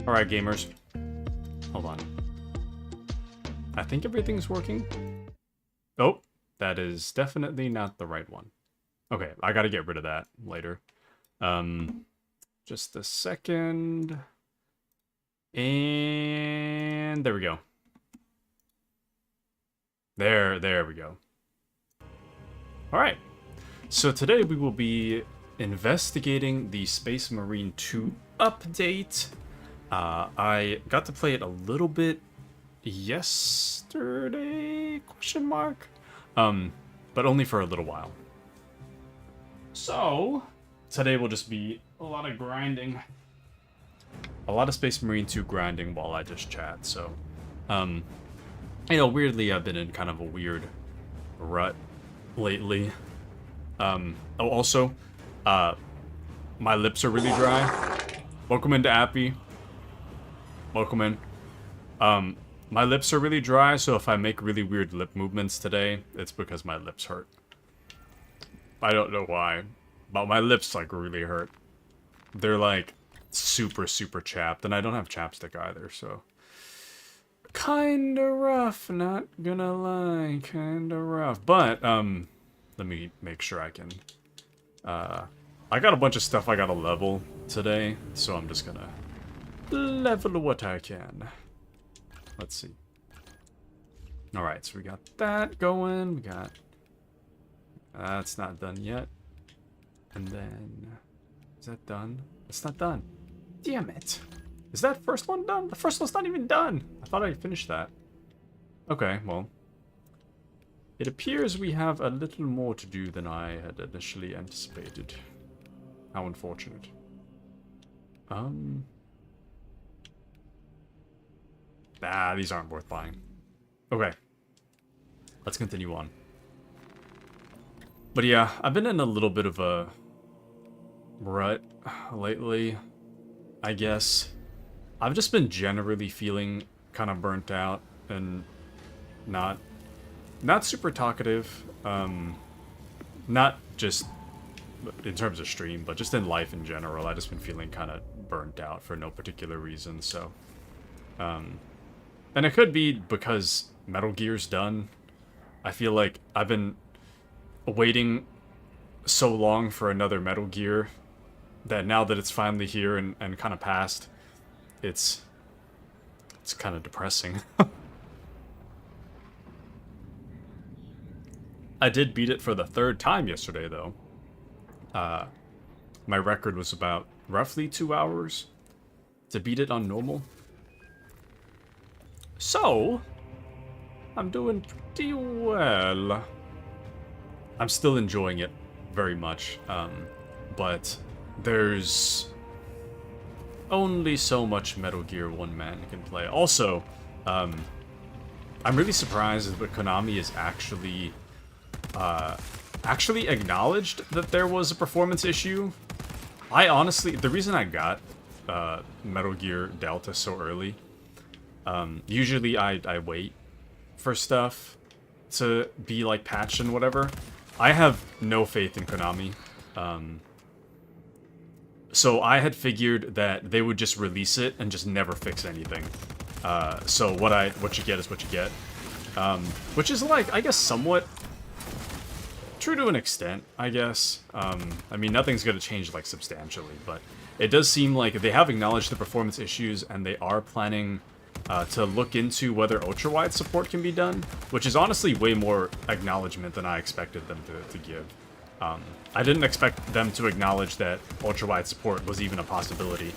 Alright, gamers. Hold on. I think everything's working. Oh, that is definitely not the right one. Okay, I gotta get rid of that later. Just a second. And there we go. There we go. Alright. So today we will be investigating the Space Marine 2 update. I got to play it a little bit yesterday, question mark? But only for a little while. So, today will just be a lot of grinding. A lot of Space Marine 2 grinding while I just chat, so... you know, weirdly I've been in kind of a weird rut lately. Oh, also, my lips are really dry. Welcome into Appy. Welcome in. My lips are really dry, so if I make really weird lip movements today, it's because my lips hurt. I don't know why, but my lips, like, really hurt. They're, like, super chapped, and I don't have chapstick either, so... Kinda rough, not gonna lie, kinda rough. But, let me make sure I can... I got a bunch of stuff I gotta level today, so I'm just gonna level what I can. Let's see. Alright, so we got that going, we got... That's not done yet. And then... Is that done? It's not done. Damn it. Is that first one done? The first one's not even done. I thought I finished that. Okay, well. It appears we have a little more to do than I had initially anticipated. How unfortunate. These aren't worth buying. Okay. Let's continue on. But yeah, I've been in a little bit of a rut lately, I guess. I've just been generally feeling kind of burnt out and not super talkative. Not just in terms of stream, but just in life in general. I've just been feeling kind of burnt out for no particular reason, so... And it could be because Metal Gear's done. I feel like I've been waiting so long for another Metal Gear that now that it's finally here and kind of passed, it's kind of depressing. I did beat it for the third time yesterday, though. My record was about roughly 2 hours to beat it on normal. So, I'm doing pretty well. I'm still enjoying it very much, but there's only so much Metal Gear one man can play. Also, I'm really surprised that Konami is actually acknowledged that there was a performance issue. I honestly, the reason I got Metal Gear Delta so early, usually I wait for stuff to be like patched and whatever. I have no faith in Konami. So I had figured that they would just release it and just never fix anything. So what you get is what you get. Which is like, I guess, somewhat true to an extent, I guess. I mean, nothing's gonna change like substantially, but it does seem like they have acknowledged the performance issues and they are planning to look into whether ultra-wide support can be done, which is honestly way more acknowledgement than I expected them to give. I didn't expect them to acknowledge that ultra-wide support was even a possibility,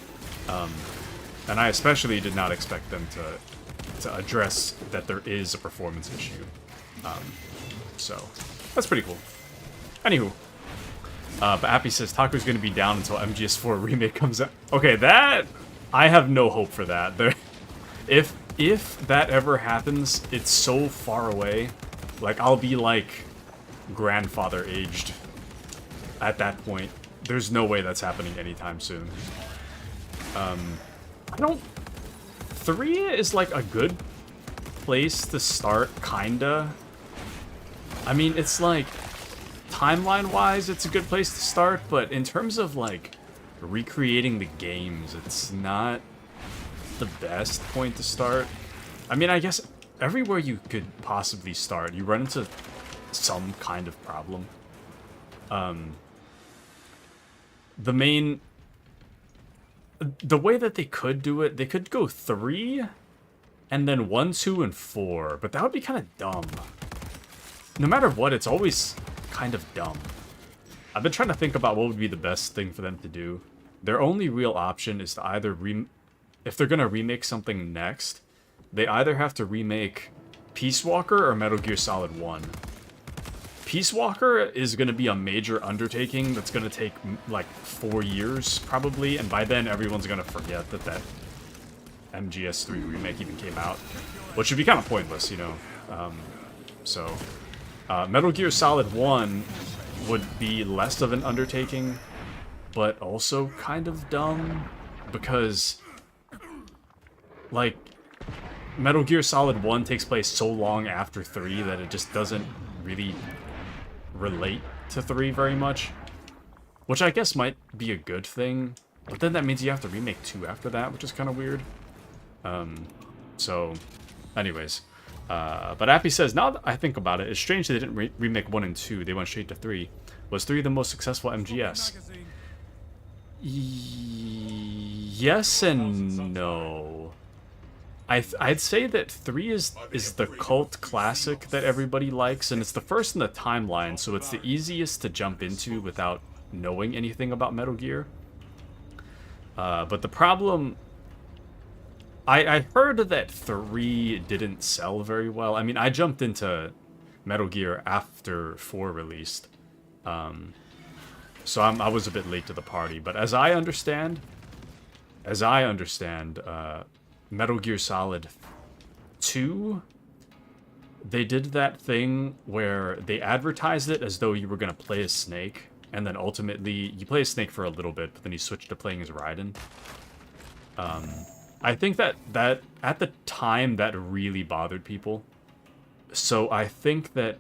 and I especially did not expect them to address that there is a performance issue. So, that's pretty cool. Anywho, but Appy says Taku's gonna be down until MGS4 Remake comes out. Okay, that... I have no hope for that. If that ever happens, it's so far away. Like, I'll be, like, grandfather-aged at that point. There's no way that's happening anytime soon. I don't... 3 is, like, a good place to start, kinda. I mean, it's, like, timeline-wise, it's a good place to start, but in terms of, like, recreating the games, it's not the best point to start. I mean, I guess everywhere you could possibly start, you run into some kind of problem. The way that they could do it, they could go 3, and then 1, 2, and 4, but that would be kind of dumb. No matter what, it's always kind of dumb. I've been trying to think about what would be the best thing for them to do. Their only real option is to either if they're gonna remake something next, they either have to remake Peace Walker or Metal Gear Solid 1. Peace Walker is gonna be a major undertaking that's gonna take like 4 years probably, and by then everyone's gonna forget that MGS3 remake even came out, which would be kind of pointless, you know. Metal Gear Solid 1 would be less of an undertaking, but also kind of dumb, because, like, Metal Gear Solid 1 takes place so long after 3 that it just doesn't really relate to 3 very much, which I guess might be a good thing, but then that means you have to remake 2 after that, which is kind of weird. Anyways. But Appy says, now that I think about it, it's strange they didn't remake 1 and 2. They went straight to 3. Was 3 the most successful MGS? Yes and no. I'd say that 3 is the cult classic that everybody likes, and it's the first in the timeline, so it's the easiest to jump into without knowing anything about Metal Gear. But the problem... I heard that 3 didn't sell very well. I mean, I jumped into Metal Gear after 4 released. So I was a bit late to the party. But as I understand, Metal Gear Solid 2, they did that thing where they advertised it as though you were going to play as Snake, and then ultimately you play as Snake for a little bit, but then you switch to playing as Raiden. I think that at the time that really bothered people. So I think that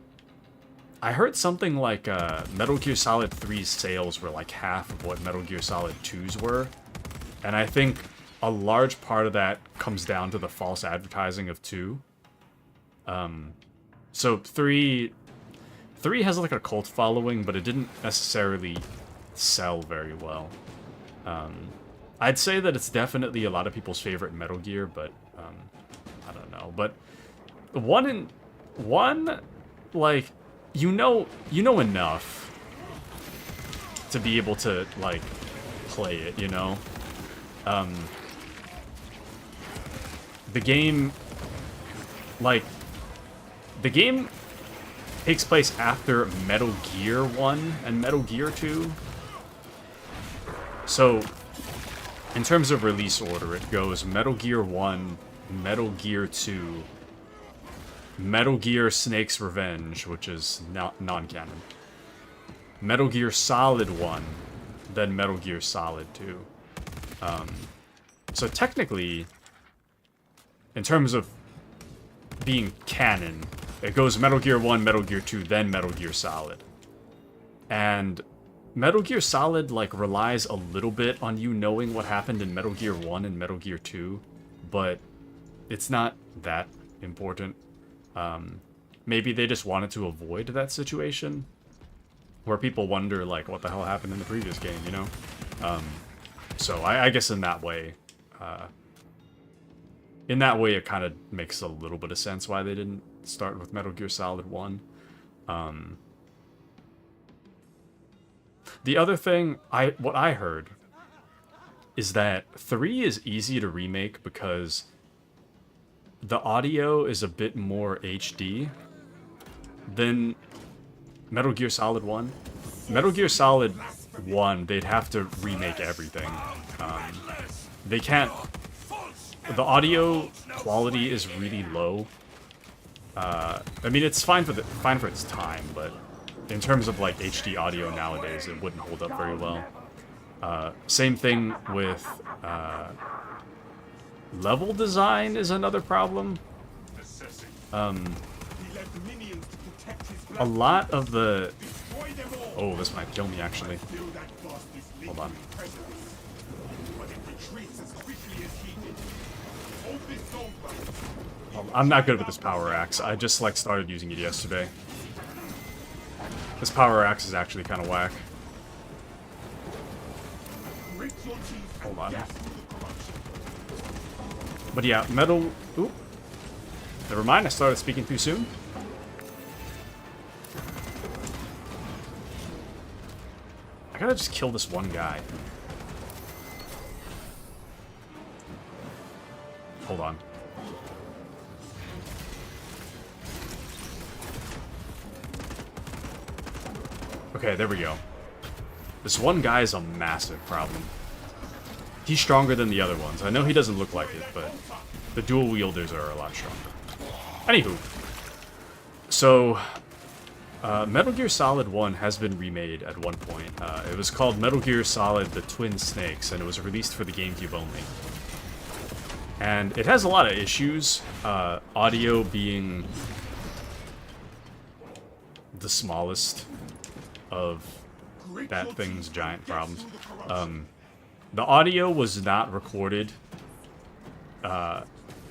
I heard something like Metal Gear Solid 3's sales were like half of what Metal Gear Solid 2's were. And I think a large part of that comes down to the false advertising of 2. So 3 has like a cult following, but it didn't necessarily sell very well. I'd say that it's definitely a lot of people's favorite Metal Gear, but I don't know. But 1, like, you know enough to be able to like play it, you know. The game takes place after Metal Gear 1 and Metal Gear 2. So in terms of release order, it goes Metal Gear 1, Metal Gear 2, Metal Gear Snake's Revenge, which is non-canon, Metal Gear Solid 1, then Metal Gear Solid 2. So technically, in terms of being canon, it goes Metal Gear 1, Metal Gear 2, then Metal Gear Solid. And Metal Gear Solid, like, relies a little bit on you knowing what happened in Metal Gear 1 and Metal Gear 2, but it's not that important. Maybe they just wanted to avoid that situation, where people wonder, like, what the hell happened in the previous game, you know? So I guess in that way, it kind of makes a little bit of sense why they didn't start with Metal Gear Solid 1. The other thing, what I heard, is that 3 is easy to remake because the audio is a bit more HD than Metal Gear Solid 1. Metal Gear Solid 1, they'd have to remake everything. They can't... The audio quality is really low. I mean, it's fine for its time, but in terms of like HD audio nowadays, it wouldn't hold up very well. Same thing with level design is another problem. A lot of the... Oh, this might kill me actually. Hold on. I'm not good with this power axe. I just like started using it yesterday. This power axe is actually kind of whack. Hold on. But yeah, metal... Oop. Never mind, I started speaking too soon. I gotta just kill this one guy. Hold on. Okay, there we go. This one guy is a massive problem. He's stronger than the other ones. I know he doesn't look like it, but the dual wielders are a lot stronger. Anywho. So, Metal Gear Solid 1 has been remade at one point. It was called Metal Gear Solid The Twin Snakes, and it was released for the GameCube only. And it has a lot of issues, audio being the smallest of that thing's giant problems. The audio was not recorded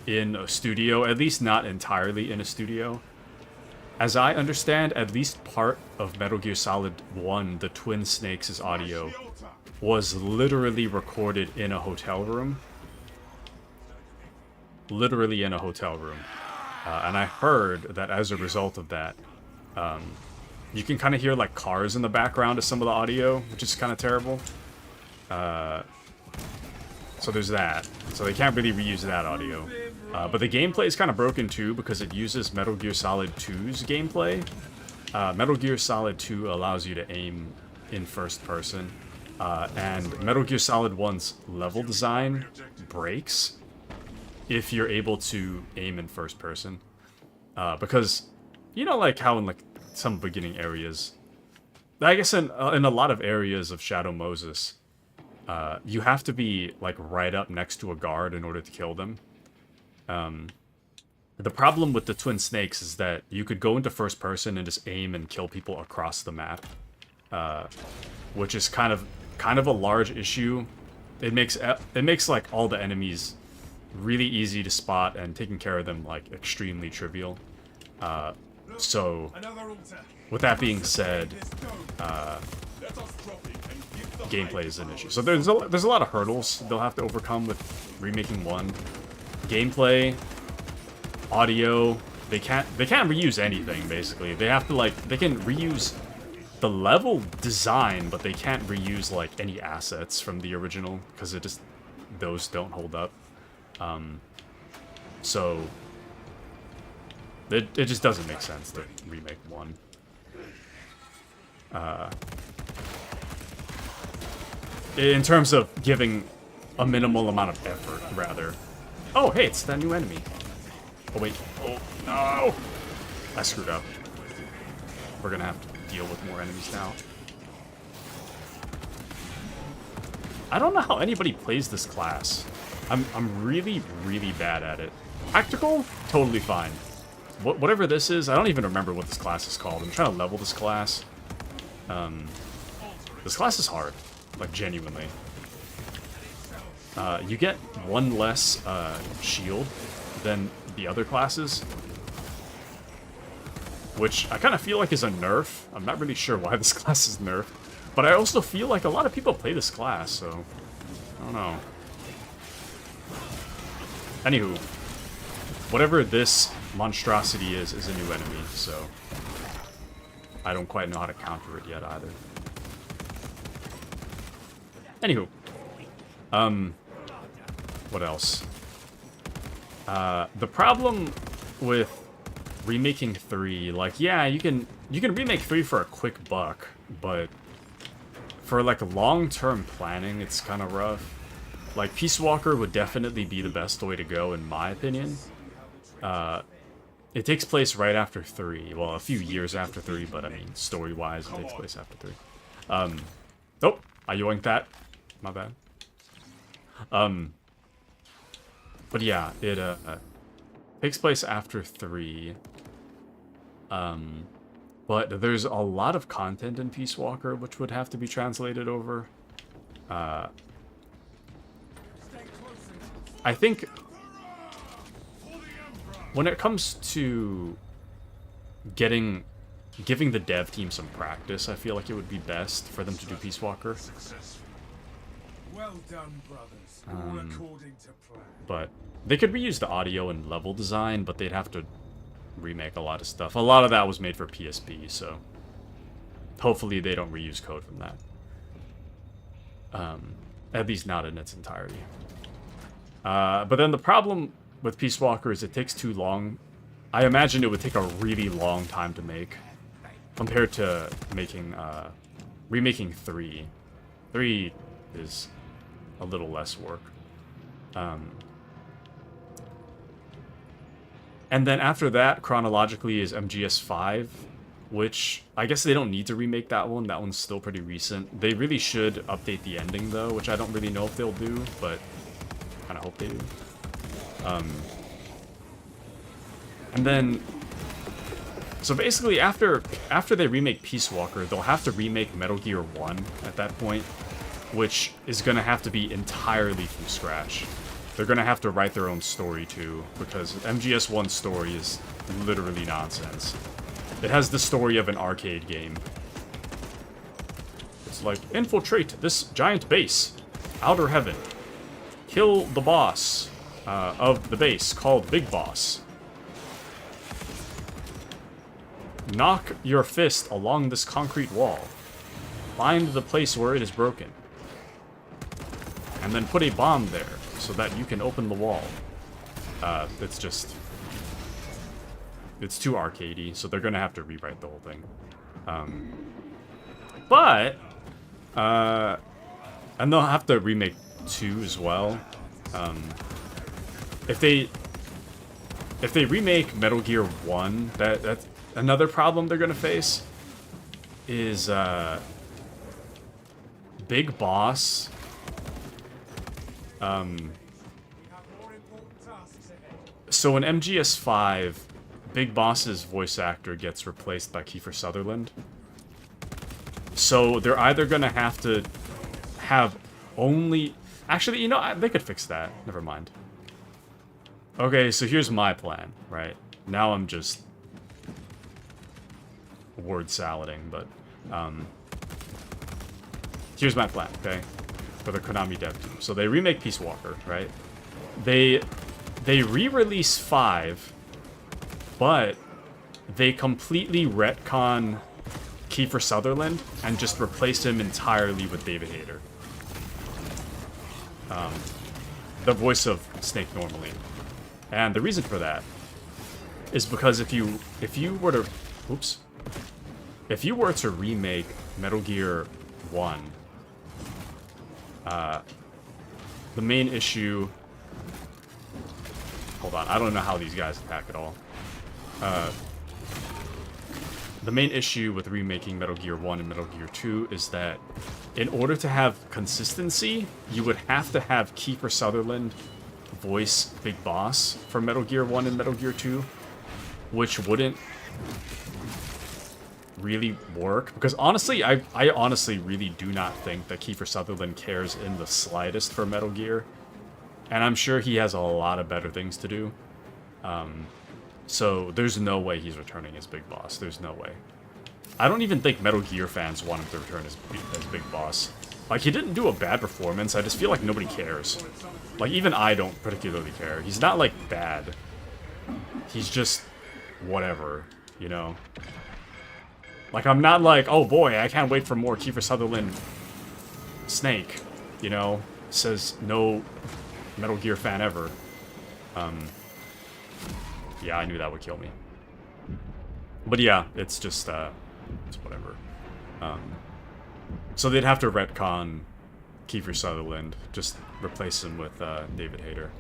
in a studio, at least not entirely in a studio. As I understand, at least part of Metal Gear Solid 1, the Twin Snakes' audio, was literally recorded in a hotel room. Literally in a hotel room. And I heard that as a result of that, you can kind of hear like cars in the background of some of the audio, which is kind of terrible. So there's that. So they can't really reuse that audio. But the gameplay is kind of broken too because it uses Metal Gear Solid 2's gameplay. Metal Gear Solid 2 allows you to aim in first person. And Metal Gear Solid 1's level design breaks if you're able to aim in first person. Because, you know, like how in like some beginning areas, I guess in a lot of areas of Shadow Moses, you have to be like right up next to a guard in order to kill them. The problem with the Twin Snakes is that you could go into first person and just aim and kill people across the map, which is kind of a large issue. It makes like all the enemies really easy to spot, and taking care of them like extremely trivial. So with that being said, gameplay is an issue. So there's a lot of hurdles they'll have to overcome with remaking 1. Gameplay, audio, they can't reuse anything basically. They have to they can reuse the level design, but they can't reuse like any assets from the original because those don't hold up. So it just doesn't make sense to remake 1. In terms of giving a minimal amount of effort, rather. Oh, hey, it's that new enemy. Oh, wait. Oh, no! I screwed up. We're gonna have to deal with more enemies now. I don't know how anybody plays this class. I'm really, really bad at it. Tactical? Totally fine. Whatever this is, I don't even remember what this class is called. I'm trying to level this class. This class is hard. Like, genuinely. You get 1 less shield than the other classes, which I kind of feel like is a nerf. I'm not really sure why this class is nerfed, but I also feel like a lot of people play this class, so I don't know. Anywho, whatever this monstrosity is a new enemy, so I don't quite know how to counter it yet either. Anywho, what else? The problem with remaking 3, like, yeah, you can remake 3 for a quick buck, but for like long-term planning, it's kind of rough. Like, Peace Walker would definitely be the best way to go, in my opinion. It takes place right after 3. Well, a few years after 3, but I mean, story-wise, it takes place after 3. Oh, I yoinked that. My bad. But yeah, it takes place after 3. But there's a lot of content in Peace Walker which would have to be translated over. I think when it comes to giving the dev team some practice, I feel like it would be best for them to do Peace Walker. Well done, brothers. All according to plan. But they could reuse the audio and level design, but they'd have to remake a lot of stuff. A lot of that was made for PSP, so hopefully they don't reuse code from that. At least not in its entirety. But then the problem with Peace Walker is it takes too long. I imagine it would take a really long time to make, compared to making remaking 3. 3 is a little less work. And then after that, chronologically, is MGS5, which I guess they don't need to remake that one. That one's still pretty recent. They really should update the ending, though, which I don't really know if they'll do, but kind of hope they do. And then, so basically, after they remake Peace Walker, they'll have to remake Metal Gear 1 at that point, which is going to have to be entirely from scratch. They're going to have to write their own story, too, because MGS1's story is literally nonsense. It has the story of an arcade game. It's like, infiltrate this giant base, Outer Heaven. Kill the boss of the base, called Big Boss. Knock your fist along this concrete wall. Find the place where it is broken. And then put a bomb there, so that you can open the wall. It's just... It's too arcadey, so they're gonna have to rewrite the whole thing. And they'll have to remake 2 as well. If they remake Metal Gear 1, that's another problem they're gonna face. Is Big Boss. So in MGS5, Big Boss's voice actor gets replaced by Kiefer Sutherland. So they're either gonna have to have only... Actually, you know, they could fix that. Never mind. Okay, so here's my plan, right? Now I'm just word salading, but here's my plan, okay? For the Konami dev team. So they remake Peace Walker, right? They re-release 5, but they completely retcon Kiefer Sutherland and just replace him entirely with David Hayter. The voice of Snake normally. And the reason for that is because if you were to... Oops. If you were to remake Metal Gear 1, the main issue... Hold on, I don't know how these guys attack at all. The main issue with remaking Metal Gear 1 and Metal Gear 2 is that in order to have consistency, you would have to have Kiefer Sutherland voice Big Boss for Metal Gear 1 and Metal Gear 2, which wouldn't really work. Because honestly, I honestly really do not think that Kiefer Sutherland cares in the slightest for Metal Gear. And I'm sure he has a lot of better things to do. So there's no way he's returning as Big Boss. There's no way. I don't even think Metal Gear fans want him to return as Big Boss. Like, he didn't do a bad performance. I just feel like nobody cares. Like, even I don't particularly care. He's not, like, bad. He's just whatever, you know? Like, I'm not like, oh boy, I can't wait for more Kiefer Sutherland Snake, you know? Says no Metal Gear fan ever. Yeah, I knew that would kill me. But yeah, it's just, it's whatever. So they'd have to retcon Kiefer Sutherland, just replace him with David Hayter.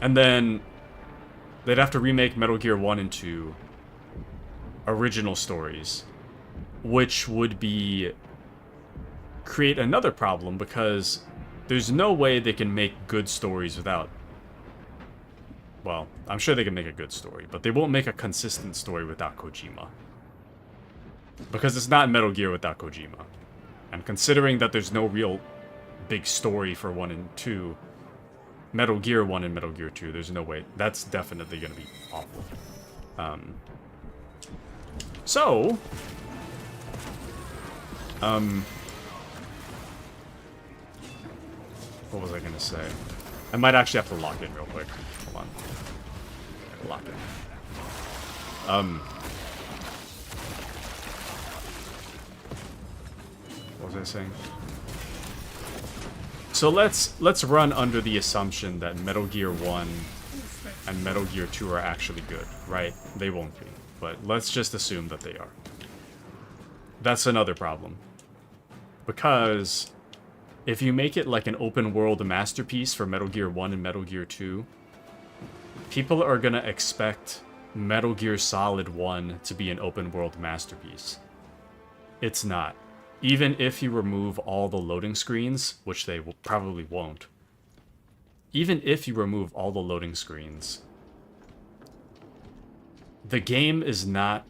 And then they'd have to remake Metal Gear 1 and 2 original stories, which would be create another problem because there's no way they can make good stories without... Well, I'm sure they can make a good story, but they won't make a consistent story without Kojima. Because it's not Metal Gear without Kojima. And considering that there's no real big story for 1 and 2, Metal Gear 1 and Metal Gear 2. There's no way. That's definitely going to be awful. So... what was I going to say? I might actually have to lock in real quick. Hold on. Lock in. What was I saying? So let's run under the assumption that Metal Gear 1 and Metal Gear 2 are actually good, right? They won't be, but let's just assume that they are. That's another problem. Because if you make it like an open world masterpiece for Metal Gear 1 and Metal Gear 2, people are gonna expect Metal Gear Solid 1 to be an open world masterpiece. It's not. Even if you remove all the loading screens, which they probably won't. Even if you remove all the loading screens, the game is not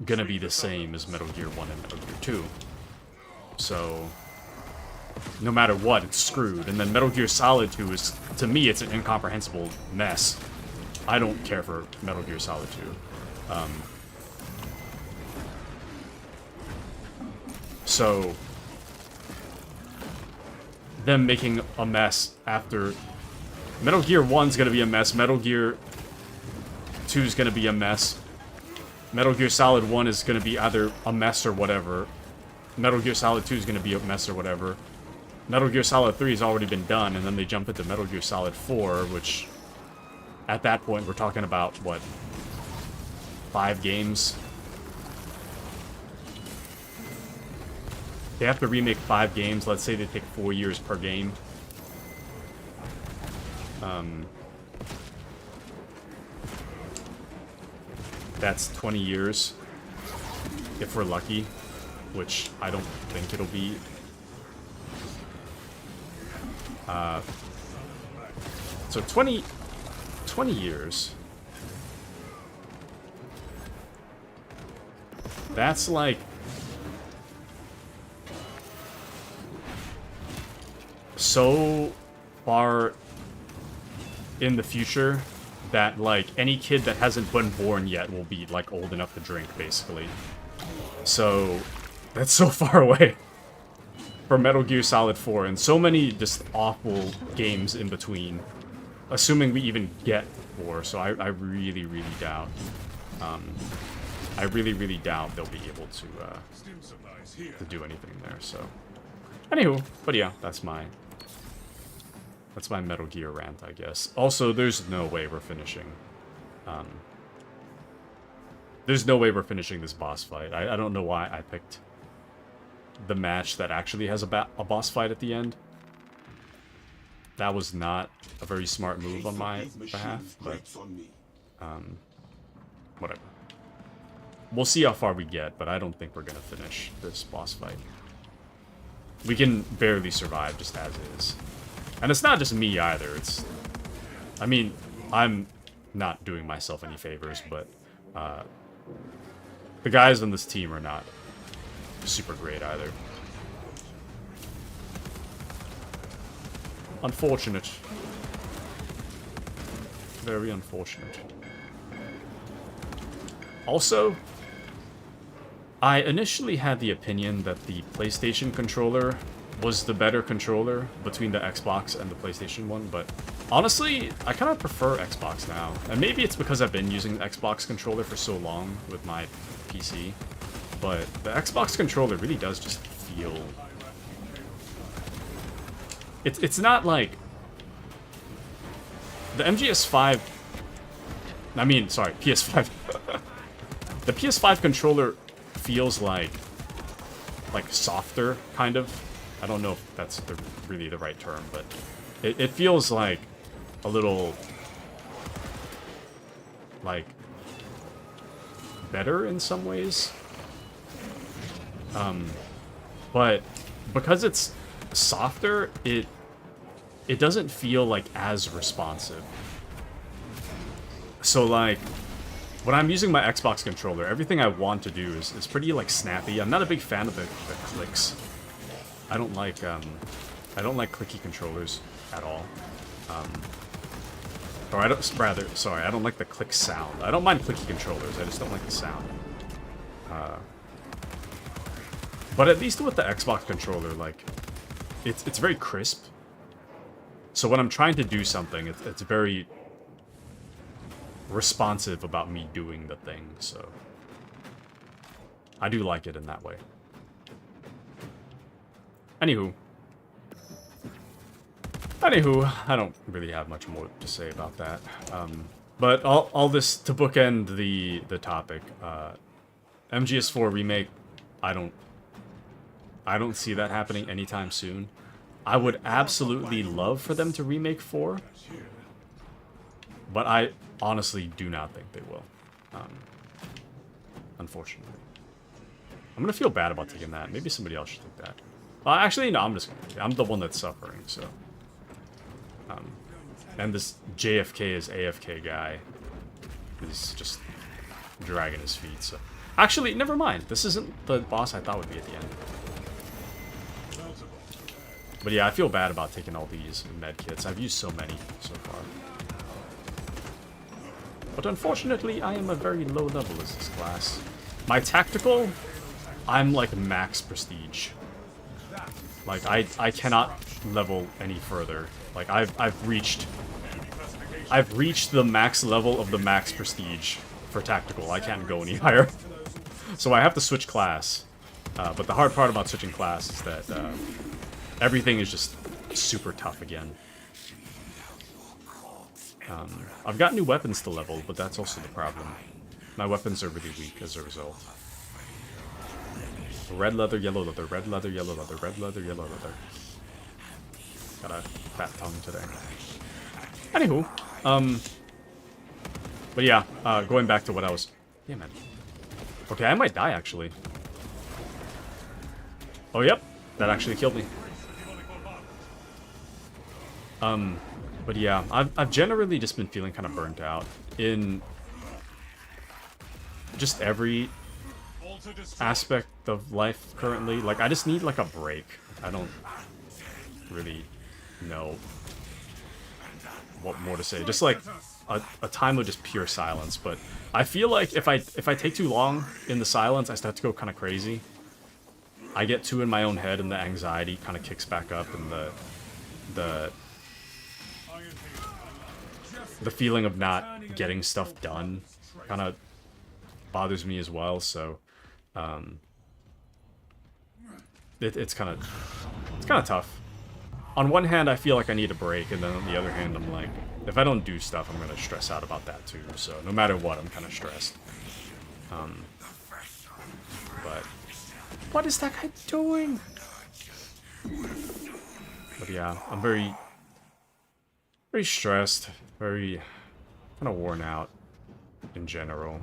gonna be the same as Metal Gear 1 and Metal Gear 2. So, no matter what, it's screwed. And then Metal Gear Solid 2 is, to me, it's an incomprehensible mess. I don't care for Metal Gear Solid 2. So, them making a mess after... Metal Gear 1's gonna be a mess, Metal Gear 2's gonna be a mess, Metal Gear Solid 1 is gonna be either a mess or whatever, Metal Gear Solid 2 is gonna be a mess or whatever, Metal Gear Solid 3 has already been done, and then they jump into Metal Gear Solid 4, which... At that point, we're talking about, what? 5 games? They have to remake 5 games. Let's say they take 4 years per game. That's 20 years. If we're lucky. Which I don't think it'll be. So 20 years. That's like... so far in the future that, like, any kid that hasn't been born yet will be, like, old enough to drink, basically. So, that's so far away for Metal Gear Solid 4, and so many just awful games in between, assuming we even get 4, so I really, really doubt, I really, really doubt they'll be able to do anything there, so. Anywho, but yeah, that's my Metal Gear rant, I guess. Also, there's no way we're finishing. There's no way we're finishing this boss fight. I don't know why I picked the match that actually has a boss fight at the end. That was not a very smart move on my behalf, but whatever. We'll see how far we get, but I don't think we're gonna finish this boss fight. We can barely survive just as is. And it's not just me either, it's... I mean, I'm not doing myself any favors, but the guys on this team are not super great either. Unfortunate. Very unfortunate. Also, I initially had the opinion that the PlayStation controller was the better controller between the Xbox and the PlayStation one, but honestly, I kind of prefer Xbox now. And maybe it's because I've been using the Xbox controller for so long with my PC, but the Xbox controller really does just feel... It's not like... The MGS5... I mean, sorry, PS5. The PS5 controller feels like softer, kind of. I don't know if that's really the right term, but it feels like a little, like, better in some ways. But because it's softer, it doesn't feel like as responsive. So like, when I'm using my Xbox controller, everything I want to do is pretty like snappy. I'm not a big fan of the clicks. I don't like clicky controllers. at all. Or I don't, rather, sorry, I don't like the click sound. I don't mind clicky controllers, I just don't like the sound. But at least with the Xbox controller, like, it's very crisp. So when I'm trying to do something, it's very responsive about me doing the thing, so I do like it in that way. Anywho, I don't really have much more to say about that. But all this to bookend the topic. MGS4 remake, I don't see that happening anytime soon. I would absolutely love for them to remake 4, but I honestly do not think they will. Unfortunately. I'm gonna feel bad about taking that. Maybe somebody else should take that. Actually, no, I'm the one that's suffering, so. And this JFK is AFK guy is just dragging his feet, so. Actually, never mind. This isn't the boss I thought would be at the end. But yeah, I feel bad about taking all these med kits. I've used so many so far. But unfortunately, I am a very low level as this class. My tactical, I'm like max prestige. Like, I cannot level any further. Like, I've reached the max level of the max prestige for tactical. I can't go any higher. So I have to switch class. But the hard part about switching class is that everything is just super tough again. I've got new weapons to level, but that's also the problem. My weapons are really weak as a result. Red leather, yellow leather, red leather, yellow leather, red leather, yellow leather. Got a fat tongue today. Anywho, but yeah, going back to what I was... Yeah, man. Okay, I might die, actually. Oh, yep. That actually killed me. But yeah, I've generally just been feeling kind of burnt out in just every aspect of life currently. Like, I just need, like, a break. I don't really know what more to say. Just, like, a time of just pure silence. But I feel like if I take too long in the silence, I start to go kind of crazy. I get too in my own head, and the anxiety kind of kicks back up, and the feeling of not getting stuff done kind of bothers me as well, so it's kind of tough. On one hand, I feel like I need a break, and then on the other hand, I'm like, if I don't do stuff, I'm gonna stress out about that too, so no matter what, I'm kind of stressed. But what is that guy doing? But yeah, I'm very stressed, very kind of worn out in general.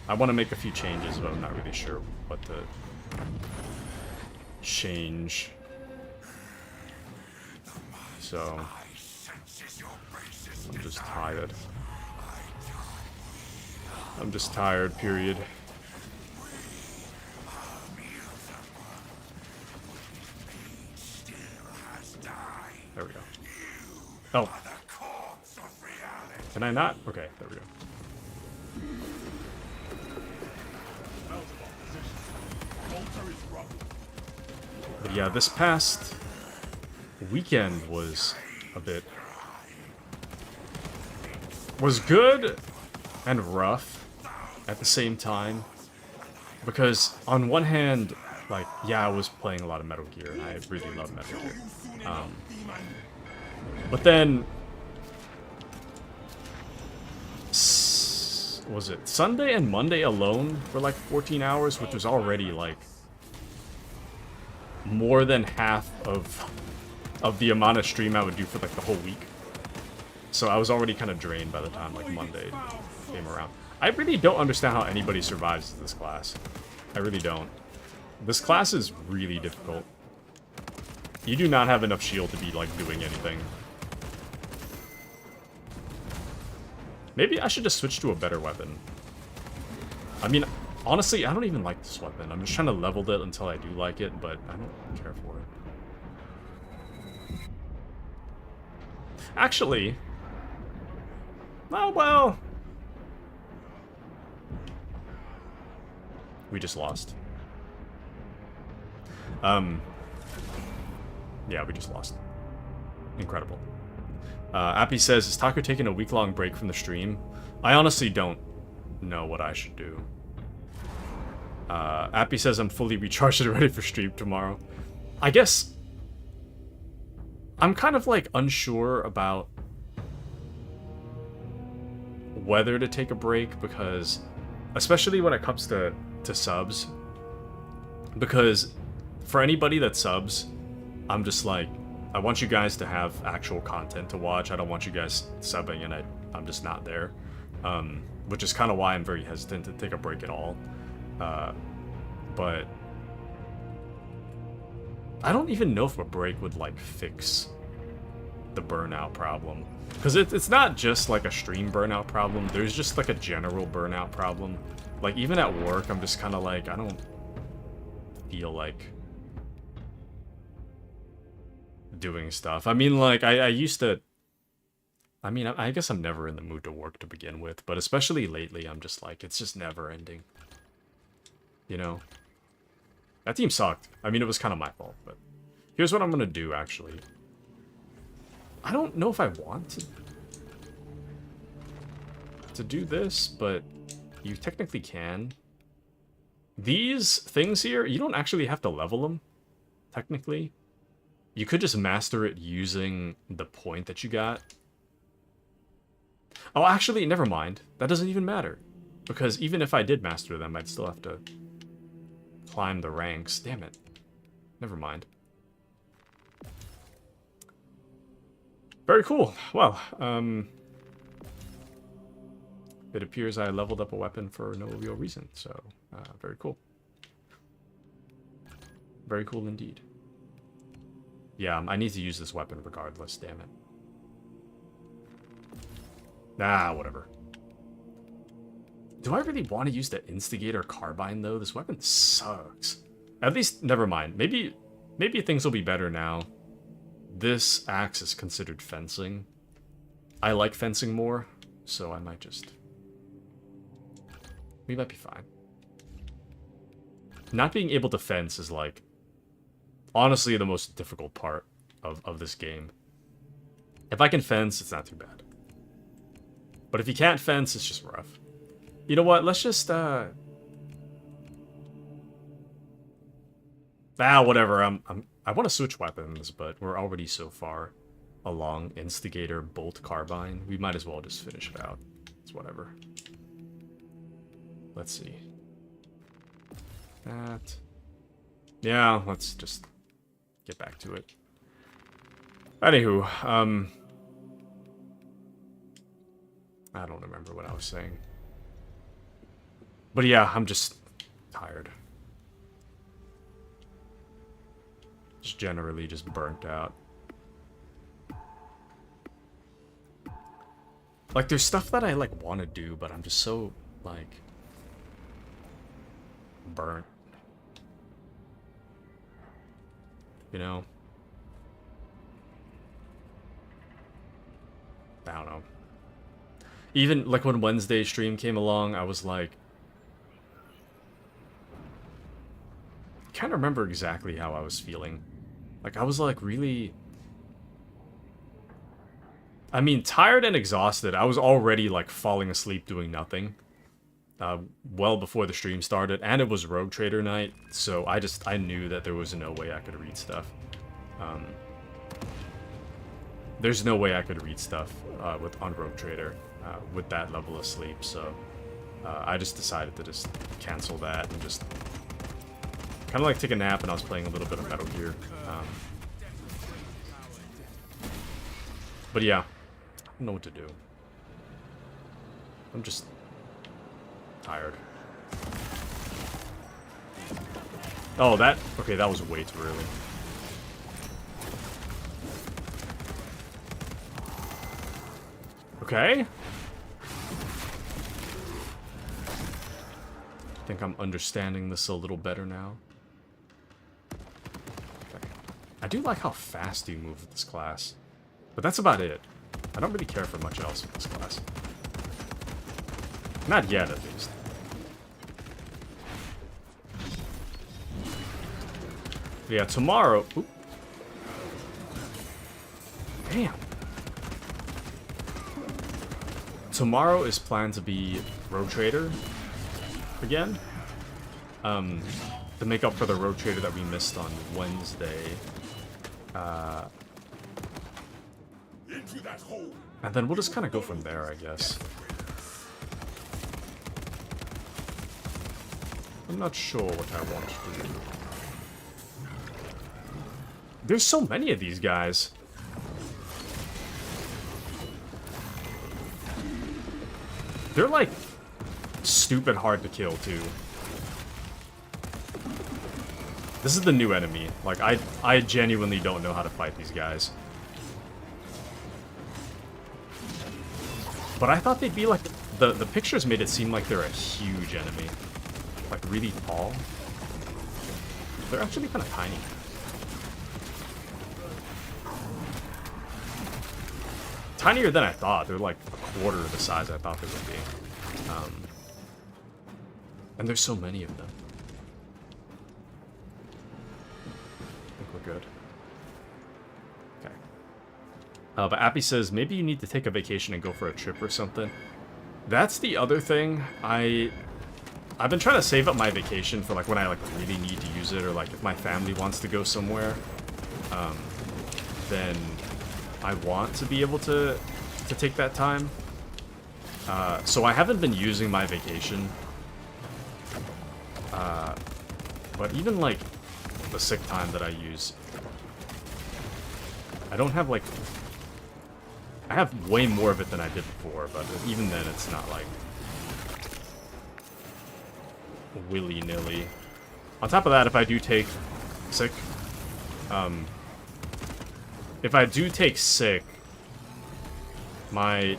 I want to make a few changes, but I'm not really sure what to change. So I'm just tired. I'm just tired, period. There we go. Oh. Can I not? Okay, there we go. But yeah, this past weekend was good and rough at the same time. Because on one hand, like, yeah, I was playing a lot of Metal Gear, and I really love Metal Gear. But then, was it Sunday and Monday alone for like 14 hours, which was already like more than half of the amount of stream I would do for like the whole week. So I was already kind of drained by the time like Monday came around. I really don't understand how anybody survives this class. I really don't. This class is really difficult. You do not have enough shield to be like doing anything. Maybe I should just switch to a better weapon. I mean, honestly, I don't even like this weapon. I'm just trying to level it until I do like it, but I don't care for it. Actually... Oh, well... We just lost. Yeah, we just lost. Incredible. Appy says, is Taku taking a week-long break from the stream? I honestly don't know what I should do. Appy says I'm fully recharged and ready for stream tomorrow. I guess... I'm kind of, like, unsure about whether to take a break, because... Especially when it comes to subs. Because for anybody that subs, I'm just like... I want you guys to have actual content to watch. I don't want you guys subbing and I'm just not there. Which is kind of why I'm very hesitant to take a break at all. But I don't even know if a break would, like, fix the burnout problem. Because it's not just, like, a stream burnout problem. There's just, like, a general burnout problem. Like, even at work, I'm just kind of like, I don't feel like doing stuff. I mean, like, I used to... I mean, I guess I'm never in the mood to work to begin with, but especially lately, I'm just like, it's just never ending. You know? That team sucked. I mean, it was kind of my fault, but... Here's what I'm gonna do, actually. I don't know if I want to do this, but you technically can. These things here, you don't actually have to level them, technically. You could just master it using the point that you got. Oh, actually, never mind. That doesn't even matter. Because even if I did master them, I'd still have to climb the ranks. Damn it. Never mind. Very cool. Well, it appears I leveled up a weapon for no real reason, so very cool. Very cool indeed. Yeah, I need to use this weapon regardless, damn it. Ah, whatever. Do I really want to use the Instigator Carbine, though? This weapon sucks. At least, never mind. Maybe things will be better now. This axe is considered fencing. I like fencing more, so I might just... We might be fine. Not being able to fence is, like, honestly the most difficult part of this game. If I can fence, it's not too bad. But if you can't fence, it's just rough. You know what? Let's just, whatever. I want to switch weapons, but we're already so far along Instigator Bolt Carbine. We might as well just finish it out. It's whatever. Let's see. That. Yeah, let's just get back to it. Anywho, I don't remember what I was saying. But yeah, I'm just tired. Just generally just burnt out. Like, there's stuff that I, like, want to do, but I'm just so, like, burnt. You know? I don't know. Even, like, when Wednesday's stream came along, I was like... I can't remember exactly how I was feeling. Like, I was, like, really... I mean, tired and exhausted. I was already, like, falling asleep doing nothing. Well before the stream started, and it was Rogue Trader night, so I knew that there was no way I could read stuff. There's no way I could read stuff on Rogue Trader with that level of sleep, so I just decided to just cancel that and just kind of like take a nap, and I was playing a little bit of Metal Gear. But yeah, I don't know what to do. I'm just tired. Oh, that... Okay, that was way too early. Okay. I think I'm understanding this a little better now. Okay. I do like how fast you move with this class. But that's about it. I don't really care for much else in this class. Not yet, at least. But yeah, tomorrow... Oop. Damn. Tomorrow is planned to be Road Trader again. To make up for the Road Trader that we missed on Wednesday. And then we'll just kind of go from there, I guess. I'm not sure what I want to do. There's so many of these guys. They're like stupid hard to kill too. This is the new enemy. Like I genuinely don't know how to fight these guys. But I thought they'd be like the pictures made it seem like they're a huge enemy. Like really tall. They're actually kind of tiny. Tinier than I thought. They're like a quarter of the size I thought they would be. And there's so many of them. I think we're good. Okay. But Appy says, maybe you need to take a vacation and go for a trip or something. That's the other thing. I've been trying to save up my vacation for like when I like really need to use it, or like if my family wants to go somewhere, then I want to be able to take that time. So I haven't been using my vacation. But even like the sick time that I use, I don't have like... I have way more of it than I did before, but even then it's not like willy-nilly. On top of that, if I do take sick, my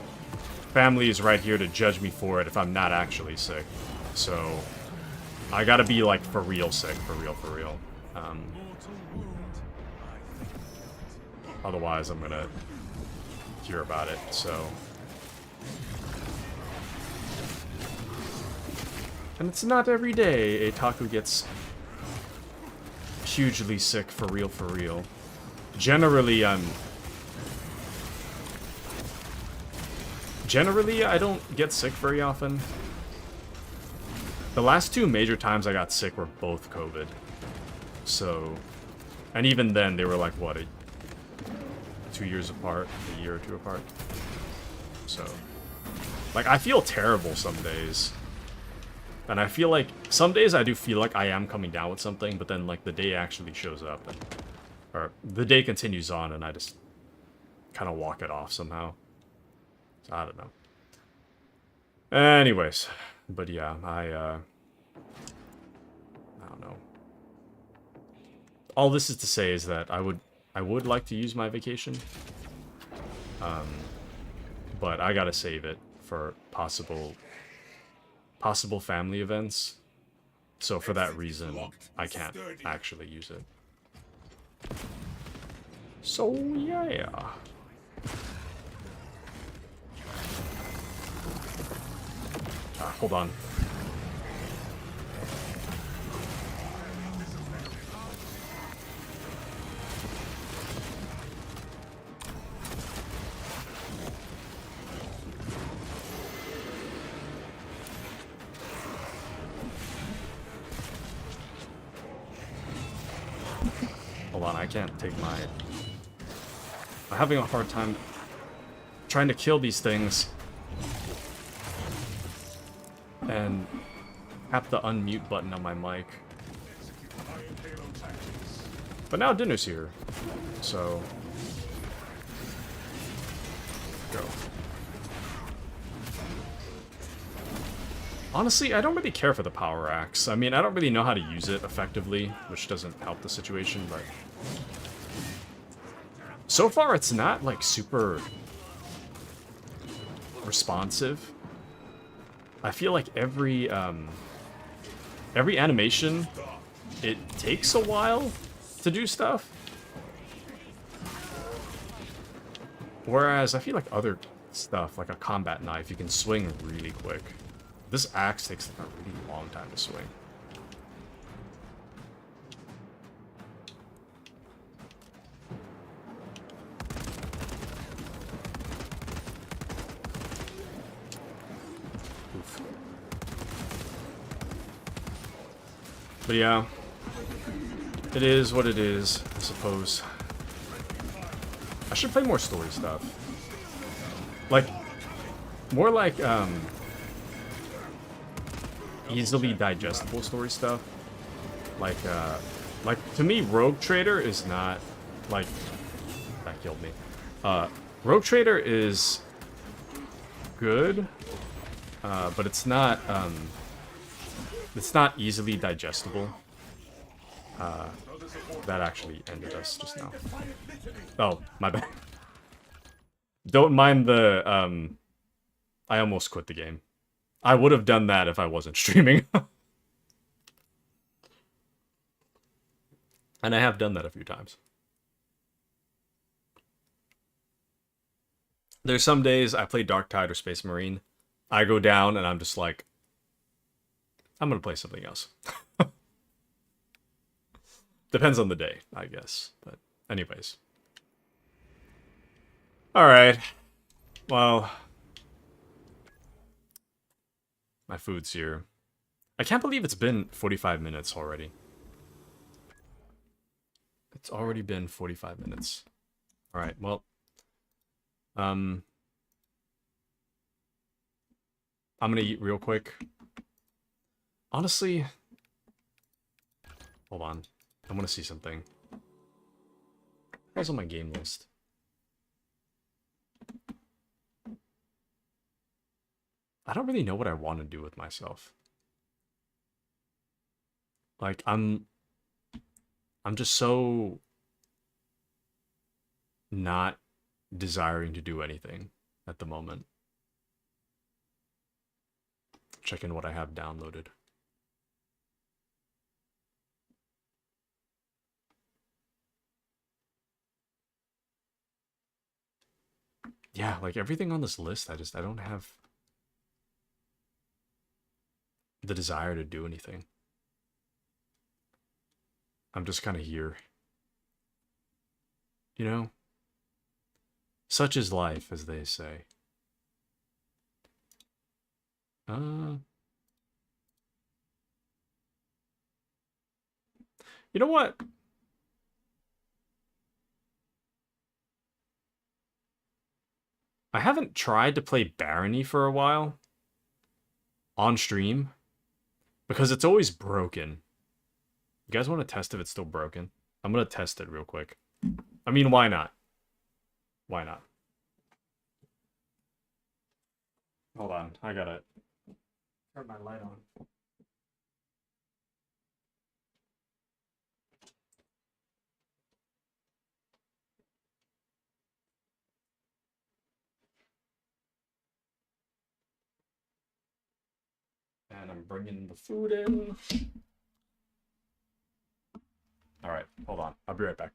family is right here to judge me for it if I'm not actually sick. So I gotta be like for real sick, for real. Otherwise I'm gonna hear about it, so. And it's not every day a Taku gets hugely sick for real. Generally, I don't get sick very often. The last two major times I got sick were both COVID. So, and even then they were like, what, 2 years apart, a year or two apart. So, like, I feel terrible some days. And I feel like, some days I do feel like I am coming down with something, but then, like, the day actually shows up. Or the day continues on, and I just kind of walk it off somehow. So, I don't know. Anyways. But yeah, I don't know. All this is to say is that I would like to use my vacation. But I gotta save it for possible family events. So for that reason, I can't actually use it. So yeah. Hold on. Hold on, I can't take my... I'm having a hard time trying to kill these things. And tap the unmute button on my mic. But now dinner's here, so go. Honestly, I don't really care for the power axe. I mean, I don't really know how to use it effectively, which doesn't help the situation, but so far it's not like super responsive. I feel like every animation, it takes a while to do stuff. Whereas I feel like other stuff, like a combat knife, you can swing really quick. This axe takes a really long time to swing. Oof. But yeah, it is what it is, I suppose. I should play more story stuff. Like, more like, easily digestible story stuff. Like, to me, Rogue Trader is not, like, that killed me. Rogue Trader is good, but it's not easily digestible. That actually ended us just now. Oh, my bad. Don't mind the, I almost quit the game. I would have done that if I wasn't streaming. And I have done that a few times. There's some days I play Dark Tide or Space Marine. I go down and I'm just like, I'm gonna play something else. Depends on the day, I guess. But anyways. Alright. Well. My food's here. I can't believe it's been 45 minutes already. It's already been 45 minutes. Alright, well. I'm gonna eat real quick. Honestly. Hold on. I want to see something. What's on my game list? I don't really know what I want to do with myself. Like, I'm just so not desiring to do anything at the moment. Checking what I have downloaded. Yeah, like everything on this list, I don't have the desire to do anything. I'm just kind of here. You know? Such is life, as they say. You know what? I haven't tried to play Barony for a while. On stream. Because it's always broken. You guys want to test if it's still broken? I'm going to test it real quick. I mean, why not? Why not? Hold on. I gotta turn my light on. And I'm bringing the food in. Alright, hold on. I'll be right back.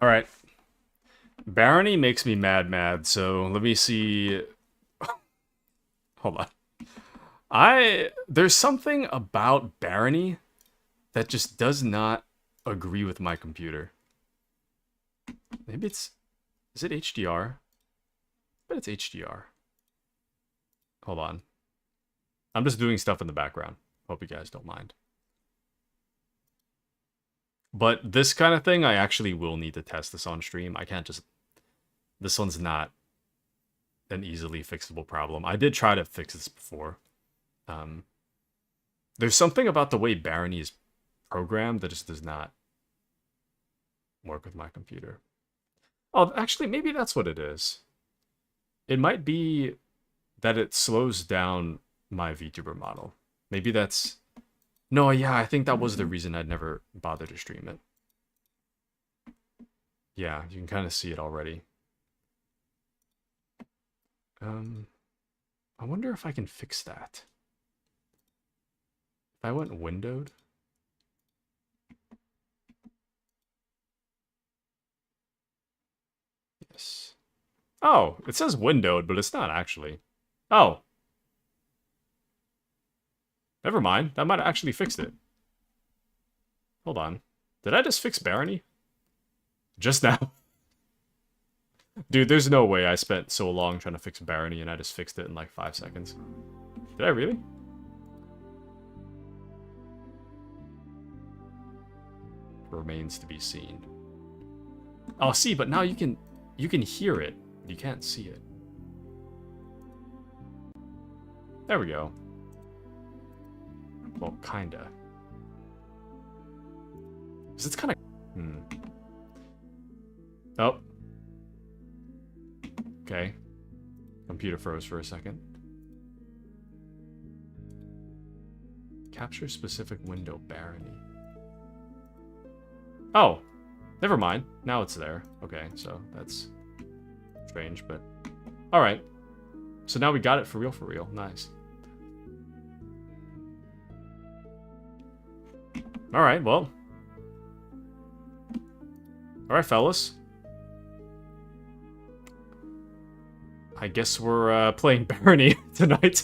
Alright. Barony makes me mad, so let me see. Hold on. There's something about Barony that just does not agree with my computer. Maybe it's... Is it HDR? I bet it's HDR. Hold on. I'm just doing stuff in the background. Hope you guys don't mind. But this kind of thing, I actually will need to test this on stream. I can't just... This one's not an easily fixable problem. I did try to fix this before. There's something about the way Barony is programmed that just does not work with my computer. Oh, actually, maybe that's what it is. It might be that it slows down my VTuber model. Maybe that's... No, yeah, I think that was the reason I'd never bothered to stream it. Yeah, you can kind of see it already. I wonder if I can fix that. If I went windowed... Yes. Oh, it says windowed, but it's not actually. Oh. Never mind. That might have actually fixed it. Hold on. Did I just fix Barony? Just now? Dude, there's no way I spent so long trying to fix Barony and I just fixed it in like 5 seconds. Did I really? Remains to be seen. Oh, see, but now you can hear it. You can't see it. There we go. Well, kinda. Because it's kind of... Oh. Okay. Computer froze for a second. Capture specific window, Barony. Oh. Never mind. Now it's there. Okay, so that's strange, but... Alright. So now we got it for real, for real. Nice. Alright, well. Alright, fellas. I guess we're playing Barony tonight.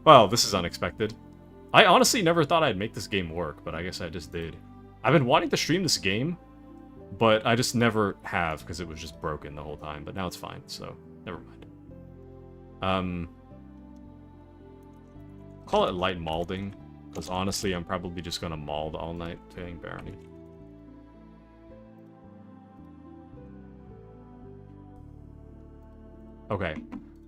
Well, this is unexpected. I honestly never thought I'd make this game work, but I guess I just did. I've been wanting to stream this game, but I just never have because it was just broken the whole time. But now it's fine, so never mind. Call it light malding, because honestly, I'm probably just gonna mald all night playing Barony. Okay,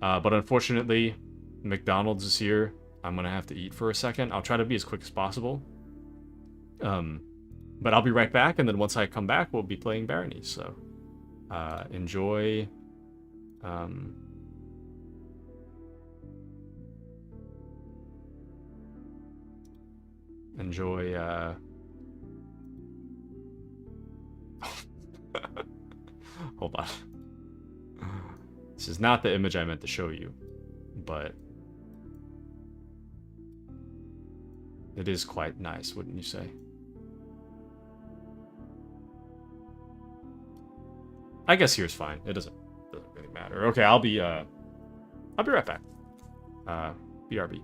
but unfortunately, McDonald's is here. I'm gonna have to eat for a second. I'll try to be as quick as possible. But I'll be right back, and then once I come back, we'll be playing Barony. So, enjoy. Enjoy. Hold on. This is not the image I meant to show you, but it is quite nice, wouldn't you say? I guess here's fine. It doesn't really matter. Okay, I'll be right back. BRB.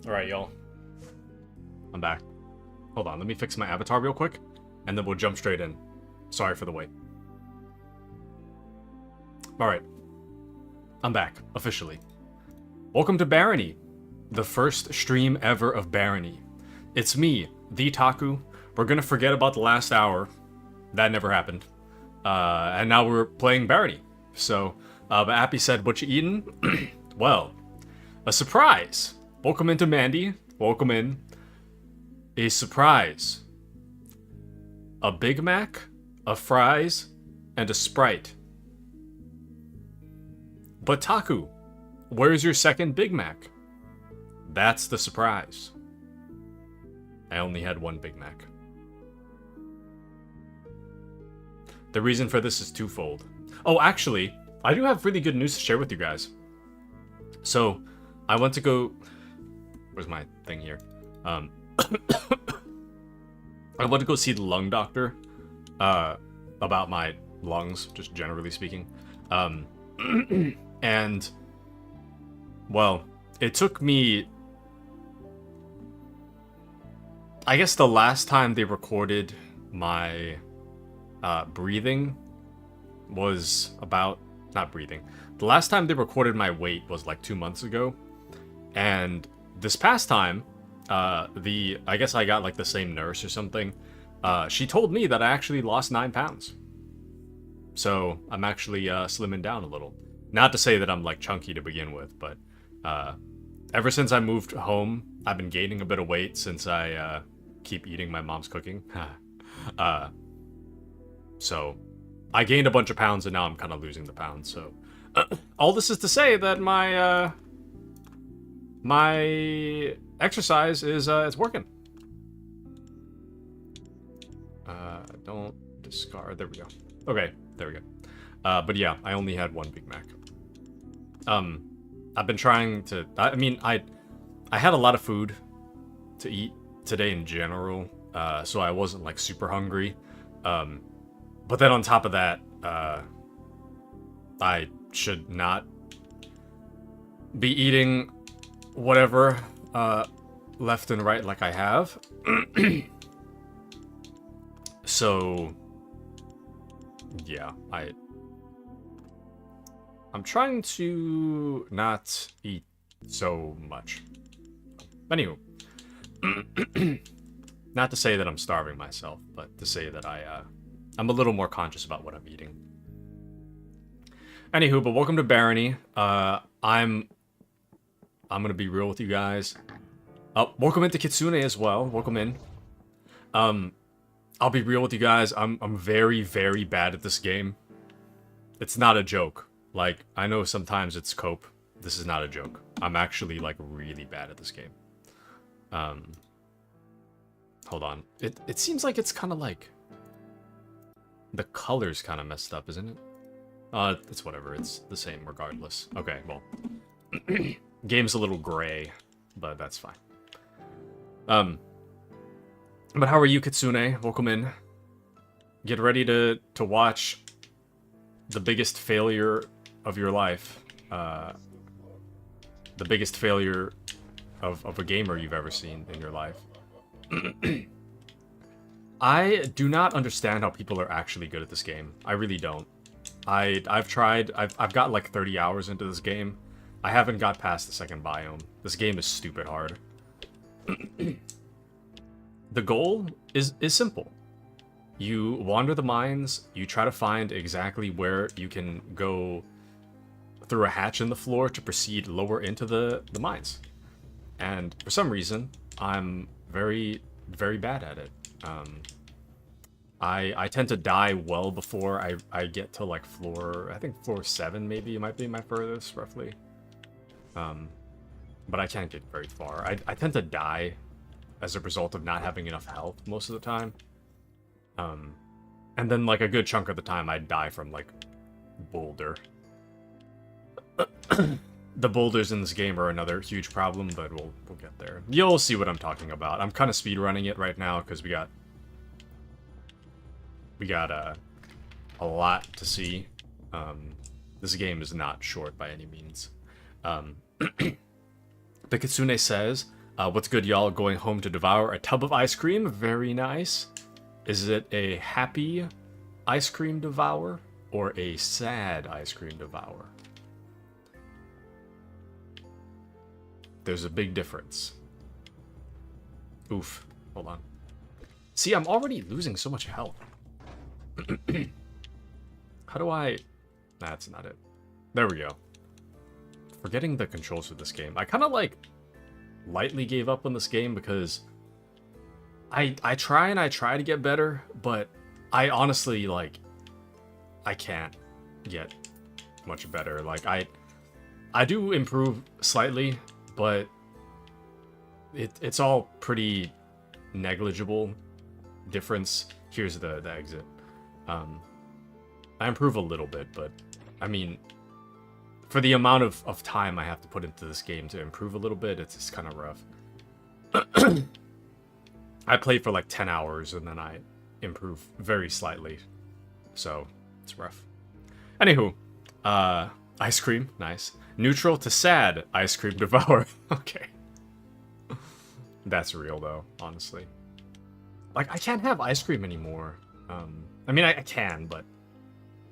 Alright, y'all. I'm back. Hold on, let me fix my avatar real quick, and then we'll jump straight in. Sorry for the wait. Alright. I'm back, officially. Welcome to Barony, the first stream ever of Barony. It's me, the Taku. We're gonna forget about the last hour. That never happened. And now we're playing Barony. So, but Appy said, what you eating? Well, a surprise. Welcome into Mandy. Welcome in. A surprise. A Big Mac, a fries, and a Sprite. But Taku, where's your second Big Mac? That's the surprise. I only had one Big Mac. The reason for this is twofold. Oh, actually, I do have really good news to share with you guys. So, I went to go... Where's my thing here? I went to go see the lung doctor about my lungs, just generally speaking. And, well, it took me... I guess the last time they recorded my breathing was about... Not breathing. The last time they recorded my weight was like 2 months ago. And this past time, I guess I got like the same nurse or something. She told me that I actually lost 9 pounds. So I'm actually slimming down a little. Not to say that I'm like chunky to begin with, but ever since I moved home, I've been gaining a bit of weight since I keep eating my mom's cooking. So I gained a bunch of pounds and now I'm kind of losing the pounds. So all this is to say that my my exercise is it's working. Don't discard. There we go. Okay, there we go. But yeah, I only had one Big Mac. I've been trying to. I mean, I had a lot of food to eat today in general, so I wasn't like super hungry. But then on top of that, I should not be eating whatever left and right like I have. So yeah, I'm trying to not eat so much. Anywho, not to say that I'm starving myself, but to say that I'm a little more conscious about what I'm eating. Anywho, but welcome to Barony. I'm gonna be real with you guys. Welcome into Kitsune as well. Welcome in. I'll be real with you guys. I'm very, very bad at this game. It's not a joke. Like, I know sometimes it's cope. This is not a joke. I'm actually, like, really bad at this game. Hold on. It seems like it's kind of like... The color's kind of messed up, isn't it? It's whatever. It's the same regardless. Okay, well. Game's a little gray, but that's fine. But how are you, Kitsune? Welcome in. Get ready to watch the biggest failure of your life. The biggest failure of a gamer you've ever seen in your life. I do not understand how people are actually good at this game. I really don't. I've tried. I've got like 30 hours into this game. I haven't got past the second biome. This game is stupid hard. The goal is simple. You wander the mines, you try to find exactly where you can go through a hatch in the floor to proceed lower into the mines. And for some reason, I'm very, very bad at it. I tend to die well before I get to like floor, I think floor 7 maybe might be my furthest, roughly. But I can't get very far. I tend to die as a result of not having enough health most of the time. And then like a good chunk of the time I die from like boulder. The boulders in this game are another huge problem, but we'll get there. You'll see what I'm talking about. I'm kind of speedrunning it right now because we got a lot to see. This game is not short by any means. The Kitsune says, What's good, y'all? Going home to devour a tub of ice cream. Very nice. Is it a happy ice cream devour or a sad ice cream devour? There's a big difference. Oof. Hold on. See, I'm already losing so much health. How do I... That's not it. There we go. Forgetting the controls for this game. I kind of, like, lightly gave up on this game because I try to get better, but I honestly, like, I can't get much better. Like, I do improve slightly, but it's all pretty negligible difference. Here's the exit. I improve a little bit, but I mean, for the amount of time I have to put into this game to improve a little bit, it's just kind of rough. I played for like 10 hours and then I improve very slightly, so it's rough. Anywho, ice cream, nice. Neutral to sad, ice cream devour. Okay. That's real though, honestly. Like, I can't have ice cream anymore. I mean, I can, but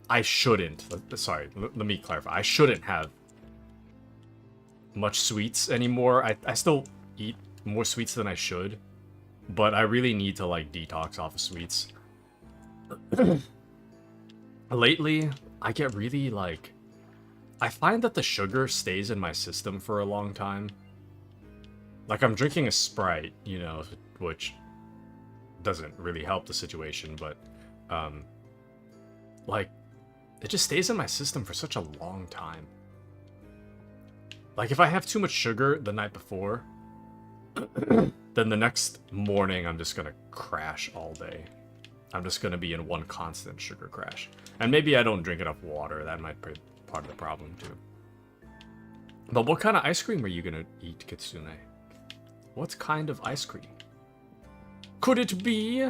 I shouldn't. Sorry, let me clarify. I shouldn't have much sweets anymore. I still eat more sweets than I should, but I really need to, like, detox off of sweets. Lately, I get really, like... I find that the sugar stays in my system for a long time. Like, I'm drinking a Sprite, you know, which doesn't really help the situation, but, like, it just stays in my system for such a long time. Like, if I have too much sugar the night before, then the next morning I'm just gonna crash all day. I'm just gonna be in one constant sugar crash. And maybe I don't drink enough water, that might be part of the problem too. But what kind of ice cream are you gonna eat, Kitsune? What kind of ice cream? Could it be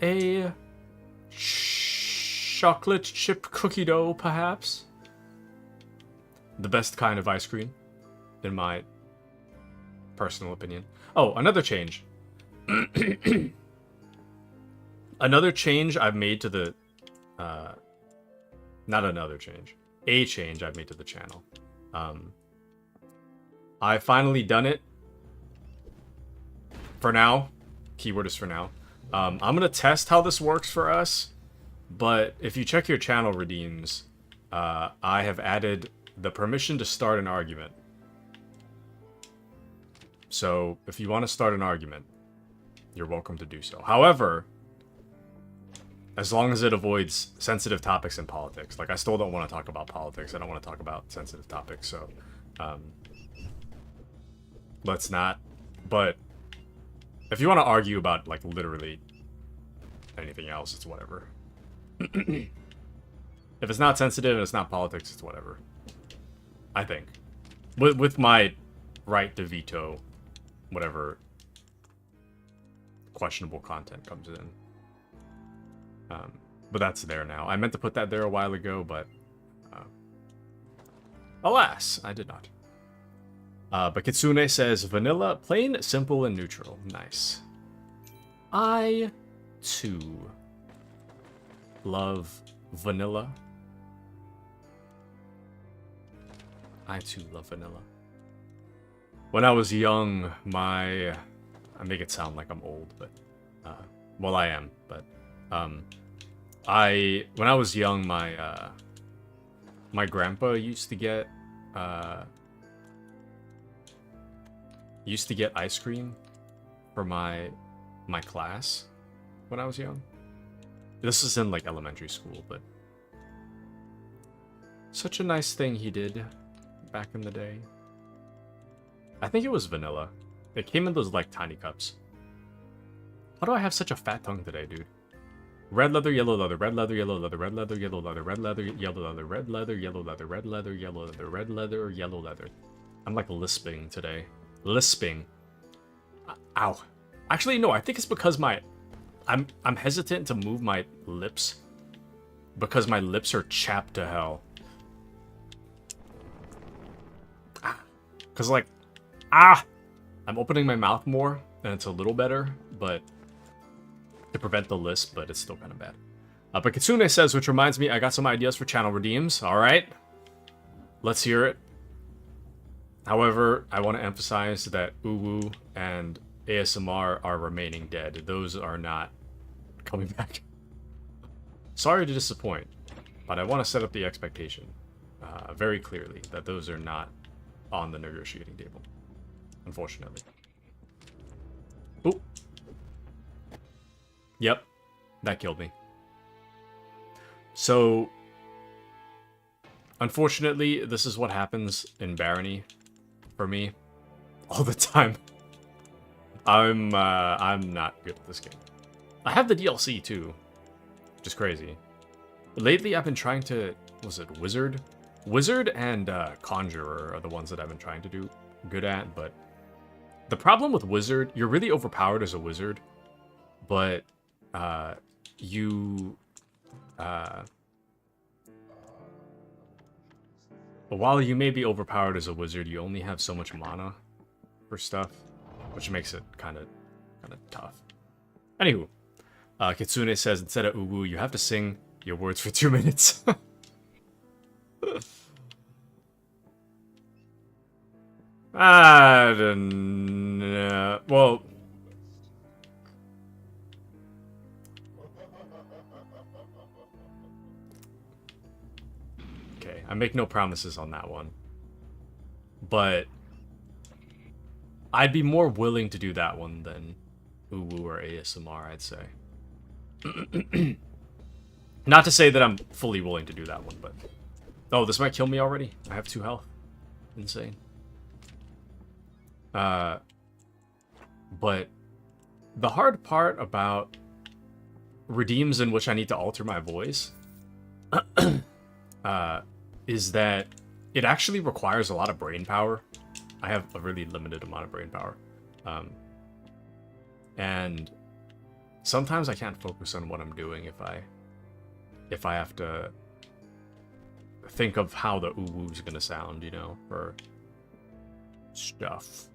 a chocolate chip cookie dough, perhaps? The best kind of ice cream, in my personal opinion. Oh, another change. Another change I've made to the... not another change. A change I've made to the channel. I've finally done it. For now. Keyword is for now. I'm going to test how this works for us. But if you check your channel redeems, I have added the permission to start an argument. So if you want to start an argument, you're welcome to do so. However, as long as it avoids sensitive topics and politics. Like, I still don't want to talk about politics. I don't want to talk about sensitive topics, so... let's not. But if you want to argue about, like, literally anything else, it's whatever. If it's not sensitive and it's not politics, it's whatever. I think. With my right to veto whatever questionable content comes in. But that's there now. I meant to put that there a while ago, but alas, I did not. But Kitsune says, vanilla, plain, simple, and neutral. Nice. I, too, love vanilla. I, too, love vanilla. When I was young, I make it sound like I'm old, but, well, I am, but, when I was young, my grandpa used to get ice cream for my class when I was young. This is in, like, elementary school, but such a nice thing he did back in the day. I think it was vanilla. It came in those, like, tiny cups. How do I have such a fat tongue today, dude? Red leather, yellow leather, red leather, yellow leather, red leather, yellow leather, red leather, yellow leather, red leather, yellow leather, red leather, yellow leather, red leather, yellow leather. I'm, like, lisping today. Lisping. Ow. Actually, no, I think it's because I'm hesitant to move my lips because my lips are chapped to hell. Because, like, I'm opening my mouth more, and it's a little better, but to prevent the lisp, but it's still kind of bad. But Kitsune says, which reminds me, I got some ideas for channel redeems. All right, let's hear it. However, I want to emphasize that Uwu and ASMR are remaining dead. Those are not coming back. Sorry to disappoint, but I want to set up the expectation very clearly that those are not on the negotiating table, unfortunately. Oop. Yep, that killed me. So, unfortunately, this is what happens in Barony for me all the time. I'm not good at this game. I have the DLC too, which is crazy. Lately, I've been trying to, was it Wizard? Wizard and Conjurer are the ones that I've been trying to do good at, but the problem with Wizard, you're really overpowered as a Wizard, but while you may be overpowered as a Wizard, you only have so much mana for stuff, which makes it kind of tough. Anywho, Kitsune says, instead of Uwu, you have to sing your words for 2 minutes. I don't know. Well, okay, I make no promises on that one, but I'd be more willing to do that one than Uwu or ASMR, I'd say. Not to say that I'm fully willing to do that one, but... Oh, this might kill me already. I have 2 health. Insane. But the hard part about redeems in which I need to alter my voice is that it actually requires a lot of brain power. I have a really limited amount of brain power. And sometimes I can't focus on what I'm doing if I have to think of how the uwu's gonna sound, you know, for stuff.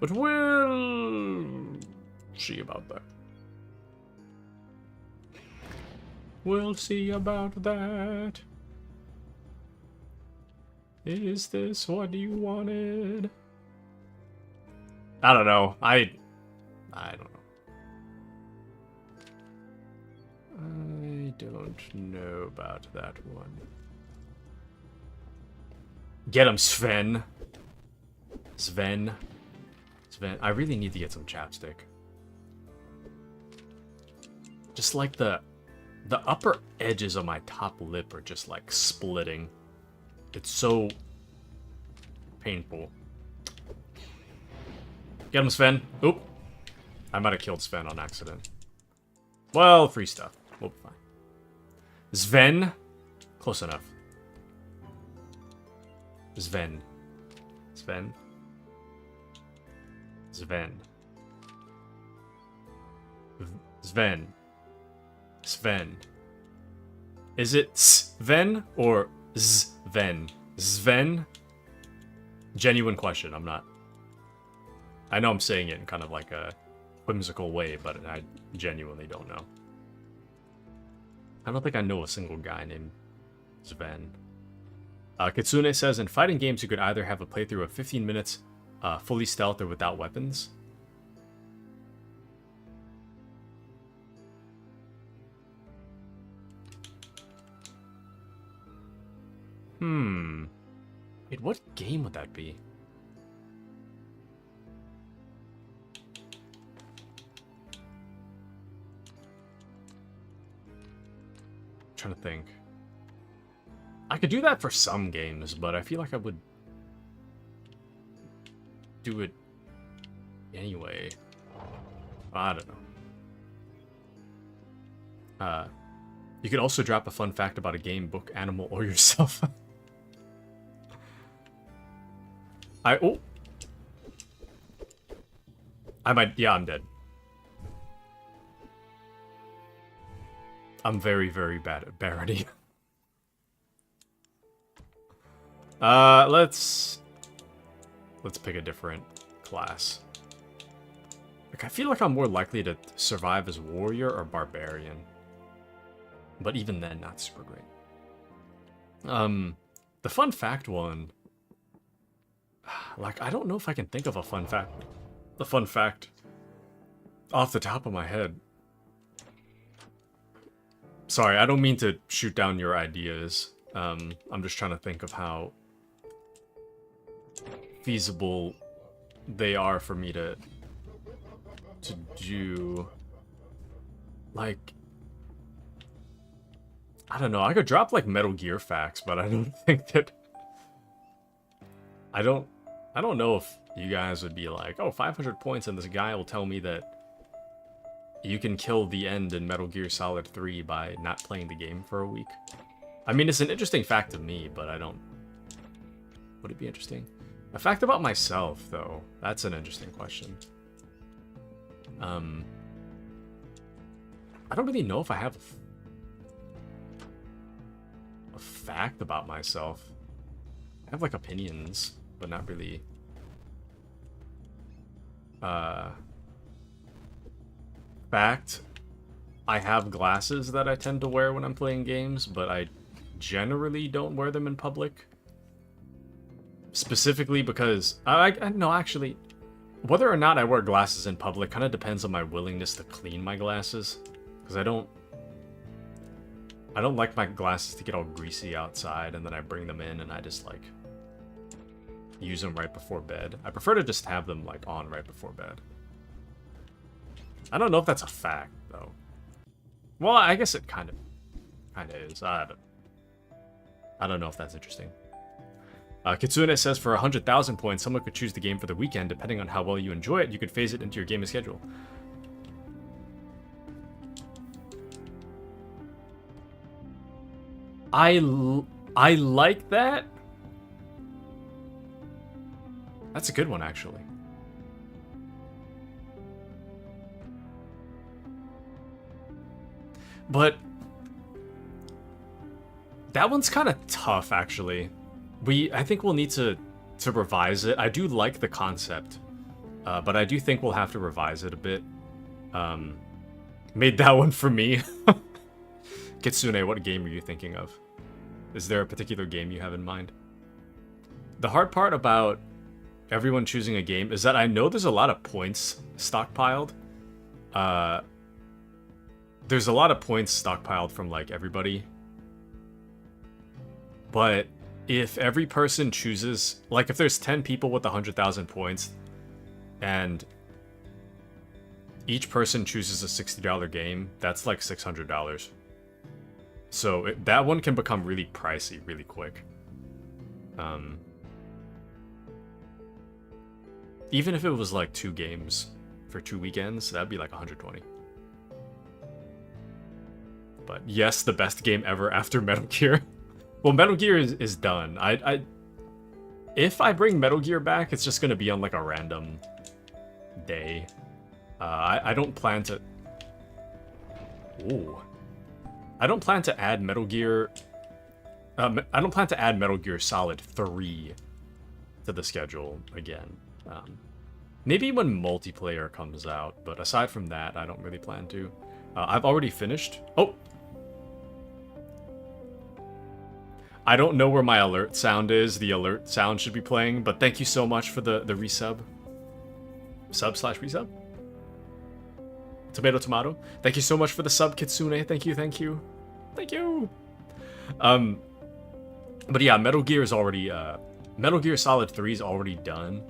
But we'll see about that. We'll see about that. Is this what you wanted? I don't know. I don't know. I don't know about that one. Get him, Sven. Sven. I really need to get some chapstick. Just like the upper edges of my top lip are just like splitting. It's so painful. Get him, Sven. Oop. I might have killed Sven on accident. Well, free stuff. We'll be fine. Sven. Close enough. Sven. Sven. Sven. Sven. Sven. Is it Sven or Sven? Sven? Genuine question. I know I'm saying it in kind of like a whimsical way, but I genuinely don't know. I don't think I know a single guy named Sven. Kitsune says, in fighting games, you could either have a playthrough of 15 minutes, fully stealth or without weapons. Wait, what game would that be? I'm trying to think. I could do that for some games, but I feel like I would do it anyway. I don't know. You could also drop a fun fact about a game, book, animal, or yourself. I might, yeah, I'm dead. I'm very, very bad at Barony. let's pick a different class. Like, I feel like I'm more likely to survive as warrior or barbarian. But even then, not super great. The fun fact one... Like, I don't know if I can think of a fun fact. The fun fact off the top of my head. Sorry, I don't mean to shoot down your ideas. I'm just trying to think of how feasible they are for me to do. Like, I don't know, I could drop like Metal Gear facts, but I don't think that I don't know if you guys would be like, oh, 500 points and this guy will tell me that you can kill the end in Metal Gear Solid 3 by not playing the game for a week. I mean, it's an interesting fact to me, but I don't... Would it be interesting? A fact about myself, though. That's an interesting question. I don't really know if I have a fact about myself. I have, like, opinions, but not really... Fact, I have glasses that I tend to wear when I'm playing games, but I generally don't wear them in public. Specifically because, no, actually, whether or not I wear glasses in public kind of depends on my willingness to clean my glasses. Because I don't like my glasses to get all greasy outside, and then I bring them in and I just, like, use them right before bed. I prefer to just have them, like, on right before bed. I don't know if that's a fact, though. Well, I guess it kind of is. I don't know if that's interesting. Kitsune says for 100,000 points, someone could choose the game for the weekend. Depending on how well you enjoy it, you could phase it into your gaming schedule. I like that. That's a good one, actually. But that one's kind of tough, actually. I think we'll need to revise it. I do like the concept, but I do think we'll have to revise it a bit. Made that one for me. Kitsune, what game are you thinking of? Is there a particular game you have in mind? The hard part about everyone choosing a game is that I know there's a lot of points stockpiled. There's a lot of points stockpiled from, like, everybody. But if every person chooses... Like, if there's 10 people with 100,000 points, and each person chooses a $60 game, that's, like, $600. So that one can become really pricey really quick. Even if it was, like, 2 games for 2 weekends, that'd be, like, 120. But yes, the best game ever after Metal Gear. Well, Metal Gear is done. If I bring Metal Gear back, it's just gonna be on like a random day. I don't plan to... Ooh. I don't plan to add Metal Gear... I don't plan to add Metal Gear Solid 3 to the schedule again. Maybe when multiplayer comes out, but aside from that, I don't really plan to. I've already finished... Oh! I don't know where my alert sound is. The alert sound should be playing, but thank you so much for the resub. Sub/resub? Tomato tomato. Thank you so much for the sub, Kitsune. Thank you, thank you. Thank you! But yeah, Metal Gear is already... Metal Gear Solid 3 is already done.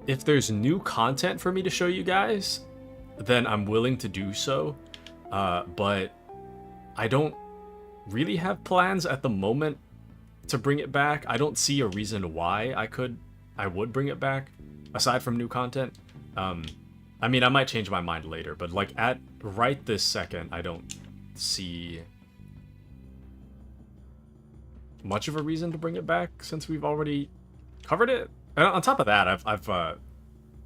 If there's new content for me to show you guys, then I'm willing to do so. But I don't really have plans at the moment to bring it back. I don't see a reason why I would bring it back, aside from new content. I mean, I might change my mind later, but like right this second, I don't see much of a reason to bring it back since we've already covered it. And on top of that, I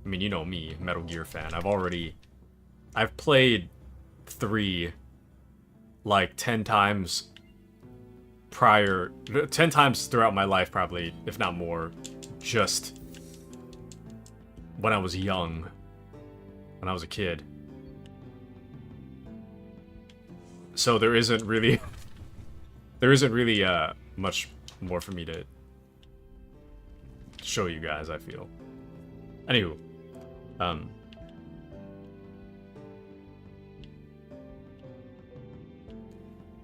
mean, you know me, Metal Gear fan. I've played 3 like 10 times 10 times throughout my life, probably, if not more, just when I was young, when I was a kid. So there isn't really much more for me to show you guys, I feel. Anywho,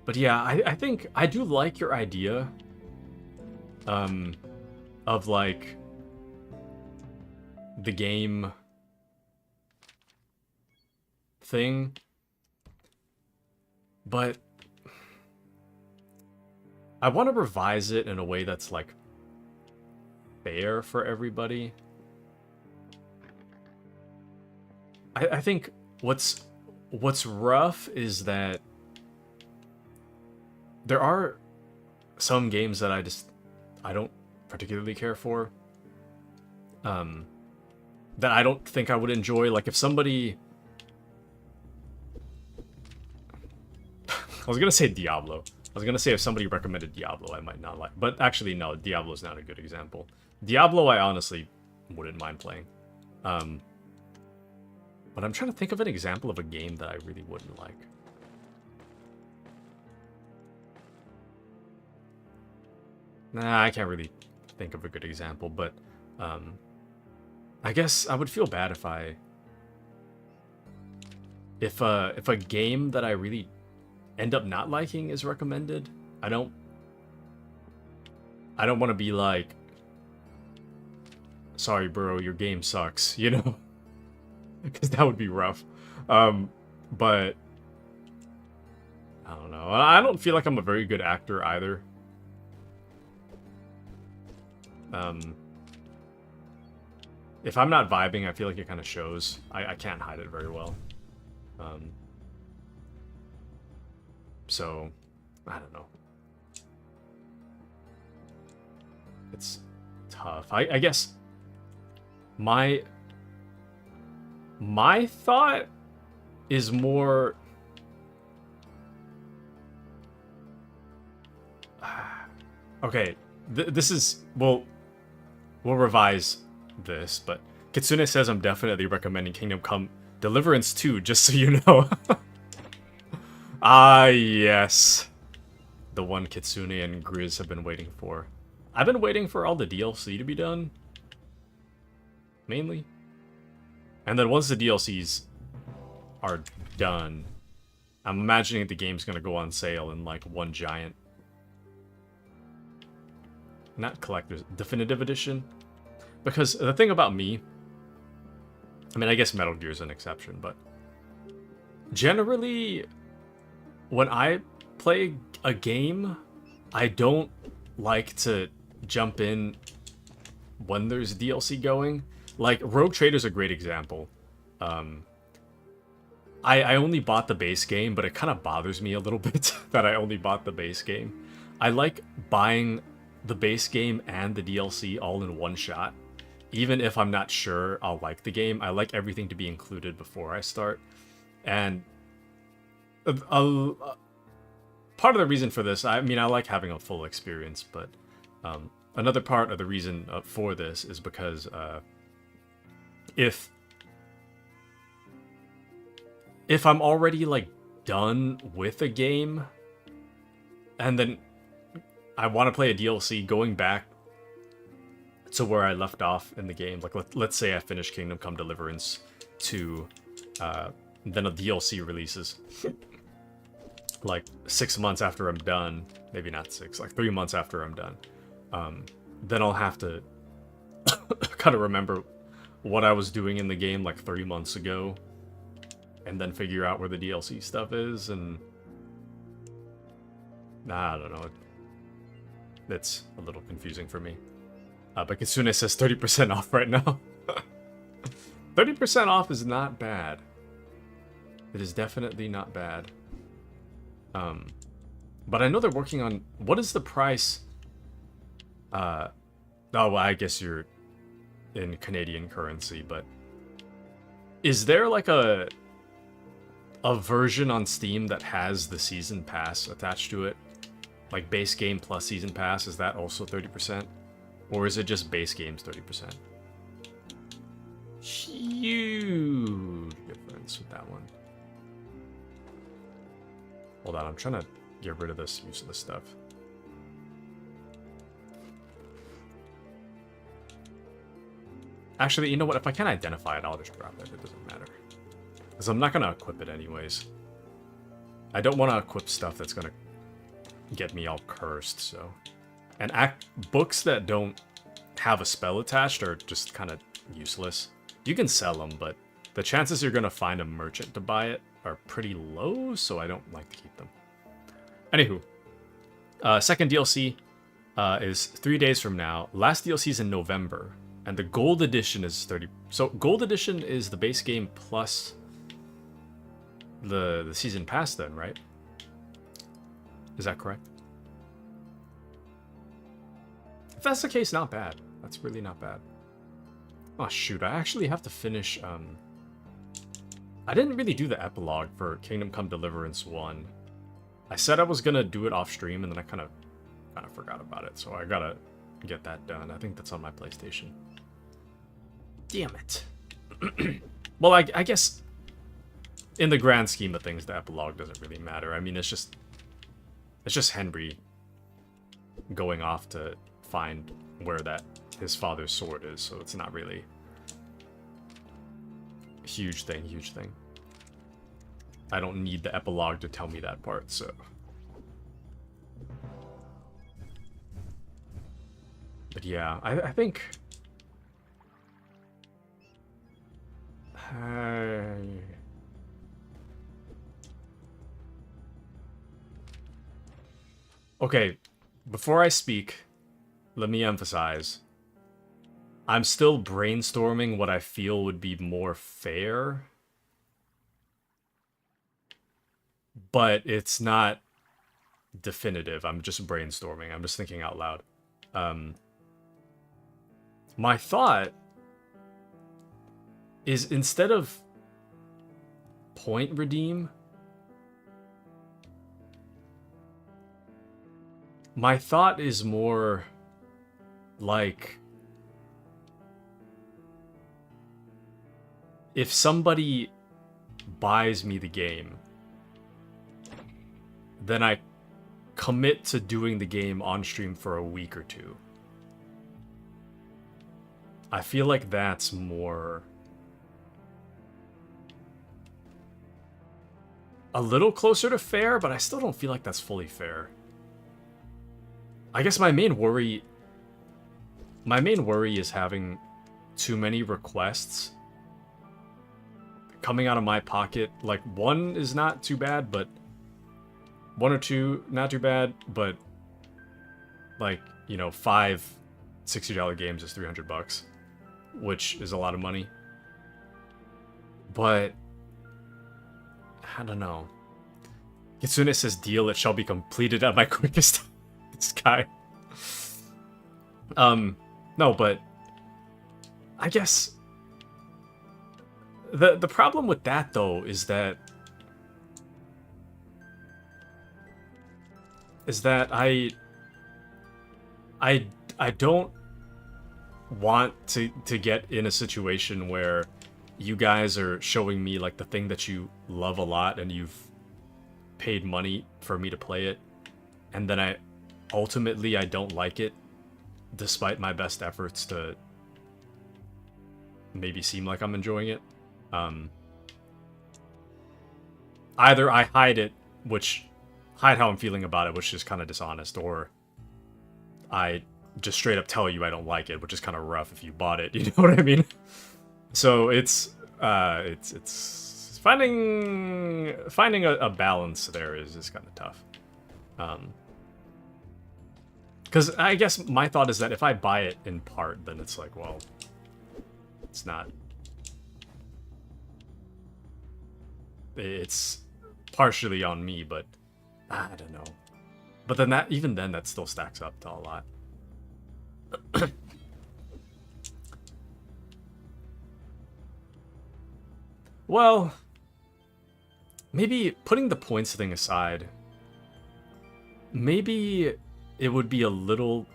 but yeah, I think I do like your idea of like the game thing, but I want to revise it in a way that's like fair for everybody. I think what's rough is that there are some games that I don't particularly care for. That I don't think I would enjoy. Like if somebody, I was gonna say Diablo. I was gonna say if somebody recommended Diablo, I might not like. But actually, no, Diablo's not a good example. Diablo, I honestly wouldn't mind playing. But I'm trying to think of an example of a game that I really wouldn't like. Nah, I can't really think of a good example, but I guess I would feel bad if a game that I really end up not liking is recommended. I don't want to be like, sorry bro, your game sucks, you know? Because that would be rough. But I don't know. I don't feel like I'm a very good actor either. If I'm not vibing, I feel like it kind of shows. I can't hide it very well. So, I don't know. It's tough. I guess my thought is more... Okay, this is... We'll revise this, but Kitsune says I'm definitely recommending Kingdom Come Deliverance 2, just so you know. Ah, yes. The one Kitsune and Grizz have been waiting for. I've been waiting for all the DLC to be done. Mainly. And then once the DLCs are done, I'm imagining the game's gonna go on sale in like one giant... Not collector's... Definitive edition. Because the thing about me... I mean, I guess Metal Gear's an exception, but... Generally, when I play a game, I don't like to jump in when there's DLC going. Like, Rogue Trader's a great example. I only bought the base game, but it kind of bothers me a little bit that I only bought the base game. I like buying the base game and the DLC all in one shot. Even if I'm not sure I'll like the game, I like everything to be included before I start. And part of the reason for this, I mean, I like having a full experience, but another part of the reason for this is because if I'm already like done with a game and then I want to play a DLC, going back to where I left off in the game, like let's say I finish Kingdom Come Deliverance 2, then a DLC releases like 6 months after I'm done, maybe not 6, like 3 months after I'm done, then I'll have to kind of remember what I was doing in the game like 3 months ago, and then figure out where the DLC stuff is, and I don't know. It's a little confusing for me. But Kitsune says 30% off right now. 30% off is not bad. It is definitely not bad. But I know they're working on... What is the price? Oh, well, I guess you're in Canadian currency, but... Is there like a version on Steam that has the season pass attached to it? Like base game plus season pass, is that also 30%? Or is it just base games 30%? huge difference with that one. Hold on, I'm trying to get rid of this useless stuff. Actually, you know what? If I can't identify it, I'll just drop it. It doesn't matter. Because I'm not going to equip it anyways. I don't want to equip stuff that's going to get me all cursed, so... And books that don't have a spell attached are just kind of useless. You can sell them, but the chances you're going to find a merchant to buy it are pretty low, so I don't like to keep them. Anywho, second DLC is 3 days from now. Last DLC is in November, and the Gold Edition is 30. So Gold Edition is the base game plus the season pass, then, right? Is that correct? If that's the case, not bad. That's really not bad. Oh shoot, I actually have to finish. I didn't really do the epilogue for Kingdom Come Deliverance 1. I said I was gonna do it off stream, and then I kind of forgot about it. So I gotta get that done. I think that's on my PlayStation. Damn it. Well, I guess in the grand scheme of things, the epilogue doesn't really matter. I mean, it's just Henry going off to find where his father's sword is, so it's not really a huge thing. I don't need the epilogue to tell me that part, so. But yeah, I think... Okay, before I speak, let me emphasize, I'm still brainstorming what I feel would be more fair, but it's not definitive. I'm just brainstorming. I'm just thinking out loud. My thought is, instead of point redeem, my thought is more like, if somebody buys me the game, then I commit to doing the game on stream for a week or two. I feel like that's more... a little closer to fair, but I still don't feel like that's fully fair. I guess my main worry is having too many requests coming out of my pocket. Like, one is not too bad, but one or two, not too bad, but like, you know, 5 $60 games is $300, which is a lot of money. But I don't know. Kitsune says, deal, it shall be completed at my quickest. This guy. No, but I guess the problem with that, though, is that I don't want to get in a situation where you guys are showing me like the thing that you love a lot and you've paid money for me to play it, and then I don't like it, despite my best efforts to maybe seem like I'm enjoying it. Either I hide how I'm feeling about it, which is kind of dishonest, or I just straight up tell you I don't like it, which is kind of rough if you bought it, you know what I mean? So it's finding a balance there is kind of tough. Because I guess my thought is that if I buy it in part, then it's like, well, it's not... It's partially on me, but I don't know. But then even then, that still stacks up to a lot. Well, maybe putting the points thing aside, maybe it would be a little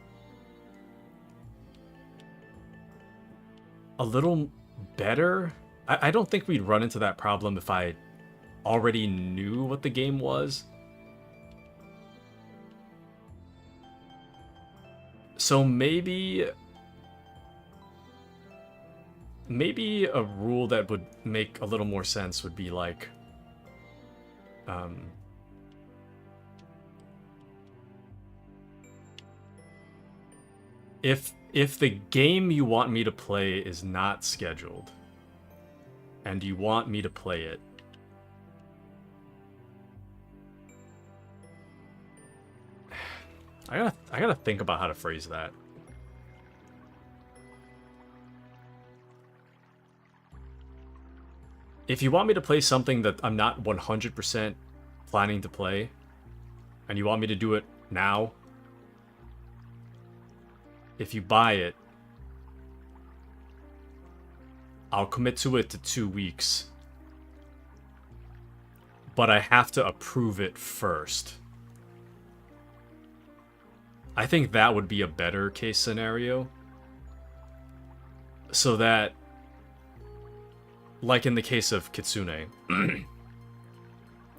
better. I don't think we'd run into that problem if I already knew what the game was. So maybe a rule that would make a little more sense would be like, if the game you want me to play is not scheduled, and you want me to play it, I gotta think about how to phrase that. If you want me to play something that I'm not 100% planning to play, and you want me to do it now, if you buy it, I'll commit to it to 2 weeks. But I have to approve it first. I think that would be a better case scenario. So that, like in the case of Kitsune,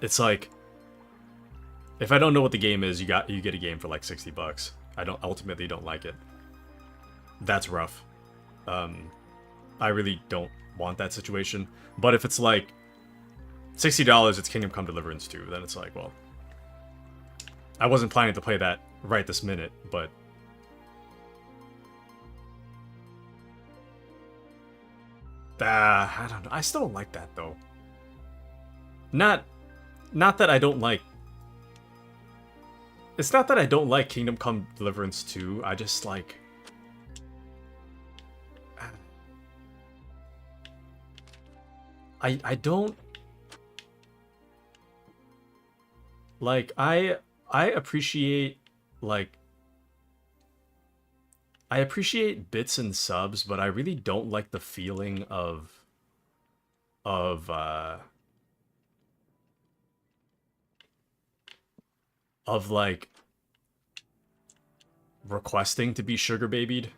it's like, if I don't know what the game is, you get a game for like $60. I ultimately don't like it. That's rough. I really don't want that situation. But if it's like $60, it's Kingdom Come Deliverance 2, then it's like, well, I wasn't planning to play that right this minute, but I don't know. I still don't like that though. Not that I don't like. It's not that I don't like Kingdom Come Deliverance 2. I just like. I don't like. I appreciate like. I appreciate bits and subs, but I really don't like the feeling of like requesting to be sugar babied.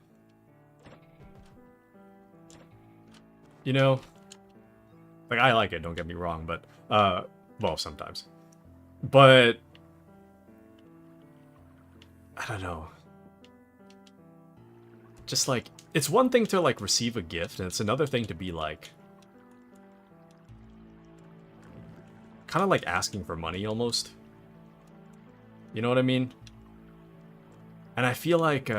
You know? Like, I like it, don't get me wrong, but well, sometimes. But I don't know. Just like, it's one thing to like receive a gift, and it's another thing to be like kind of like asking for money almost. You know what I mean? And I feel like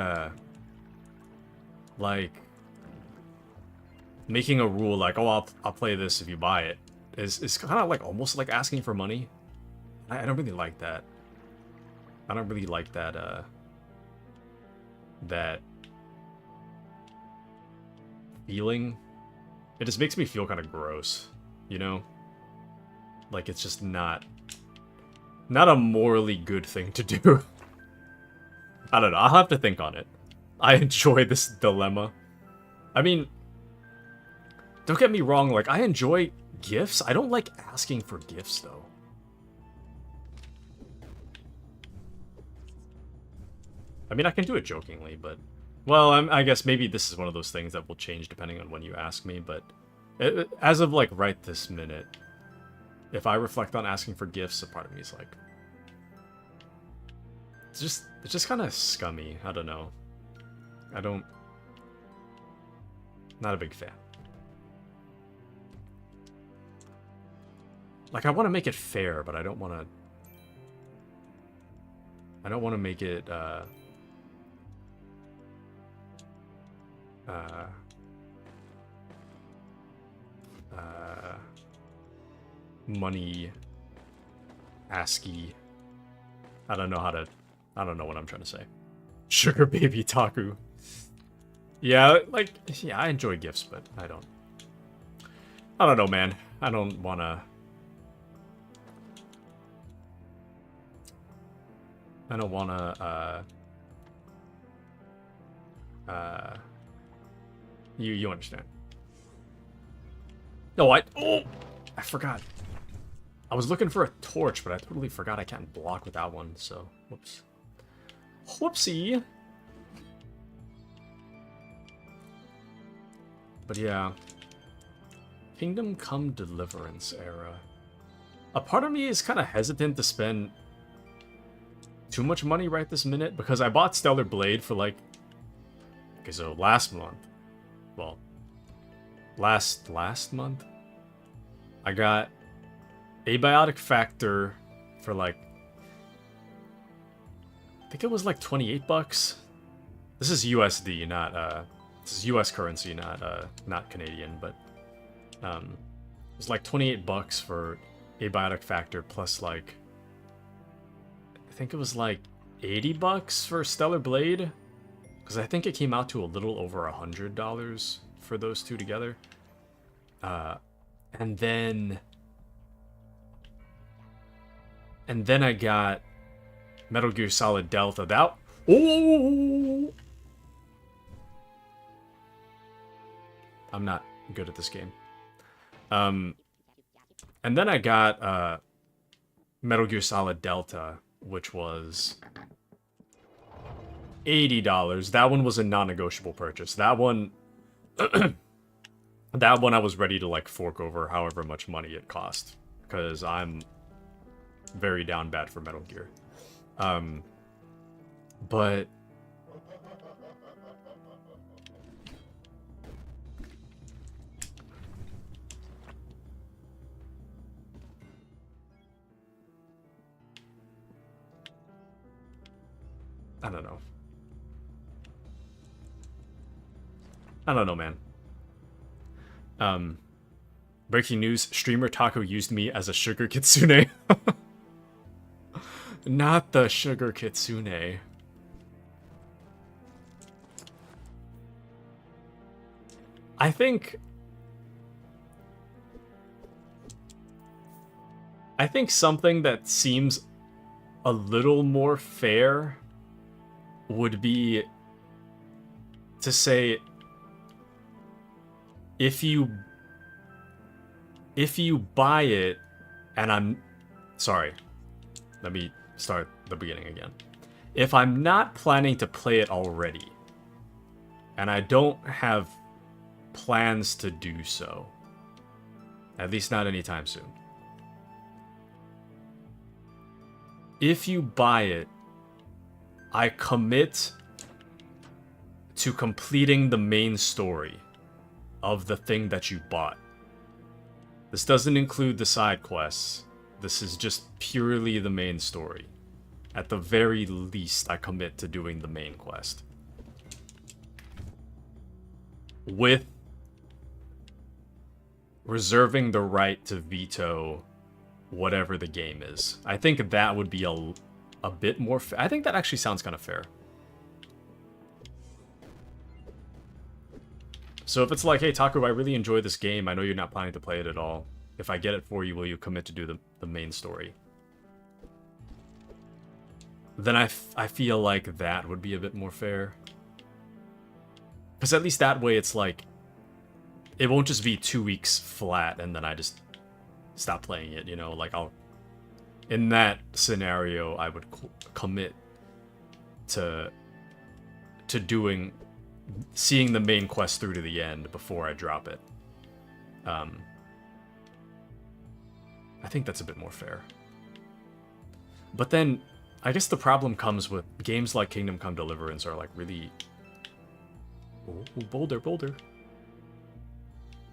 making a rule like, oh, I'll play this if you buy it is kind of like almost like asking for money. I don't really like that. I don't really like that that feeling. It just makes me feel kind of gross, you know? Like it's just not a morally good thing to do. I don't know. I'll have to think on it. I enjoy this dilemma. I mean, don't get me wrong, like, I enjoy gifts. I don't like asking for gifts, though. I mean, I can do it jokingly, but... Well, I guess maybe this is one of those things that will change depending on when you ask me, but... as of, like, right this minute, if I reflect on asking for gifts, a part of me is like... It's just kind of scummy. I don't know. Not a big fan. Like, I want to make it fair, but I don't want to make it, money ASCII. I don't know what I'm trying to say. Sugar baby Taku. Yeah, like, yeah, I enjoy gifts, but I don't know, man. I don't wanna... You understand. No, I forgot. I was looking for a torch, but I totally forgot I can't block without one, so, whoops. Whoopsie! But yeah. Kingdom Come Deliverance era. A part of me is kind of hesitant to spend too much money right this minute because I bought Stellar Blade for like... Okay, so last month. Well, last month? I got Abiotic Factor for like... I think it was like 28 bucks. This is USD, not this is US currency, not Canadian, but it was like 28 bucks for Abiotic Factor plus like I think it was like 80 bucks for Stellar Blade, because I think it came out to a little over $100 for those two together. And then I got Metal Gear Solid Delta. That... Oh! I'm not good at this game. And then I got Metal Gear Solid Delta, which was $80. That one was a non-negotiable purchase. That one... that one I was ready to, like, fork over however much money it cost. Because I'm very down bad for Metal Gear. But... I don't know. I don't know, man. Breaking news, streamer Taku used me as a sugar kitsune. Not the sugar kitsune. I think something that seems a little more fair would be to say, if you buy it, and I'm sorry, let me start the beginning again. If I'm not planning to play it already, and I don't have plans to do so, at least not anytime soon, if you buy it, I commit to completing the main story of the thing that you bought. This doesn't include the side quests. This is just purely the main story. At the very least, I commit to doing the main quest. With reserving the right to veto whatever the game is. I think that would be a bit more I think that actually sounds kind of fair. So if it's like, hey, Taku, I really enjoy this game. I know you're not planning to play it at all. If I get it for you, will you commit to do the main story? Then I feel like that would be a bit more fair. Because at least that way it's like, it won't just be 2 weeks flat and then I just stop playing it, you know? Like, in that scenario, I would commit to seeing the main quest through to the end before I drop it. I think that's a bit more fair. But then, I guess the problem comes with games like Kingdom Come Deliverance are like really... Oh, boulder.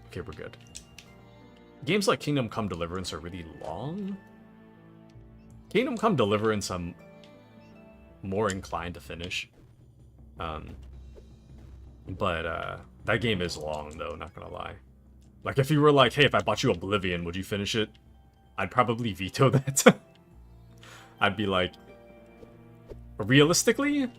Okay, we're good. Games like Kingdom Come Deliverance are really long. Kingdom Come Deliverance, I'm more inclined to finish. But that game is long, though, not gonna lie. Like, if you were like, hey, if I bought you Oblivion, would you finish it? I'd probably veto that. I'd be like, realistically?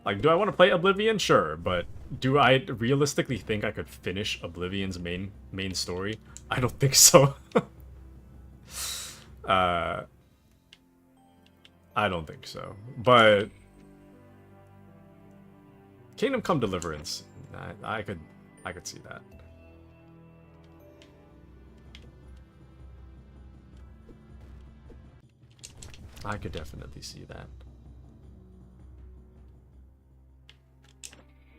Like, do I want to play Oblivion? Sure, but do I realistically think I could finish Oblivion's main story? I don't think so. I don't think so. But Kingdom Come Deliverance, I could see that. I could definitely see that.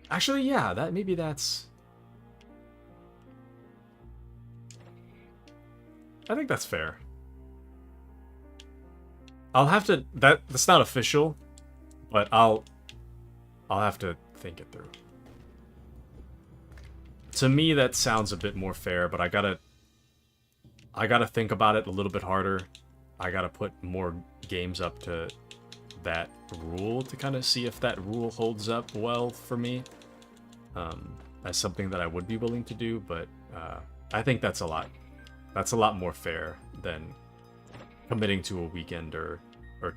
Actually, yeah, maybe that's... I think that's fair. I'll have to... That's not official, but I'll have to think it through. To me, that sounds a bit more fair, but I gotta think about it a little bit harder. I gotta put more games up to that rule to kind of see if that rule holds up well for me. That's something that I would be willing to do, but I think that's a lot more fair than committing to a weekend or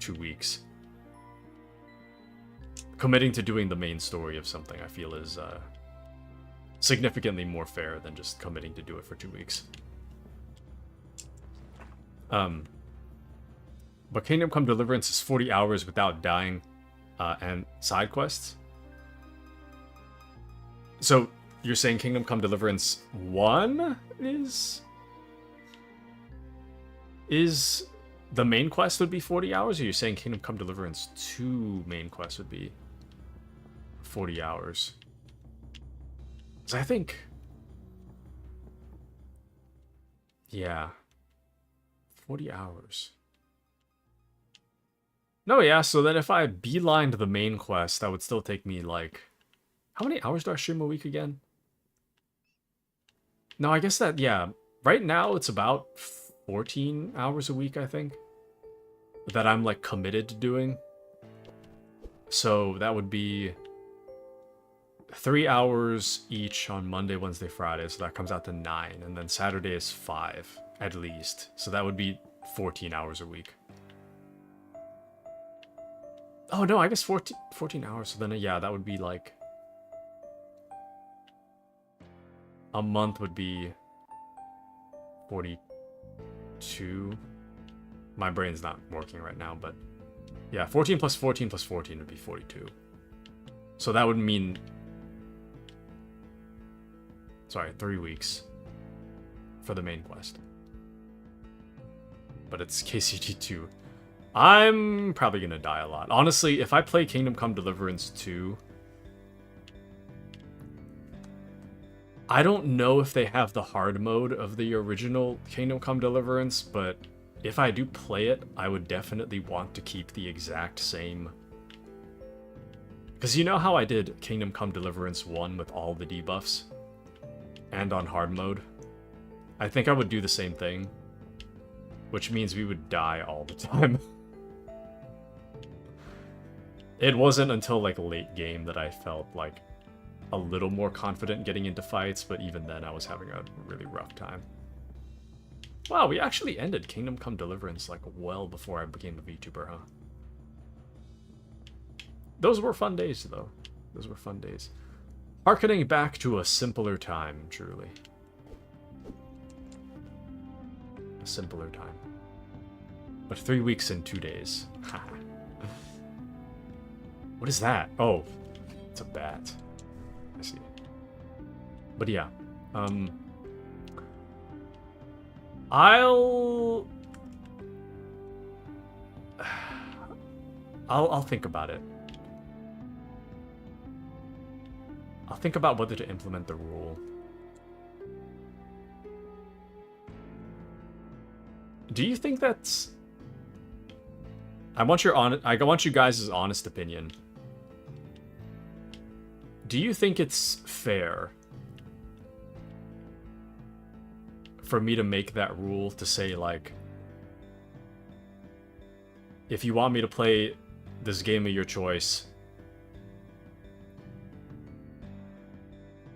2 weeks. Committing to doing the main story of something, I feel, is significantly more fair than just committing to do it for 2 weeks. But Kingdom Come Deliverance is 40 hours without dying, and side quests. So you're saying Kingdom Come Deliverance 1 is the main quest would be 40 hours, or you're saying Kingdom Come Deliverance 2 main quest would be 40 hours? Because I think... Yeah. 40 hours. No, yeah, so then if I beelined the main quest, that would still take me, like... How many hours do I stream a week again? No, I guess that, yeah. Right now, it's about 14 hours a week, I think. That I'm, like, committed to doing. So that would be 3 hours each on Monday, Wednesday, Friday. So that comes out to 9. And then Saturday is 5, at least. So that would be 14 hours a week. Oh, no, I guess 14 hours. So then, yeah, that would be, like... A month would be 42. My brain's not working right now, but... Yeah, 14 plus 14 plus 14 would be 42. So that would mean... Sorry, 3 weeks for the main quest. But it's KCG2. I'm probably gonna die a lot. Honestly, if I play Kingdom Come Deliverance 2... I don't know if they have the hard mode of the original Kingdom Come Deliverance, but if I do play it, I would definitely want to keep the exact same... Because you know how I did Kingdom Come Deliverance 1 with all the debuffs? And on hard mode? I think I would do the same thing. Which means we would die all the time. It wasn't until, like, late game that I felt, like, a little more confident getting into fights, but even then I was having a really rough time. Wow, we actually ended Kingdom Come Deliverance, like, well before I became a VTuber, huh? Those were fun days, though. Those were fun days. Harkening back to a simpler time, truly. A simpler time. But 3 weeks and 2 days. What is that? Oh, it's a bat. I see. But yeah. I'll think about it. I'll think about whether to implement the rule. Do you think that's... I want you guys' honest opinion. Do you think it's fair for me to make that rule to say, like, if you want me to play this game of your choice,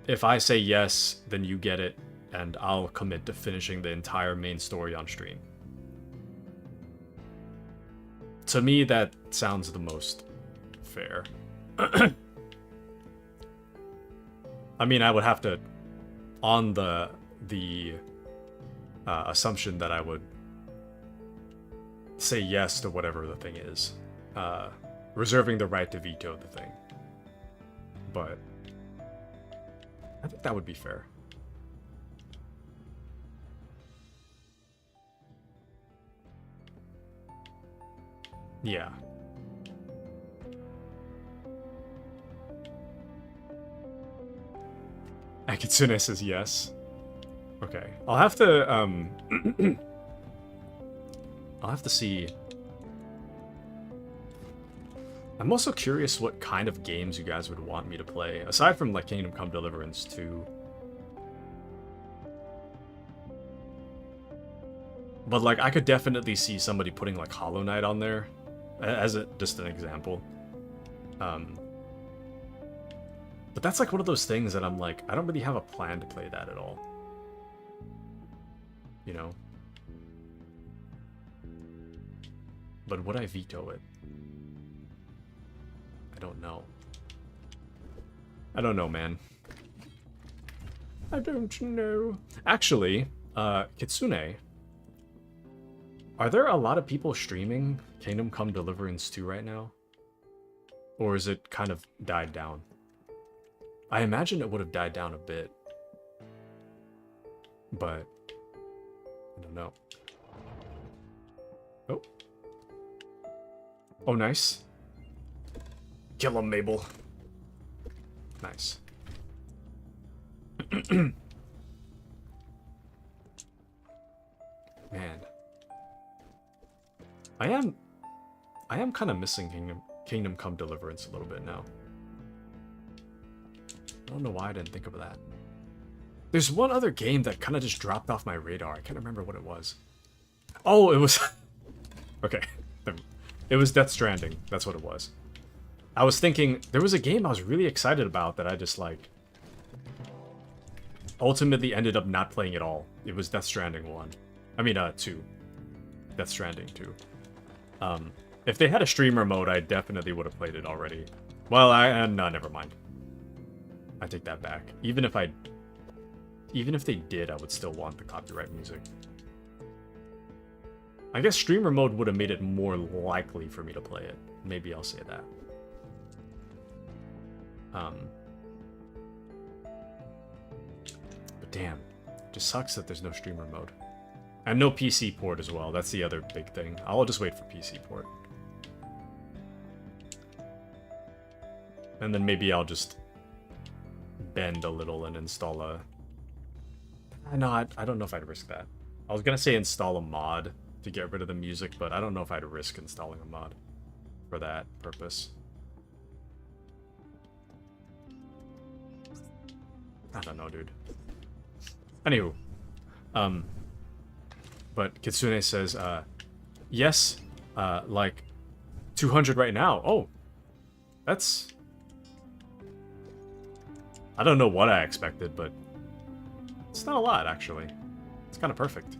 if I say yes, then you get it, and I'll commit to finishing the entire main story on stream? To me, that sounds the most fair. I mean, I would have to, on the assumption that I would say yes to whatever the thing is, reserving the right to veto the thing. But I think that would be fair. Yeah. Akitsune says yes. Okay. I'll have to, I'll have to see. I'm also curious what kind of games you guys would want me to play, aside from like Kingdom Come Deliverance 2. But like I could definitely see somebody putting like Hollow Knight on there as just an example. But that's like one of those things that I'm like, I don't really have a plan to play that at all. You know? But would I veto it? I don't know. I don't know, man. I don't know. Actually, Kitsune, are there a lot of people streaming Kingdom Come Deliverance 2 right now? Or is it kind of died down? I imagine it would have died down a bit. But I don't know. Oh. Oh, nice. Kill him, Mabel. Nice. Man. I am kind of missing Kingdom Come Deliverance a little bit now. I don't know why I didn't think of that. There's one other game that kind of just dropped off my radar. I can't remember what it was. Oh, it was... Okay. It was Death Stranding. That's what it was. I was thinking, there was a game I was really excited about that I just, like... ultimately ended up not playing at all. It was Death Stranding 1. I mean, 2. Death Stranding 2. If they had a streamer mode, I definitely would have played it already. Well, no, never mind. I take that back. Even if they did, I would still want the copyright music. I guess streamer mode would have made it more likely for me to play it. Maybe I'll say that. But damn, it just sucks that there's no streamer mode. And no PC port as well. That's the other big thing. I'll just wait for PC port. And then maybe I'll just bend a little and install a... No, I don't know if I'd risk that. I was gonna say install a mod to get rid of the music, but I don't know if I'd risk installing a mod for that purpose. I don't know, dude. Anywho. But Kitsune says, yes, like 200 right now. Oh, that's... I don't know what I expected, but it's not a lot, actually. It's kind of perfect.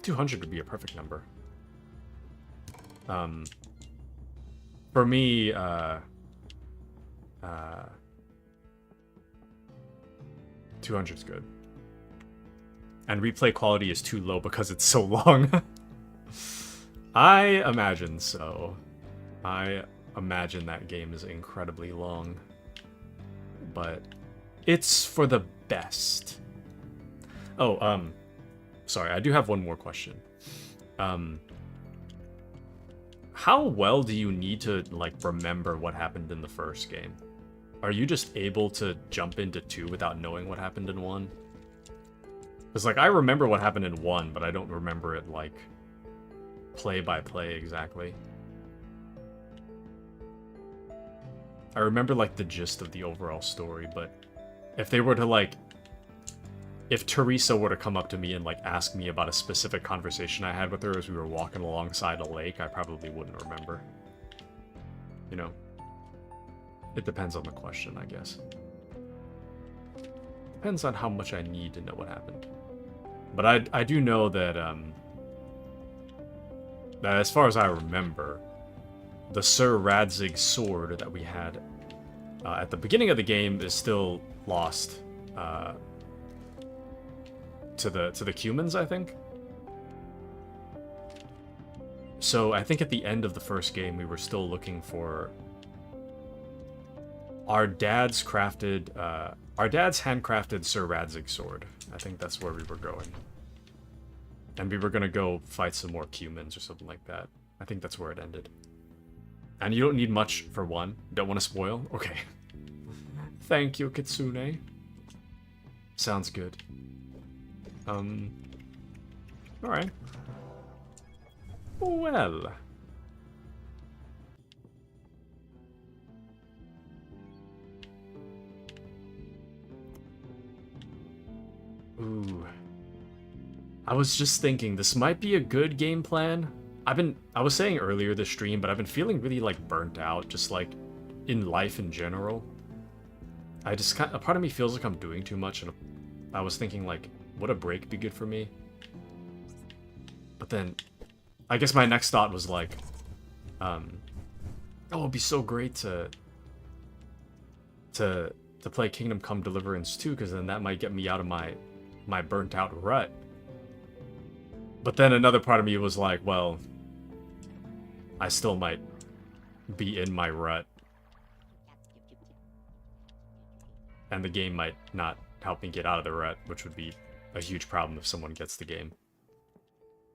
200 would be a perfect number. For me, 200's good. And replay quality is too low because it's so long. I imagine so. I imagine that game is incredibly long. But it's for the best. Oh, sorry, I do have one more question. How well do you need to, like, remember what happened in the first game? Are you just able to jump into 2 without knowing what happened in 1? Because, like, I remember what happened in 1, but I don't remember it, like, play by play exactly. I remember, like, the gist of the overall story, but if they were to, like... If Teresa were to come up to me and, like, ask me about a specific conversation I had with her as we were walking alongside a lake, I probably wouldn't remember. You know? It depends on the question, I guess. Depends on how much I need to know what happened. But I do know that, that as far as I remember, the Sir Radzig sword that we had at the beginning of the game is still lost to the humans, I think. So I think at the end of the first game, we were still looking for our dad's handcrafted Sir Radzig sword. I think that's where we were going. And we were gonna go fight some more humans or something like that. I think that's where it ended. And you don't need much for 1. Don't want to spoil? Okay. Thank you, Kitsune. Sounds good. Alright. Well. Ooh. I was just thinking, this might be a good game plan. I was saying earlier this stream, but I've been feeling really, like, burnt out, just, like, in life in general. A part of me feels like I'm doing too much, and I was thinking, like, would a break be good for me? But then, I guess my next thought was, like, oh, it'd be so great to play Kingdom Come Deliverance 2, because then that might get me out of my burnt out rut. But then another part of me was like, well, I still might be in my rut. And the game might not help me get out of the rut, which would be a huge problem if someone gets the game.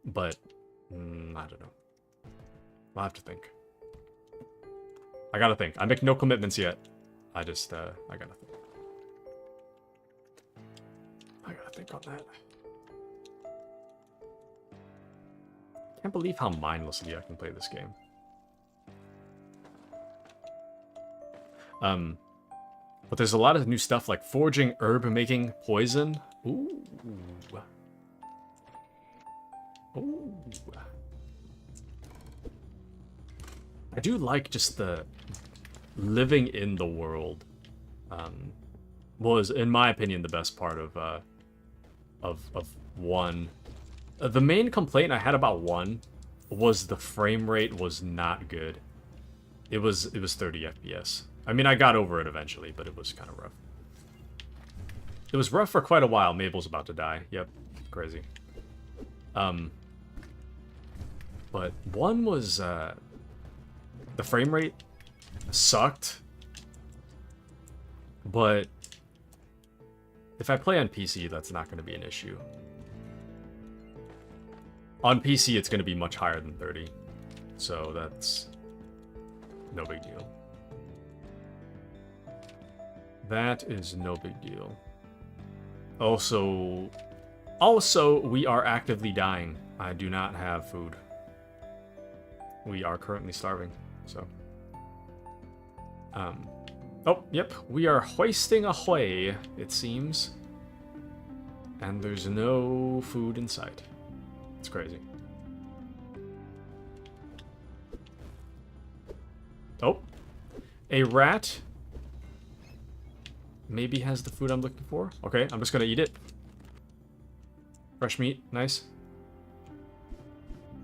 But, I don't know. I'll have to think. I gotta think. I make no commitments yet. I gotta think. I gotta think on that. Can't believe how mindlessly I can play this game. But there's a lot of new stuff like forging, herb making, poison. Ooh. Ooh. I do like just the living in the world. Was, in my opinion, the best part of 1. The main complaint I had about 1 was the frame rate was not good. It was 30 FPS. I mean, I got over it eventually, but it was kind of rough. It was rough for quite a while. Mabel's about to die. Yep, crazy. But 1 was, the frame rate sucked. But if I play on PC, that's not going to be an issue. On PC, it's going to be much higher than 30. So that's no big deal. That is no big deal. Also, we are actively dying. I do not have food. We are currently starving, so. Oh, yep, we are hoisting ahoy, it seems. And there's no food in sight. It's crazy. Oh, a rat maybe has the food I'm looking for. Okay, I'm just gonna eat it. Fresh meat, nice.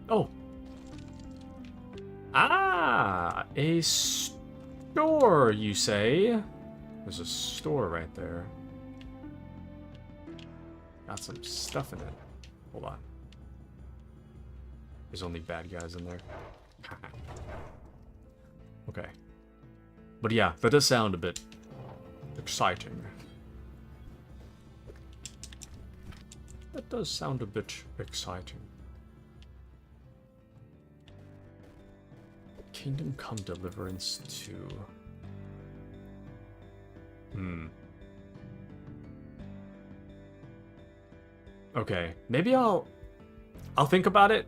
Oh. Ah, a store, you say? There's a store right there. Got some stuff in it. Hold on. There's only bad guys in there. Okay. But yeah, that does sound a bit exciting. That does sound a bit exciting. Kingdom Come Deliverance 2. Okay, maybe I'll think about it.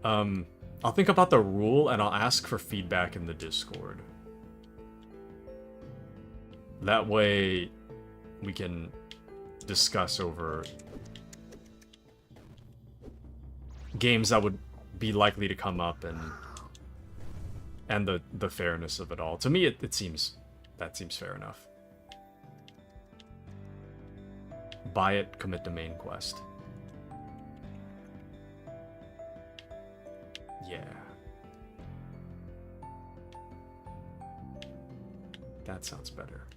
I'll think about the rule and I'll ask for feedback in the Discord. That way we can discuss over games that would be likely to come up and the fairness of it all. To me, that seems fair enough. Buy it, commit to main quest. Yeah. That sounds better.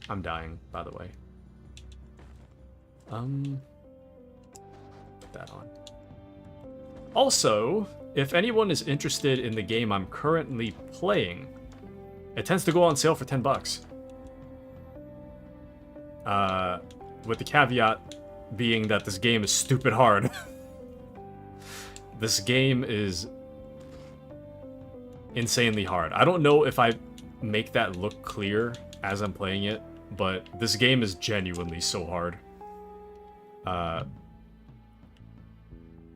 I'm dying, by the way. Put that on. Also, if anyone is interested in the game I'm currently playing, it tends to go on sale for $10. With the caveat being that this game is stupid hard. This game is insanely hard. I don't know if I make that look clear as I'm playing it, but this game is genuinely so hard.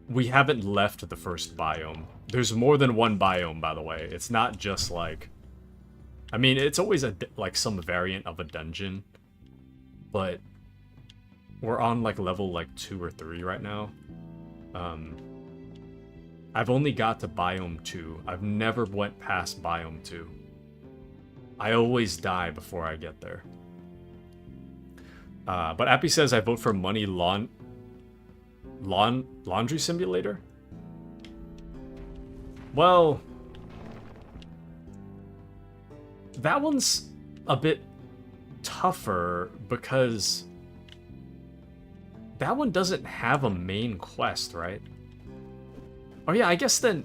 we haven't left the first biome. There's more than one biome, by the way. It's not just like... I mean, it's always like some variant of a dungeon, but we're on like level like 2 or 3 right now. I've only got to biome 2. I've never went past biome 2. I always die before I get there. But Appy says I vote for Money Laundry Simulator? Well, that one's a bit tougher because that one doesn't have a main quest, right? Oh yeah, I guess then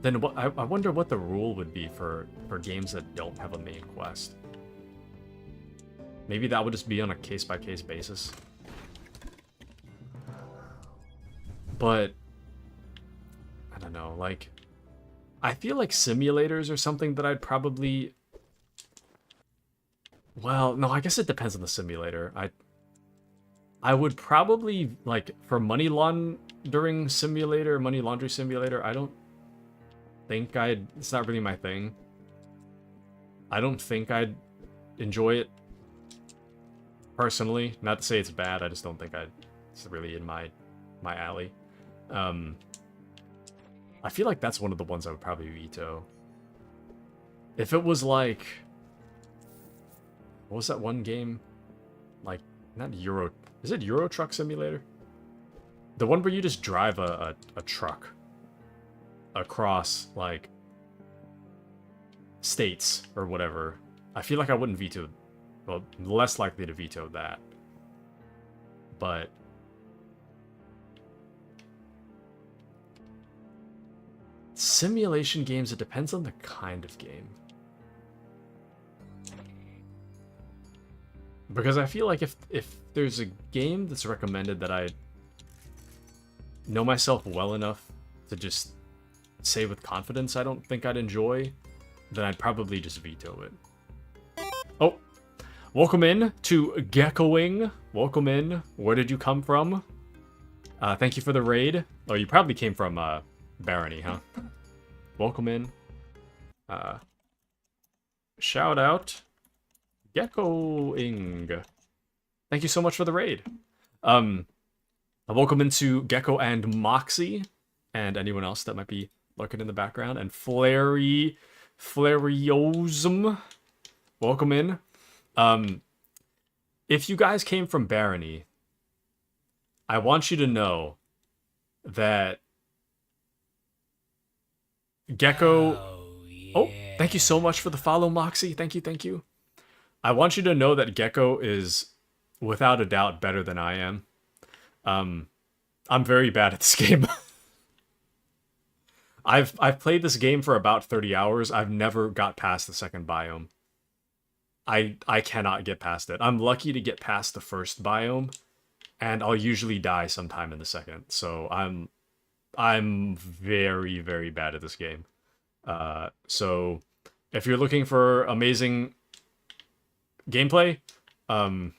what, I wonder what the rule would be for games that don't have a main quest. Maybe that would just be on a case-by-case basis. But I don't know, like, I feel like simulators are something that I'd probably... Well, no, I guess it depends on the simulator. I would probably, like, for money laundering simulator, money laundry simulator, I don't think it's not really my thing. I don't think I'd enjoy it personally. Not to say it's bad, I just don't think it's really in my alley. I feel like that's one of the ones I would probably veto. If it was like... What was that one game? Like, not Euro... Is it Euro Truck Simulator? The one where you just drive a truck across, like, states or whatever. I feel like I wouldn't veto... Well, less likely to veto that. But... Simulation games, it depends on the kind of game. Because I feel like if there's a game that's recommended that I know myself well enough to just say with confidence I don't think I'd enjoy, then I'd probably just veto it. Oh, welcome in to Geckoing. Welcome in. Where did you come from? Thank you for the raid. Oh, you probably came from Barony, huh? Welcome in. Shout out. Geckoing. Thank you so much for the raid. Welcome into Gecko and Moxie, and anyone else that might be lurking in the background, and Flariosm. Welcome in. If you guys came from Barony, I want you to know that Gecko... Oh, thank you so much for the follow, Moxie. Thank you. I want you to know that Gecko is, without a doubt, better than I am. I'm very bad at this game. I've played this game for about 30 hours. I've never got past the second biome. I cannot get past it. I'm lucky to get past the first biome, and I'll usually die sometime in the second. So I'm very, very bad at this game. So if you're looking for amazing gameplay, the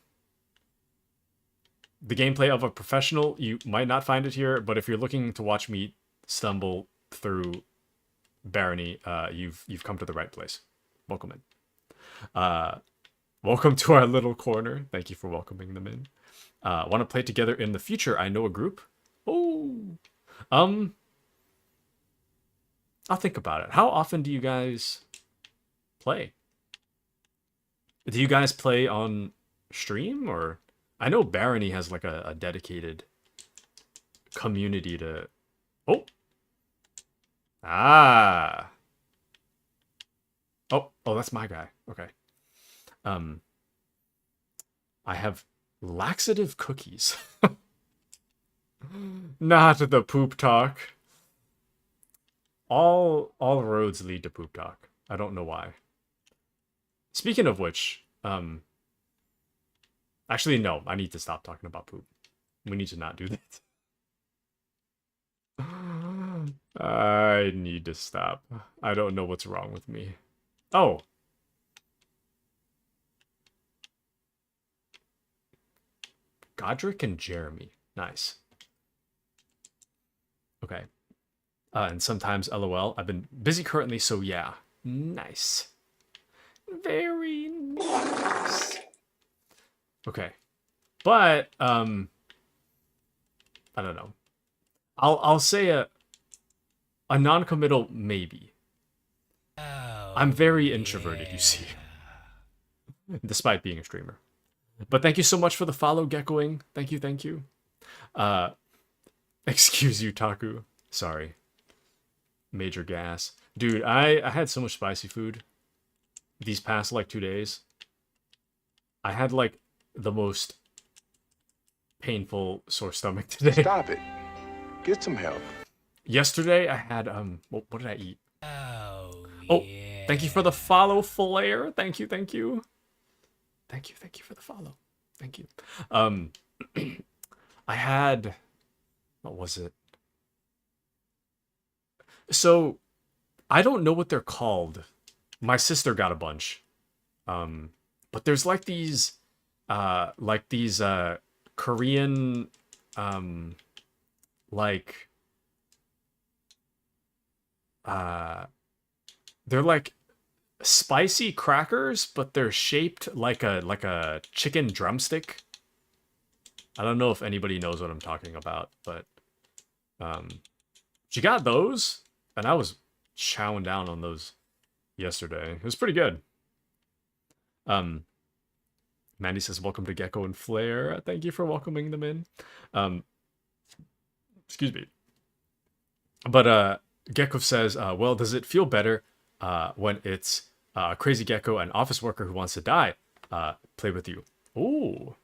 gameplay of a professional, you might not find it here, but if you're looking to watch me stumble through Barony, you've come to the right place. Welcome in. Welcome to our little corner. Thank you for welcoming them in. Want to play together in the future? I know a group. Oh, I'll think about it. How often do you guys play? Do you guys play on stream, or... I know Barony has like a dedicated community to... Oh! Ah! Oh, that's my guy. Okay. I have laxative cookies. Not the poop talk. All roads lead to poop talk. I don't know why. Speaking of which, actually, no, I need to stop talking about poop. We need to not do that. I need to stop. I don't know what's wrong with me. Oh. Godric and Jeremy. Nice. Okay. And sometimes LOL. I've been busy currently, so yeah. Nice. Very nice. Okay. But, I don't know. I'll say a non-committal maybe. I'm very introverted, you see. Despite being a streamer. But thank you so much for the follow, Geckoing. Thank you, thank you. Excuse you, Taku. Sorry. Major gas. Dude, I had so much spicy food these past, like, 2 days. I had, like, the most painful sore stomach today. Stop it. Get some help. Yesterday, I had, what did I eat? Oh, yeah. Thank you for the follow, Flair. Thank you, thank you. Thank you for the follow. Thank you. I had, what was it? So, I don't know what they're called. My sister got a bunch. But there's like these Korean, they're like spicy crackers, but they're shaped like a chicken drumstick. I don't know if anybody knows what I'm talking about, but she got those, and I was chowing down on those yesterday. It was pretty good. Mandy says, welcome to Gecko and Flare. Thank you for welcoming them in. Excuse me. But Gecko says, well, does it feel better when it's a crazy gecko, an office worker who wants to die, play with you? Ooh.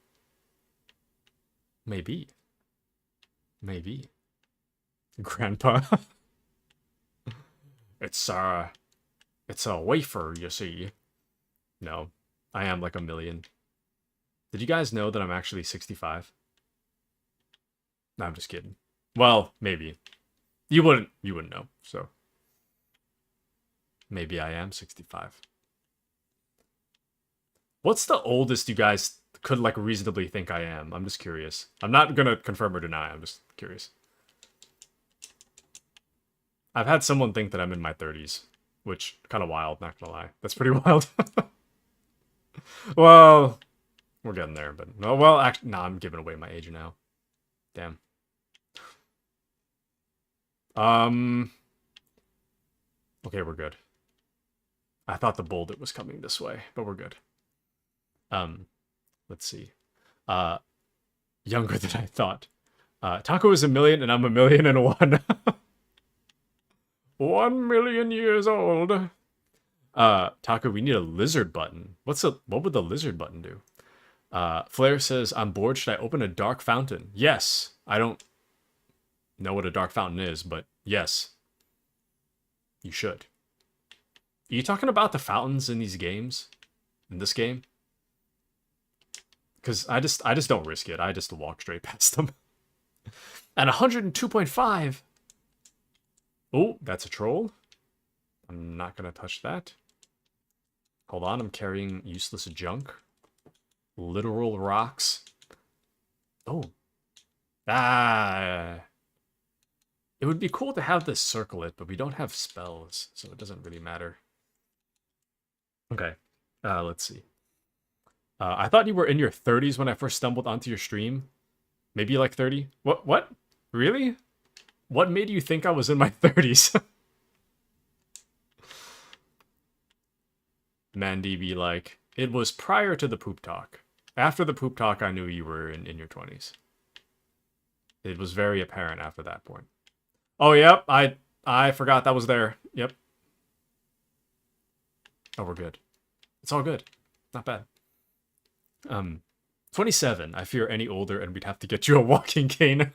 Maybe. Maybe. Grandpa. It's a wafer, you see. No, I am like a million. Did you guys know that I'm actually 65? No, I'm just kidding. Well, maybe. You wouldn't know, so. Maybe I am 65. What's the oldest you guys could, like, reasonably think I am? I'm just curious. I'm not gonna confirm or deny, I'm just curious. I've had someone think that I'm in my 30s, which, kind of wild, not gonna lie. That's pretty wild. Well, we're getting there, but... No, well, actually, nah, I'm giving away my age now. Damn. Okay, we're good. I thought the boulder was coming this way, but we're good. Let's see. Younger than I thought. Taco is 1,000,000 and I'm 1,000,001. 1 million years old. Taco, we need a lizard button. What would the lizard button do? Flair says, I'm bored. Should I open a dark fountain? Yes. I don't know what a dark fountain is, but yes. You should. Are you talking about the fountains in these games? In this game? Because I just don't risk it. I just walk straight past them. At 102.5. Oh, that's a troll. I'm not going to touch that. Hold on, I'm carrying useless junk. Literal rocks. Oh. Ah. It would be cool to have this circle it, but we don't have spells, so it doesn't really matter. Okay, let's see. I thought you were in your 30s when I first stumbled onto your stream. Maybe like 30? What? Really? What made you think I was in my 30s? Mandy be like, it was prior to the poop talk. After the poop talk, I knew you were in your 20s. It was very apparent after that point. Oh, yep, I forgot that was there. Yep. Oh, we're good. It's all good. Not bad. 27. I fear any older and we'd have to get you a walking cane.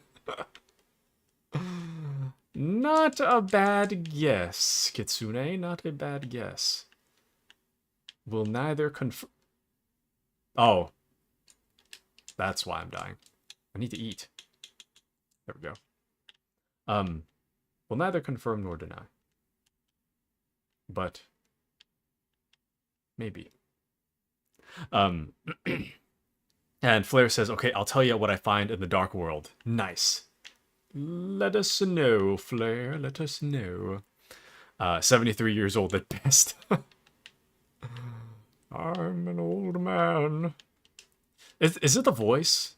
Not a bad guess, Kitsune. Not a bad guess. Will neither confirm... Oh. That's why I'm dying. I need to eat. There we go. Will neither confirm nor deny. But... maybe. And Flair says, okay, I'll tell you what I find in the dark world. Nice. Let us know, Flair. Let us know. 73 years old at best. I'm an old man. Is it the voice?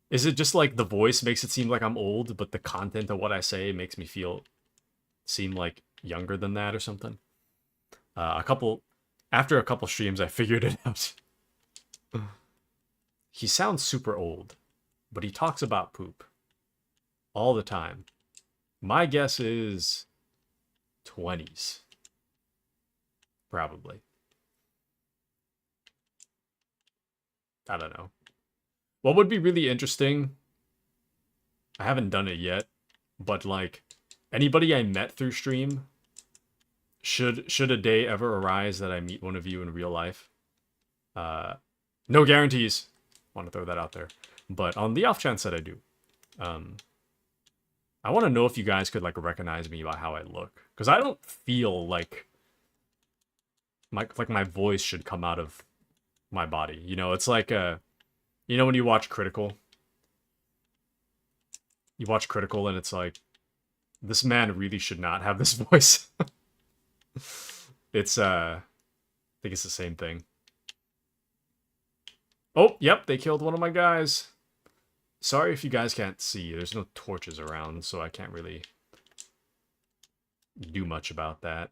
Is it just like the voice makes it seem like I'm old, but the content of what I say makes me seem like younger than that or something? After a couple streams, I figured it out. He sounds super old, but he talks about poop all the time. My guess is 20s. Probably. I don't know. What would be really interesting, I haven't done it yet, but like anybody I met through stream, should a day ever arise that I meet one of you in real life, no guarantees. Want to throw that out there. But on the off chance that I do, I want to know if you guys could like recognize me by how I look, because I don't feel like my voice should come out of my body. You know, it's like you know when you watch Critical, and it's like, this man really should not have this voice. It's I think it's the same thing. Oh, yep, they killed one of my guys. Sorry if you guys can't see. There's no torches around, so I can't really do much about that.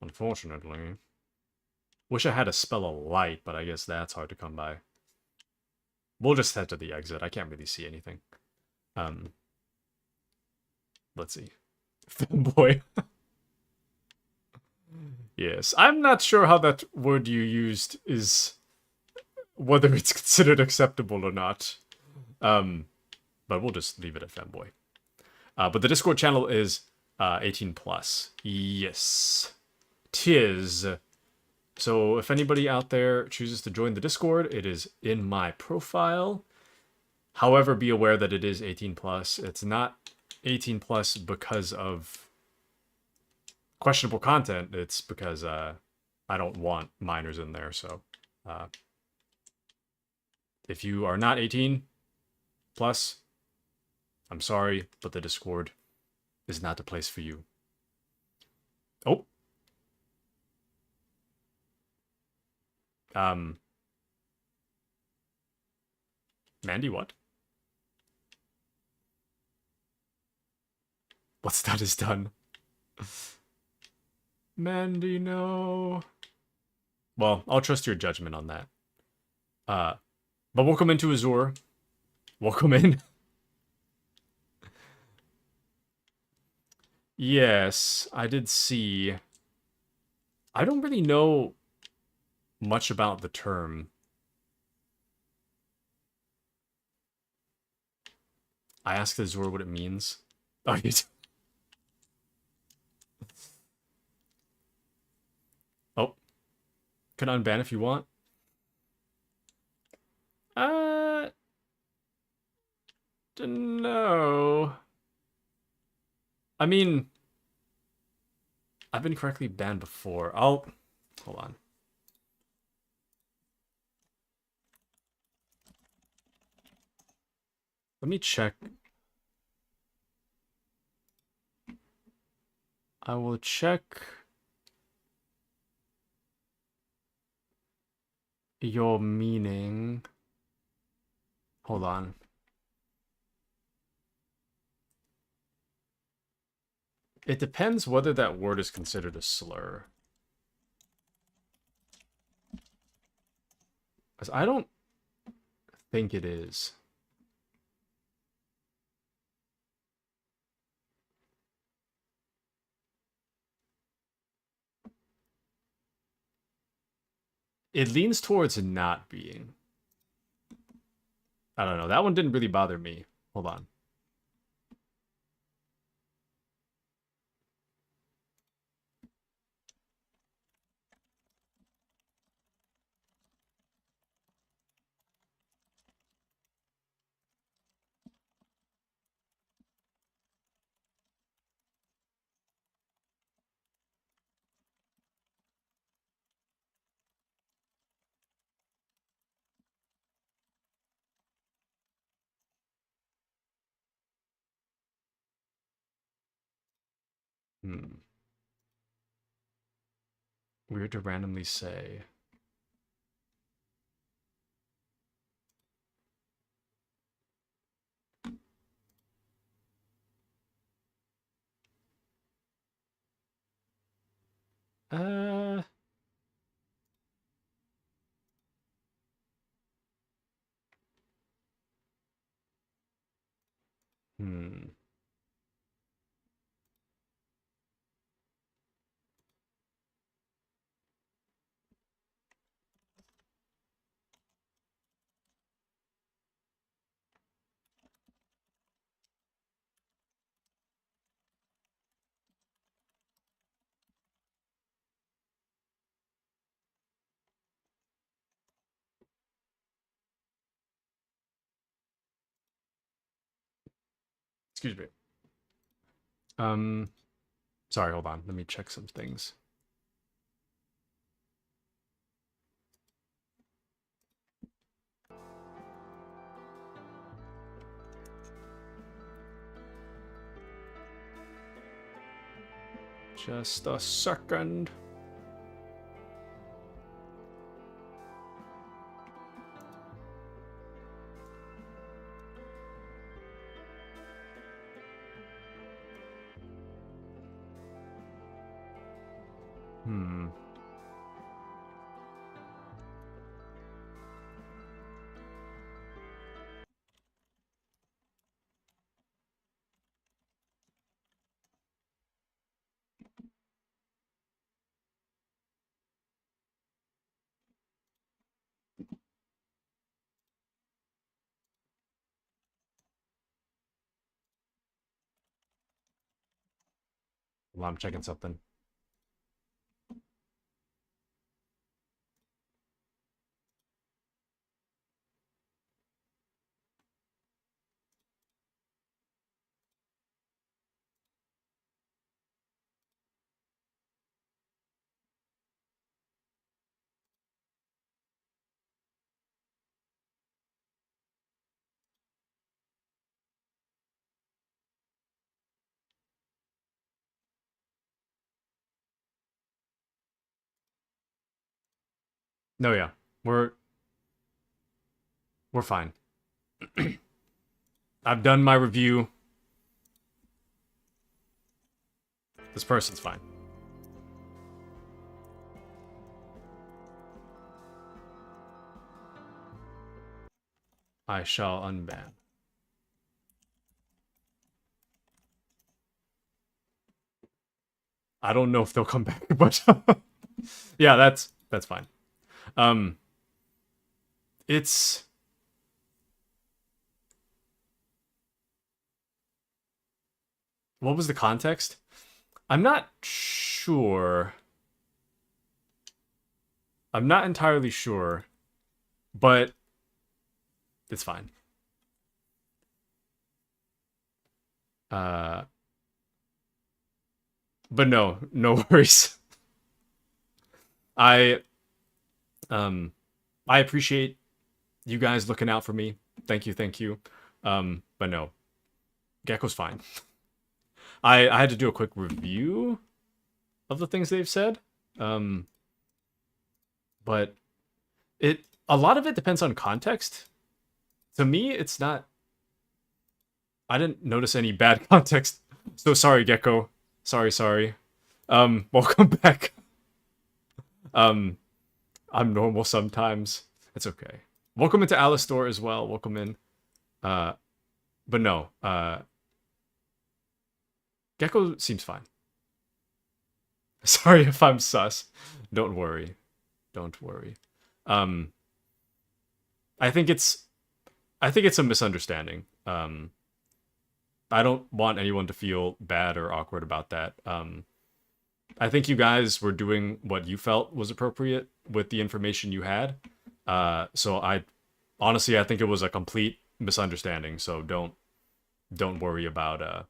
Unfortunately. Wish I had a spell of light, but I guess that's hard to come by. We'll just head to the exit. I can't really see anything. Let's see. Fanboy. Yes, I'm not sure how that word you used is, whether it's considered acceptable or not. But we'll just leave it at fanboy. But the Discord channel is 18 plus. Yes, tis. So if anybody out there chooses to join the Discord, it is in my profile. However, be aware that it is 18 plus. It's not 18 plus because of questionable content. It's because I don't want minors in there. So if you are not 18 plus, I'm sorry, but the Discord is not the place for you. Oh. Mandy, what? What's done is done. Mandy, no. Well, I'll trust your judgment on that. But welcome into Azure. Welcome in. Yes, I did see. I don't really know much about the term. I asked Azure what it means. Oh, you oh. Can unban if you want. No. I mean, I've been correctly banned before. Hold on. Let me check. I will check your meaning. Hold on. It depends whether that word is considered a slur. Because I don't think it is. It leans towards not being. I don't know. That one didn't really bother me. Hold on. Hmm. Weird to randomly say. Uh. Hmm. Excuse me. Sorry, hold on. Let me check some things. Just a second. Hmm. Well, I'm checking something. No, yeah. We're fine. I've done my review. This person's fine. I shall unban. I don't know if they'll come back, but yeah, that's fine. It's what was the context? I'm not sure. I'm not entirely sure, but it's fine. Uh, but no worries. I I appreciate you guys looking out for me. Thank you. But no, Gecko's fine. I had to do a quick review of the things they've said. But a lot of it depends on context. To me, it's not. I didn't notice any bad context. So sorry, Gecko. Sorry. Welcome back. I'm normal sometimes. It's okay. Welcome into Alistor as well. Welcome in. But no. Gecko seems fine. Sorry if I'm sus. Don't worry. I think it's a misunderstanding. I don't want anyone to feel bad or awkward about that. I think you guys were doing what you felt was appropriate with the information you had. So I think it was a complete misunderstanding. So don't worry about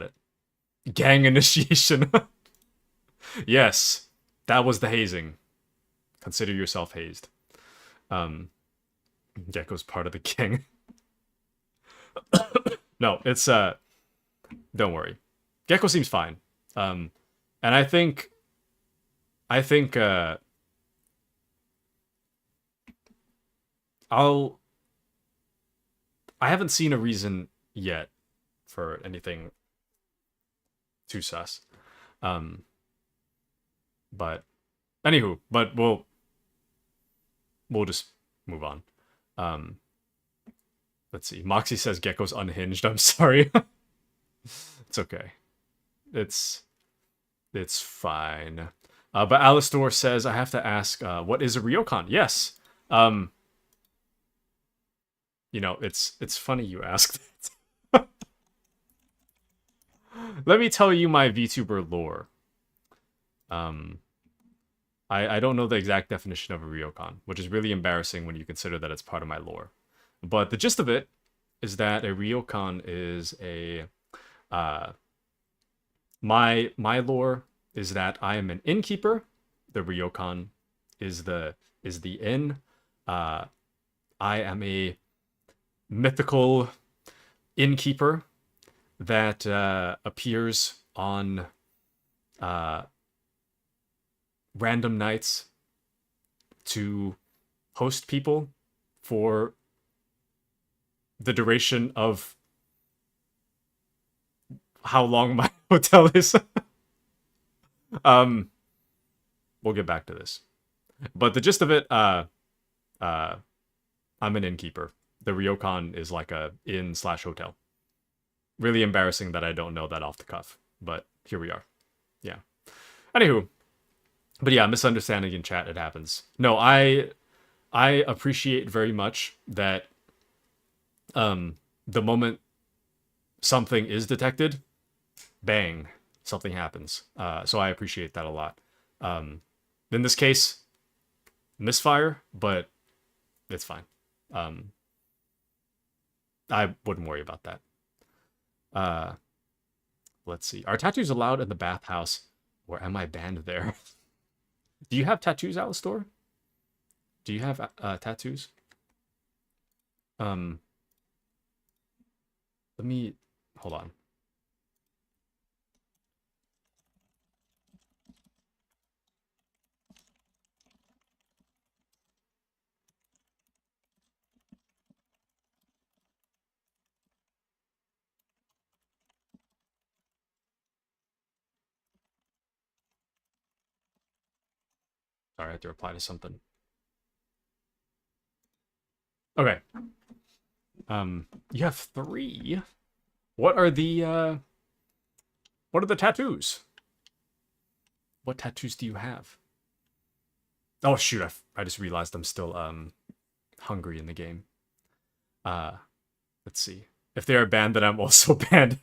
it. Gang initiation. Yes, that was the hazing. Consider yourself hazed. Gecko's part of the gang. No, it's don't worry. Gecko seems fine. And I think I haven't seen a reason yet for anything too sus. But anywho, but we'll just move on. Let's see. Moxie says Gecko's unhinged. I'm sorry. It's okay. It's fine. But Alistor says I have to ask, what is a Ryokan? Yes. You know, it's funny you asked. Let me tell you my VTuber lore. I don't know the exact definition of a Ryokan, which is really embarrassing when you consider that it's part of my lore. But the gist of it is that a Ryokan is a my lore is that I am an innkeeper. The Ryokan is the inn. I am a mythical innkeeper that appears on random nights to host people for the duration of how long my hotel is. We'll get back to this. But the gist of it, I'm an innkeeper. The Ryokan is like a inn/hotel. Really embarrassing that I don't know that off the cuff, but here we are. Yeah. Anywho, but yeah, misunderstanding in chat, it happens. No, I appreciate very much that the moment something is detected, bang, something happens. So I appreciate that a lot. In this case, misfire, but it's fine. I wouldn't worry about that. Let's see. Are tattoos allowed in the bathhouse, or am I banned there? Do you have tattoos, Alistor? Do you have tattoos? Let me hold on. Sorry, I have to reply to something. Okay. You have 3. What are the tattoos? What tattoos do you have? Oh shoot, I just realized I'm still hungry in the game. Let's see. If they're banned, then I'm also banned.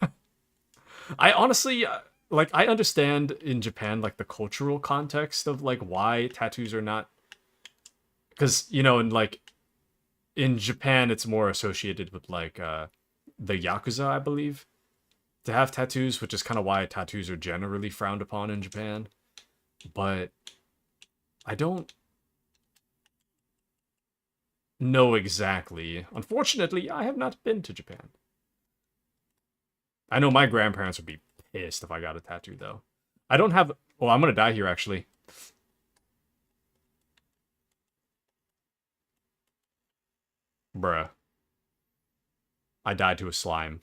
I honestly like, I understand in Japan like the cultural context of like why tattoos are not, because you know, in Japan it's more associated with like the Yakuza, I believe, to have tattoos, which is kind of why tattoos are generally frowned upon in Japan. But I don't know exactly. Unfortunately, I have not been to Japan. I know my grandparents would be pissed if I got a tattoo, though. I don't have... Well, I'm gonna die here, actually. Bruh. I died to a slime.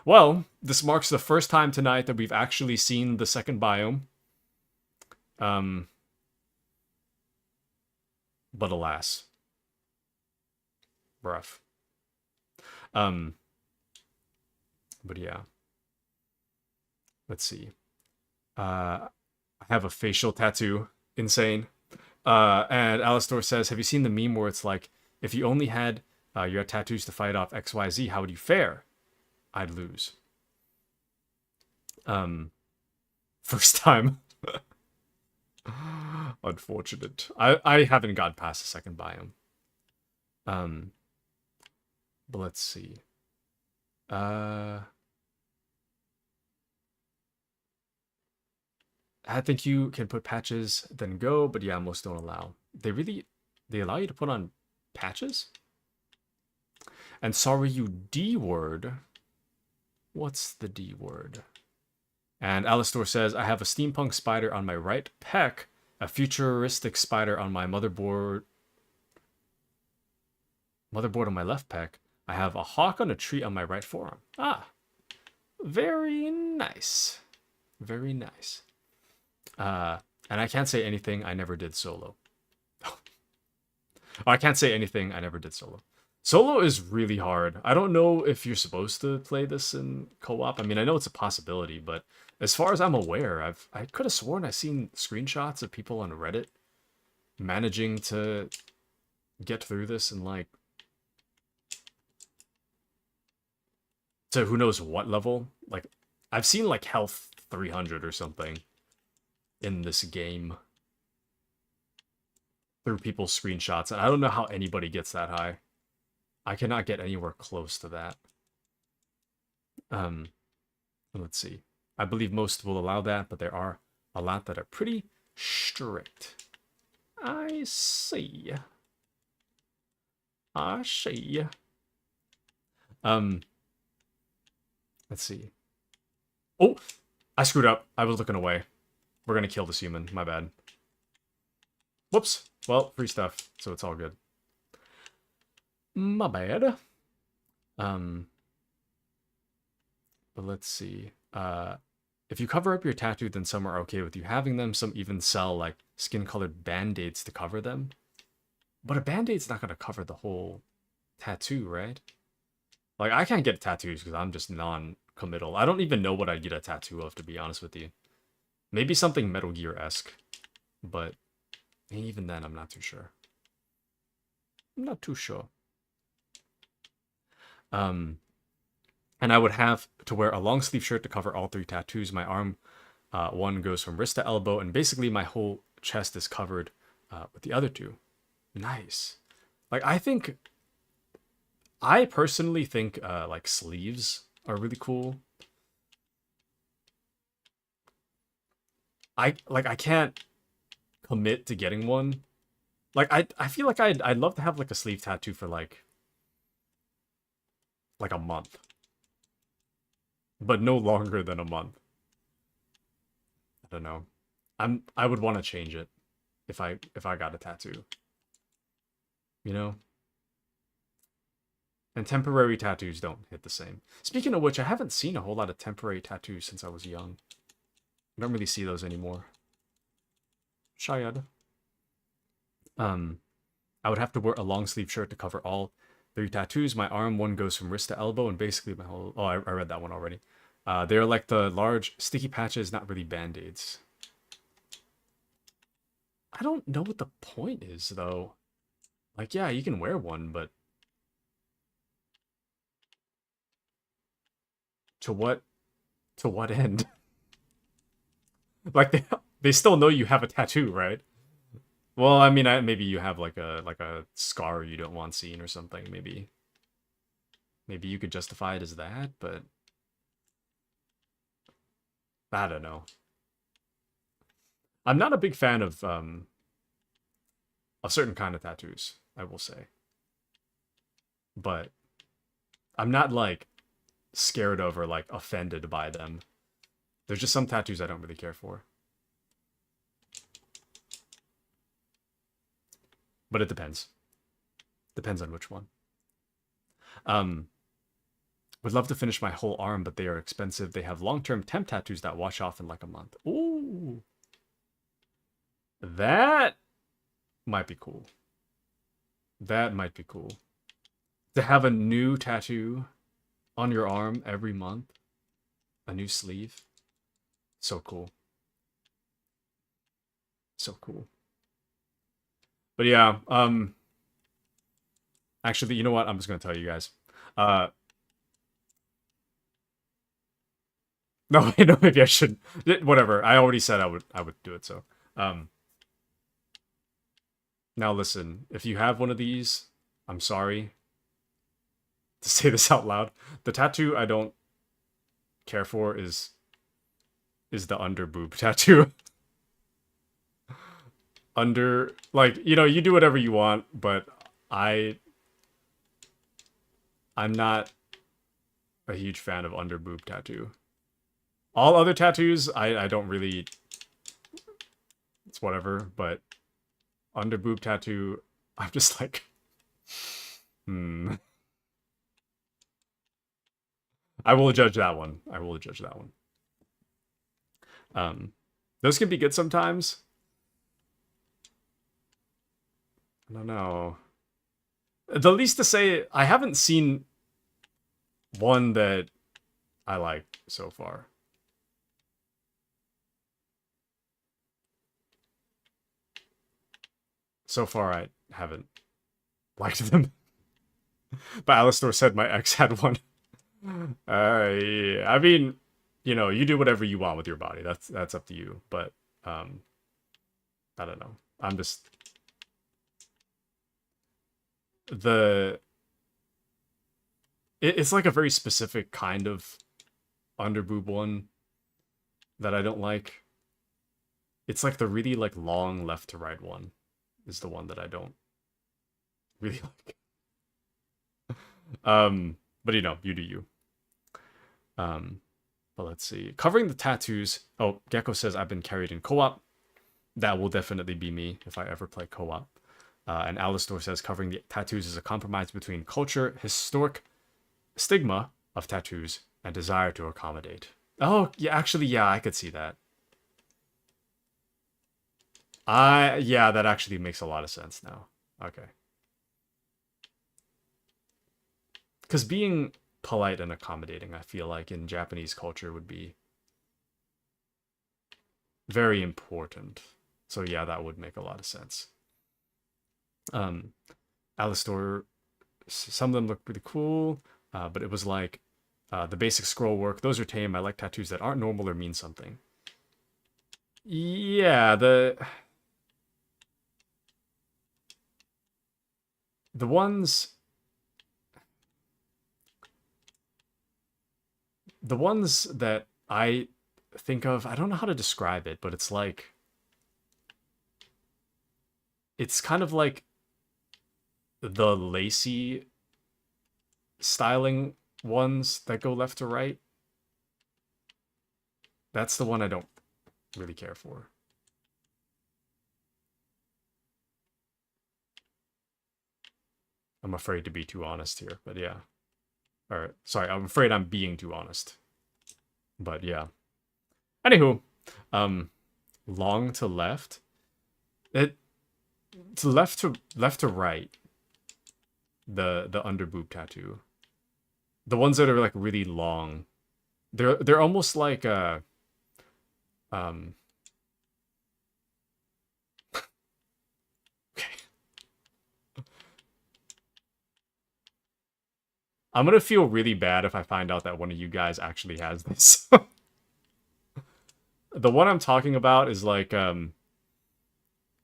Well, this marks the first time tonight that we've actually seen the second biome. But alas. Rough. But yeah. Let's see. I have a facial tattoo. Insane. And Alistor says, have you seen the meme where it's like, if you only had your tattoos to fight off XYZ, how would you fare? I'd lose. First time. Unfortunate. I haven't got past the second biome. But let's see. I think you can put patches, then go, but yeah, most don't allow. They allow you to put on patches? And sorry, you D word. What's the D word? And Alistor says, I have a steampunk spider on my right pec, a futuristic spider on my motherboard on my left pec. I have a hawk on a tree on my right forearm. Ah, very nice. Very nice. And I can't say anything I never did solo. Oh, I can't say anything I never did solo. Solo is really hard. I don't know if you're supposed to play this in co-op. I mean, I know it's a possibility, but as far as I'm aware, I could have sworn I've seen screenshots of people on Reddit managing to get through this in like to who knows what level. Like I've seen like health 300 or something in this game through people's screenshots, and I don't know how anybody gets that high. I cannot get anywhere close to that. Let's see. I believe most will allow that, but there are a lot that are pretty strict. I see. I see. Let's see. Oh, I screwed up. I was looking away. We're gonna kill this human. My bad. Whoops. Well, free stuff, so it's all good. My bad. But let's see. If you cover up your tattoo, then some are okay with you having them. Some even sell like skin-colored band-aids to cover them. But a band-aid's not gonna cover the whole tattoo, right? Like I can't get tattoos because I'm just non-committal. I don't even know what I'd get a tattoo of, to be honest with you. Maybe something Metal Gear-esque, but even then, I'm not too sure. I'm not too sure. And I would have to wear a long sleeve shirt to cover all 3 tattoos. My arm, one goes from wrist to elbow, and basically my whole chest is covered with the other 2. Nice. Like I personally think like sleeves are really cool. I can't commit to getting one. Like I feel like I'd love to have like a sleeve tattoo for like a month, but no longer than a month. I don't know. I would want to change it if I got a tattoo. You know? And temporary tattoos don't hit the same. Speaking of which, I haven't seen a whole lot of temporary tattoos since I was young. I don't really see those anymore. Shayad. I would have to wear a long sleeve shirt to cover all 3 tattoos. My arm, one goes from wrist to elbow, and basically my whole... Oh, I read that one already. They're like the large sticky patches, not really band-aids. I don't know what the point is, though. Like, yeah, you can wear one, but... To what end? Like, they still know you have a tattoo, right? Well, I mean, maybe you have like a scar you don't want seen or something. Maybe you could justify it as that, but I don't know. I'm not a big fan of a certain kind of tattoos, I will say. But I'm not like scared of or like offended by them. There's just some tattoos I don't really care for. But it depends. Depends on which one. Would love to finish my whole arm, but they are expensive. They have long-term temp tattoos that wash off in like a month. Ooh. That might be cool. That might be cool. To have a new tattoo on your arm every month. A new sleeve. So cool. So cool. But yeah, actually, you know what? I'm just gonna tell you guys. No, no, maybe I shouldn't. Whatever. I already said I would do it, so. Now listen, if you have one of these, I'm sorry to say this out loud. The tattoo I don't care for is the under boob tattoo. Under, like, you know, you do whatever you want, but I'm not a huge fan of under boob tattoo. All other tattoos, I don't really... It's whatever, but under boob tattoo, I'm just like... I will judge that one. I will judge that one. Those can be good sometimes. I don't know. The least to say, I haven't seen one that I like so far. So far, I haven't liked them. But Alistor said my ex had one. Yeah. I mean, you know, you do whatever you want with your body. That's up to you. But I don't know. I'm just it's like a very specific kind of underboob one that I don't like. It's like the really like long left to right one is the one that I don't really like. But you know, you do you. But let's see. Covering the tattoos. Oh, Gecko says I've been carried in co-op. That will definitely be me if I ever play co-op. And Alistor says covering the tattoos is a compromise between culture, historic stigma of tattoos, and desire to accommodate. Oh, yeah, actually, yeah, I could see that. Yeah, that actually makes a lot of sense now. Okay. Because being polite and accommodating, I feel like in Japanese culture would be very important. So yeah, that would make a lot of sense. Alistor, some of them look pretty cool, but it was like the basic scroll work. Those are tame. I like tattoos that aren't normal or mean something. Yeah, the ones... The ones that I think of, I don't know how to describe it, but it's like... It's kind of like the lacy styling ones that go left to right. That's the one I don't really care for. I'm afraid to be too honest here, but yeah. Or, sorry, I'm afraid I'm being too honest. But yeah. Anywho, long to left. To left to right. The underboob tattoo. The ones that are like really long. They're almost like okay. I'm gonna feel really bad if I find out that one of you guys actually has this. The one I'm talking about is like, you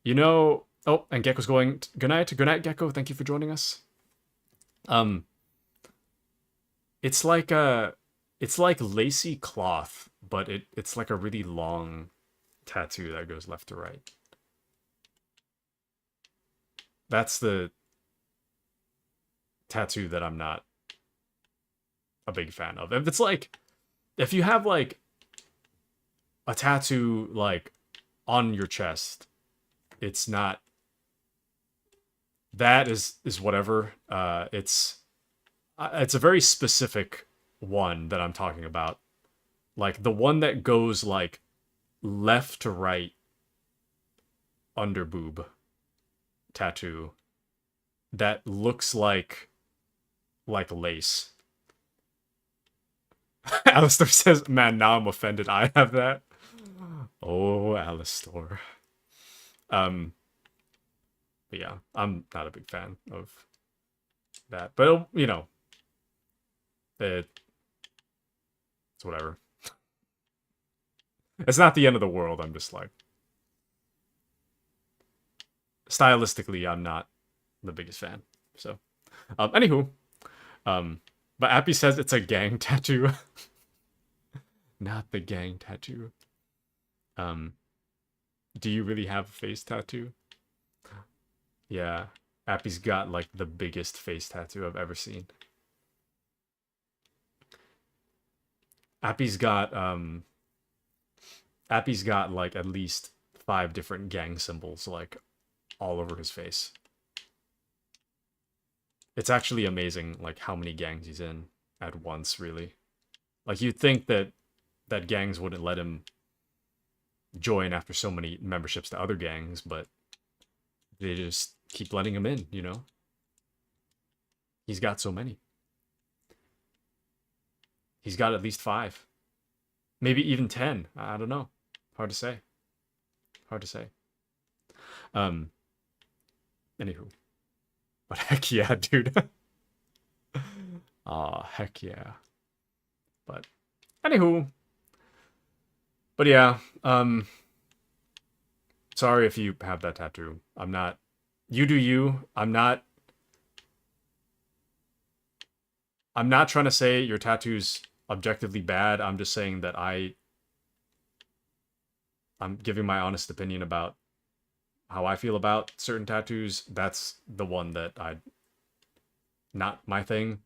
know... Oh, and Gecko's going... Good night, Gecko. Thank you for joining us. It's like lacy cloth, but it's like a really long tattoo that goes left to right. That's the tattoo that I'm not a big fan of. If it's like... If you have like a tattoo like on your chest, it's not... That is whatever. It's a very specific one that I'm talking about. Like the one that goes like left to right under boob tattoo that looks like lace. Alistor says, man, now I'm offended I have that. Oh, Alistor. But yeah, I'm not a big fan of that. But, you know, it's whatever. It's not the end of the world. I'm just like... Stylistically, I'm not the biggest fan. So, anywho. But Appy says it's a gang tattoo. Not the gang tattoo. Do you really have a face tattoo? Yeah, Appy's got like the biggest face tattoo I've ever seen. Appy's got like at least 5 different gang symbols like all over his face. It's actually amazing like how many gangs he's in at once, really. Like you'd think that gangs wouldn't let him join after so many memberships to other gangs, but they just keep letting him in, you know? He's got so many. He's got at least 5. Maybe even 10. I don't know. Hard to say. Hard to say. Anywho. But heck yeah, dude. Aw, heck yeah. But anywho. But yeah, sorry if you have that tattoo. I'm not, you do you. I'm not trying to say your tattoo's objectively bad. I'm just saying that I'm giving my honest opinion about how I feel about certain tattoos. That's the one that not my thing.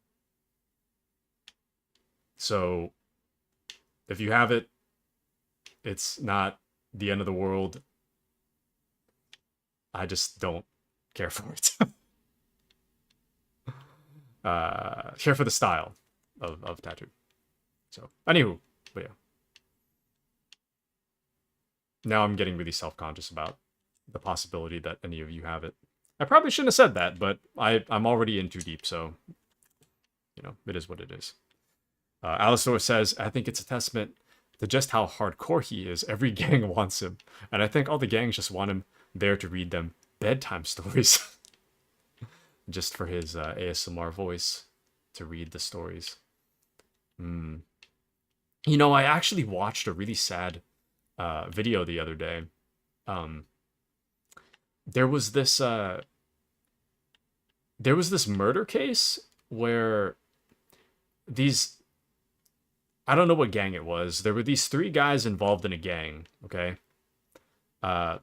So if you have it, it's not the end of the world. I just don't care for it. Care for the style of tattoo. So, anywho, but yeah. Now I'm getting really self-conscious about the possibility that any of you have it. I probably shouldn't have said that, but I'm already in too deep, so, you know, it is what it is. Alistor says, I think it's a testament to just how hardcore he is. Every gang wants him, and I think all the gangs just want him there to read them bedtime stories. Just for his ASMR voice to read the stories. You know, I actually watched a really sad video the other day. There was this murder case where these, I don't know what gang it was. There were these 3 guys involved in a gang, okay? There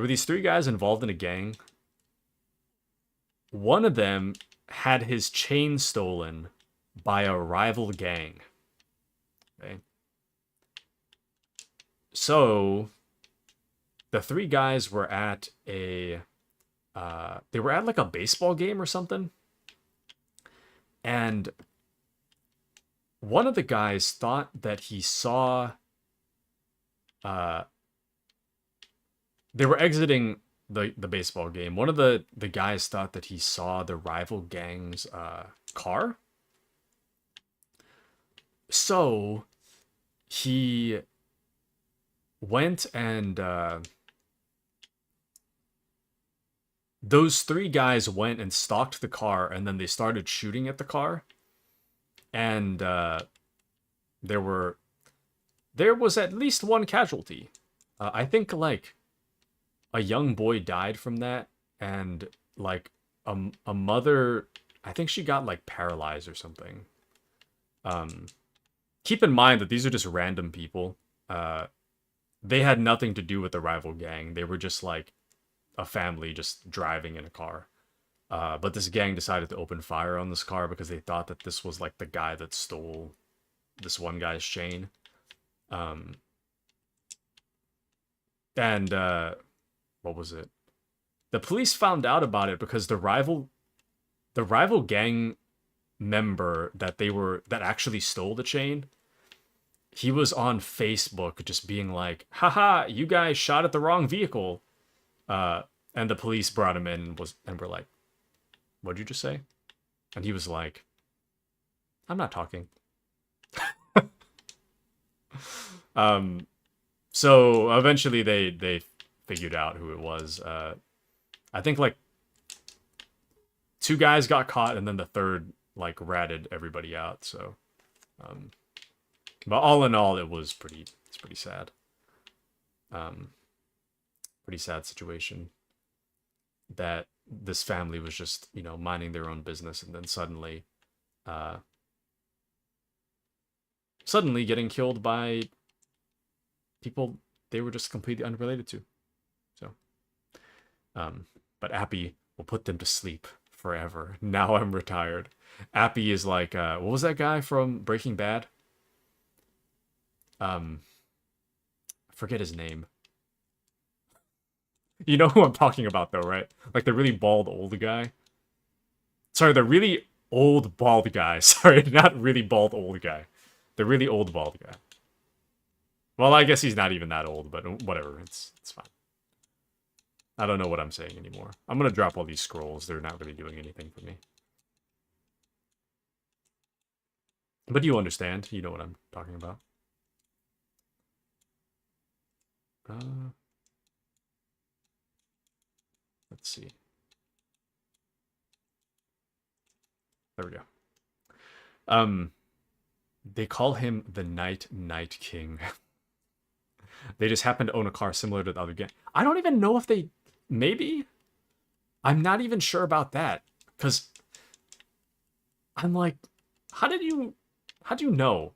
were these 3 guys involved in a gang. One of them had his chain stolen by a rival gang. Okay. So the 3 guys were at they were at like a baseball game or something. And one of the guys thought that he saw they were exiting the baseball game. One of the guys thought that he saw the rival gang's car. So he went and those 3 guys went and stalked the car, and then they started shooting at the car. And there was at least 1 casualty. I think like a young boy died from that, and like a mother, I think she got like paralyzed or something. Keep in mind that these are just random people. They had nothing to do with the rival gang. They were just like a family just driving in a car. But this gang decided to open fire on this car because they thought that this was like the guy that stole this one guy's chain. And what was it? The police found out about it because the rival gang member that actually stole the chain, he was on Facebook just being like, haha, you guys shot at the wrong vehicle. And the police brought him in and were like, what'd you just say? And he was like, I'm not talking. So eventually they figured out who it was. I think like 2 guys got caught, and then the 3rd like ratted everybody out. So, but all in all, it's pretty sad. Pretty sad situation that this family was just, you know, minding their own business, and then suddenly getting killed by people they were just completely unrelated to. So, but Appy will put them to sleep forever. Now I'm retired. Appy is like, what was that guy from Breaking Bad? I forget his name. You know who I'm talking about, though, right? Like the really bald old guy. Sorry, the really old bald guy. Sorry, not really bald old guy. The really old bald guy. Well, I guess he's not even that old, but whatever. It's fine. I don't know what I'm saying anymore. I'm gonna drop all these scrolls. They're not really doing anything for me. But you understand. You know what I'm talking about. Let's see. There we go. They call him the Night King. They just happen to own a car similar to the other gang. I don't even know if they... Maybe? I'm not even sure about that. Because... I'm like... How do you know?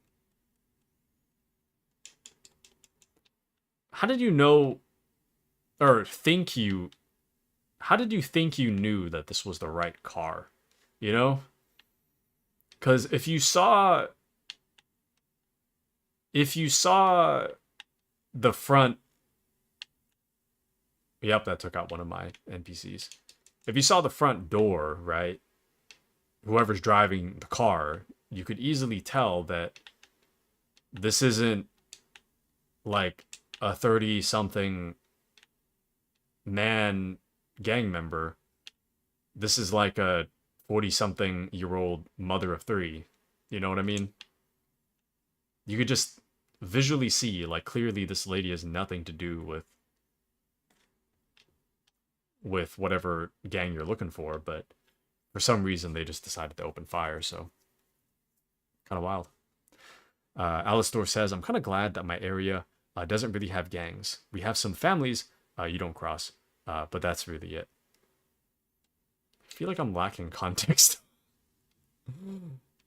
How did you know... Or think you... How did you think you knew that this was the right car? You know? Because if you saw the front... Yep, that took out one of my NPCs. If you saw the front door, right? Whoever's driving the car, you could easily tell that this isn't like a 30-something man gang member. This is like a 40-something-year-old mother of 3. You know what I mean? You could just visually see, like, clearly this lady has nothing to do with whatever gang you're looking for, but for some reason they just decided to open fire, so kind of wild. Alistor says, I'm kind of glad that my area doesn't really have gangs. We have some families you don't cross, but that's really it. I feel like I'm lacking context.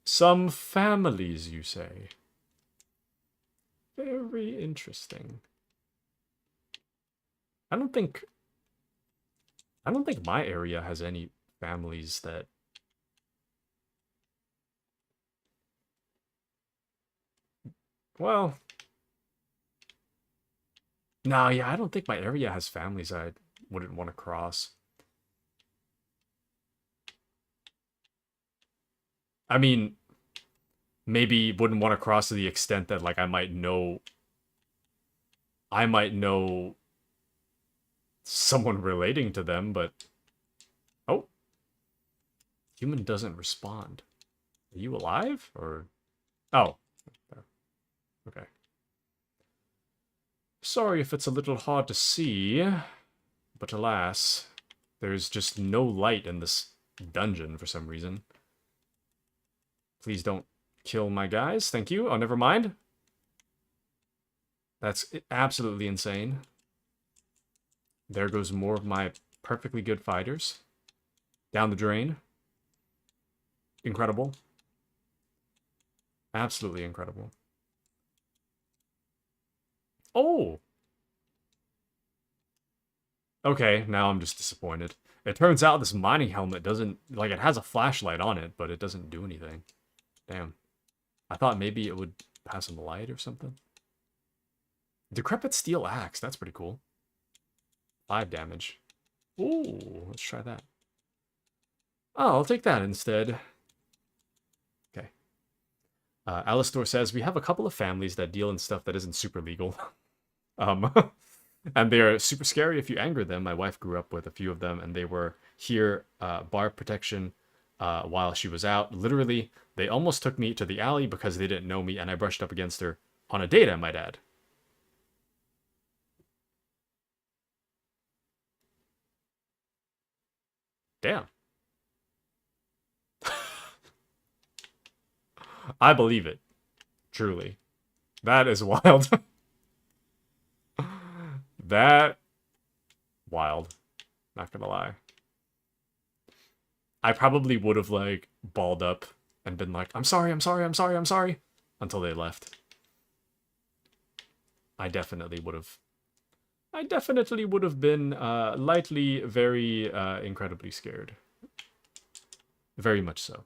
Some families, you say? Very interesting. I don't think my area has any families that... Well... No, yeah, I don't think my area has families I wouldn't want to cross. I mean, maybe wouldn't want to cross to the extent that, like, I might know someone relating to them, but... Oh. Human doesn't respond. Are you alive? Or... Oh. Okay. Sorry if it's a little hard to see, but alas, there's just no light in this dungeon for some reason. Please don't kill my guys. Thank you. Oh, never mind. That's absolutely insane. There goes more of my perfectly good fighters. Down the drain. Incredible. Absolutely incredible. Oh! Okay, now I'm just disappointed. It turns out this mining helmet doesn't... Like, it has a flashlight on it, but it doesn't do anything. Damn. I thought maybe it would have some light or something. Decrepit steel axe. That's pretty cool. 5 damage. Ooh, let's try that. Oh, I'll take that instead. Okay. Alistor says, we have a couple of families that deal in stuff that isn't super legal. And they're super scary if you anger them. My wife grew up with a few of them, and they were here, bar protection, while she was out. Literally, they almost took me to the alley because they didn't know me, and I brushed up against her on a date, I might add. Damn. I believe it. Truly. That is wild. That... Wild. Not gonna lie. I probably would have, like, balled up and been like, I'm sorry, I'm sorry, I'm sorry, I'm sorry, until they left. I definitely would have been, lightly, very, incredibly scared. Very much so.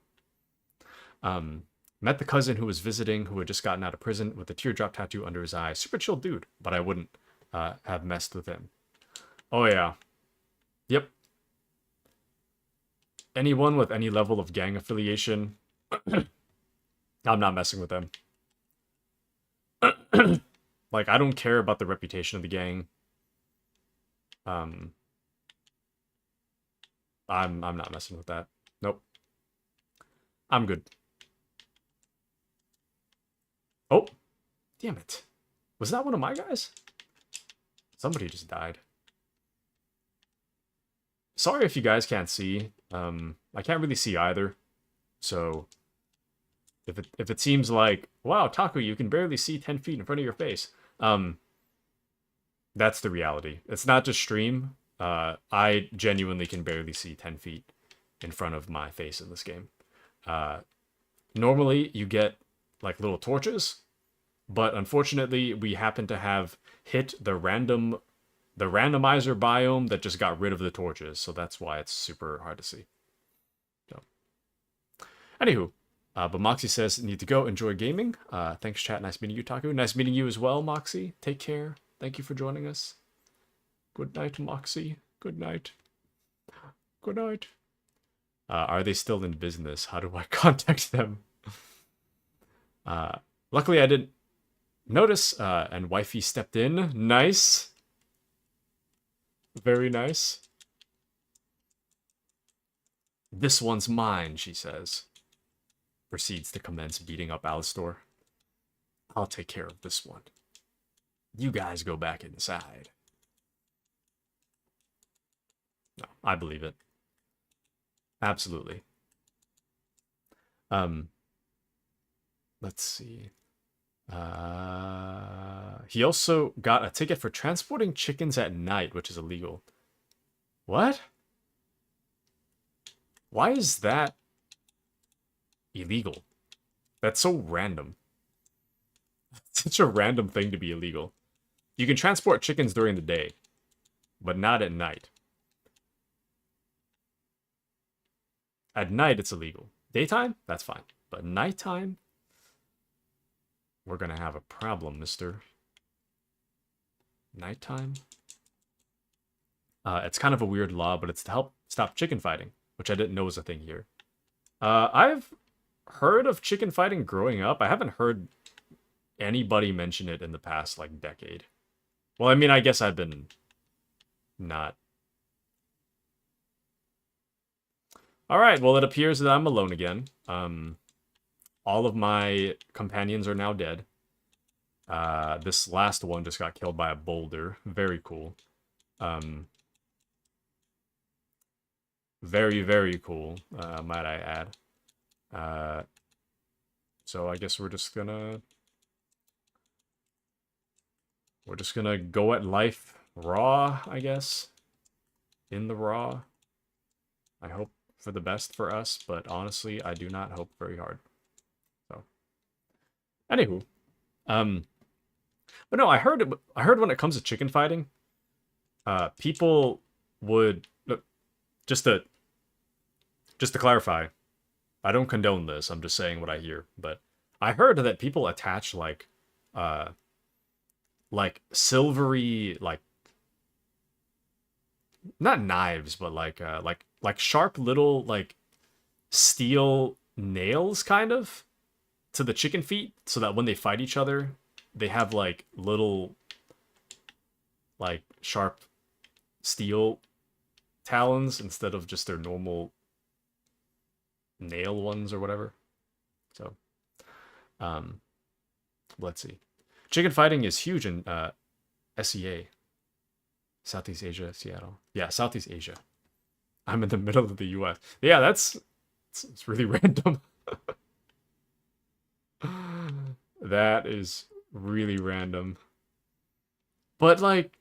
Met the cousin who was visiting, who had just gotten out of prison with a teardrop tattoo under his eye. Super chill dude, but I wouldn't have messed with him. Oh yeah. Yep. Anyone with any level of gang affiliation, I'm not messing with them. Like, I don't care about the reputation of the gang. I'm not messing with that. Nope. I'm good. Oh, damn it. Was that one of my guys? Somebody just died. Sorry if you guys can't see. I can't really see either. So if it seems like, wow, Taku, you can barely see 10 feet in front of your face. That's the reality. It's not just stream. I genuinely can barely see 10 feet in front of my face in this game. Normally, you get like little torches, but unfortunately, we happen to have hit the randomizer biome that just got rid of the torches, so that's why it's super hard to see. So, anywho, but Moxie says, need to go, enjoy gaming. Thanks, chat. Nice meeting you, Taku. Nice meeting you as well, Moxie. Take care. Thank you for joining us. Good night, Moxie. Good night. Good night. Are they still in business? How do I contact them? Luckily, I didn't notice, and wifey stepped in. Nice. Very nice. This one's mine, she says. Proceeds to commence beating up Alistor. I'll take care of this one. You guys go back inside. No, I believe it. Absolutely. Let's see. He also got a ticket for transporting chickens at night, which is illegal. What? Why is that illegal? That's so random. Such a random thing to be illegal. You can transport chickens during the day, but not at night. At night, it's illegal. Daytime, that's fine. But nighttime, we're gonna have a problem, mister. Nighttime? It's kind of a weird law, but it's to help stop chicken fighting, which I didn't know was a thing here. I've heard of chicken fighting growing up. I haven't heard anybody mention it in the past, like, decade. Well, I mean, I guess I've been not. Alright, well, it appears that I'm alone again. All of my companions are now dead. This last one just got killed by a boulder. Very cool. Very, very cool, might I add. So I guess we're just gonna go at life raw, I guess. In the raw. I hope for the best for us, but honestly, I do not hope very hard. So, anywho, but no, I heard when it comes to chicken fighting, people would look, just to clarify, I don't condone this. I'm just saying what I hear, but I heard that people attach like silvery, like, not knives, but like sharp little, like, steel nails, kind of, to the chicken feet, so that when they fight each other, they have, like, little, like, sharp steel talons instead of just their normal nail ones or whatever. So, let's see. Chicken fighting is huge in SEA. Southeast Asia, Seattle. Yeah, Southeast Asia. I'm in the middle of the US. Yeah, it's really random. That is really random. But, like,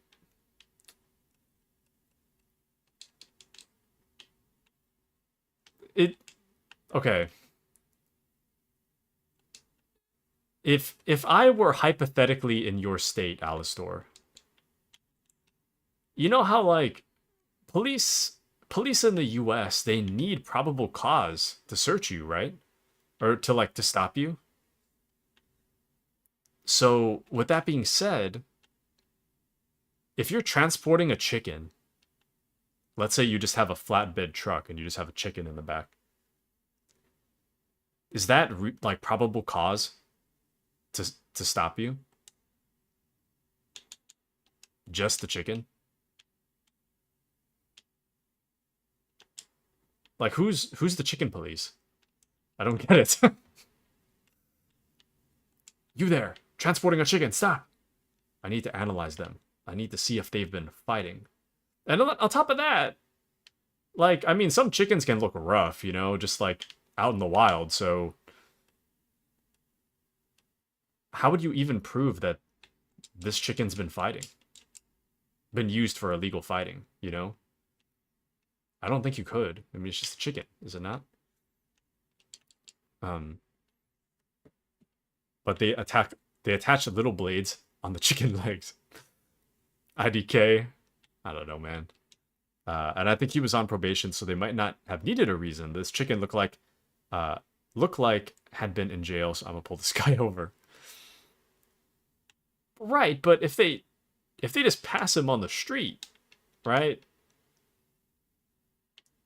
okay. If I were hypothetically in your state, Alistor, you know how, like, police police in the US, they need probable cause to search you, right? Or to like to stop you. So, with that being said, if you're transporting a chicken, let's say you just have a flatbed truck and you just have a chicken in the back, is that like probable cause to stop you? Just the chicken? Like who's the chicken police? I don't get it. You there, transporting a chicken, stop. I need to analyze them. I need to see if they've been fighting. And on top of that, like, I mean, some chickens can look rough, you know, just like out in the wild, so how would you even prove that this chicken's been fighting? Been used for illegal fighting, you know? I don't think you could. I mean, it's just a chicken, is it not? But they attach little blades on the chicken legs. IDK, I don't know, man. And I think he was on probation, so they might not have needed a reason. This chicken looked like had been in jail, so I'm gonna pull this guy over. Right, but if they just pass him on the street, right?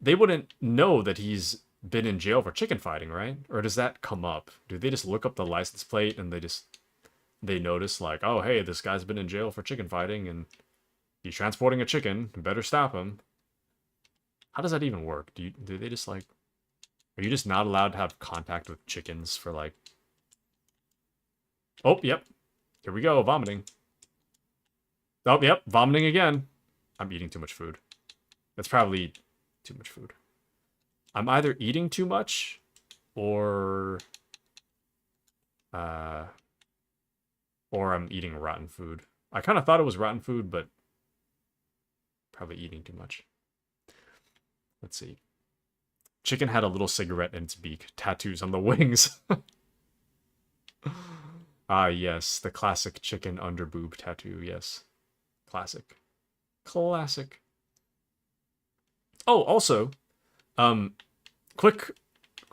They wouldn't know that he's been in jail for chicken fighting, right? Or does that come up? Do they just look up the license plate and they notice like, oh, hey, this guy's been in jail for chicken fighting and he's transporting a chicken. Better stop him. How does that even work? Do they just like, are you just not allowed to have contact with chickens for like? Oh, yep. Here we go, vomiting. Oh, yep, vomiting again. I'm eating too much food. That's probably too much food. I'm either eating too much or I'm eating rotten food. I kind of thought it was rotten food, but probably eating too much. Let's see. Chicken had a little cigarette in its beak. Tattoos on the wings. Ah, yes. The classic chicken underboob tattoo. Yes. Classic. Classic. Oh, also, quick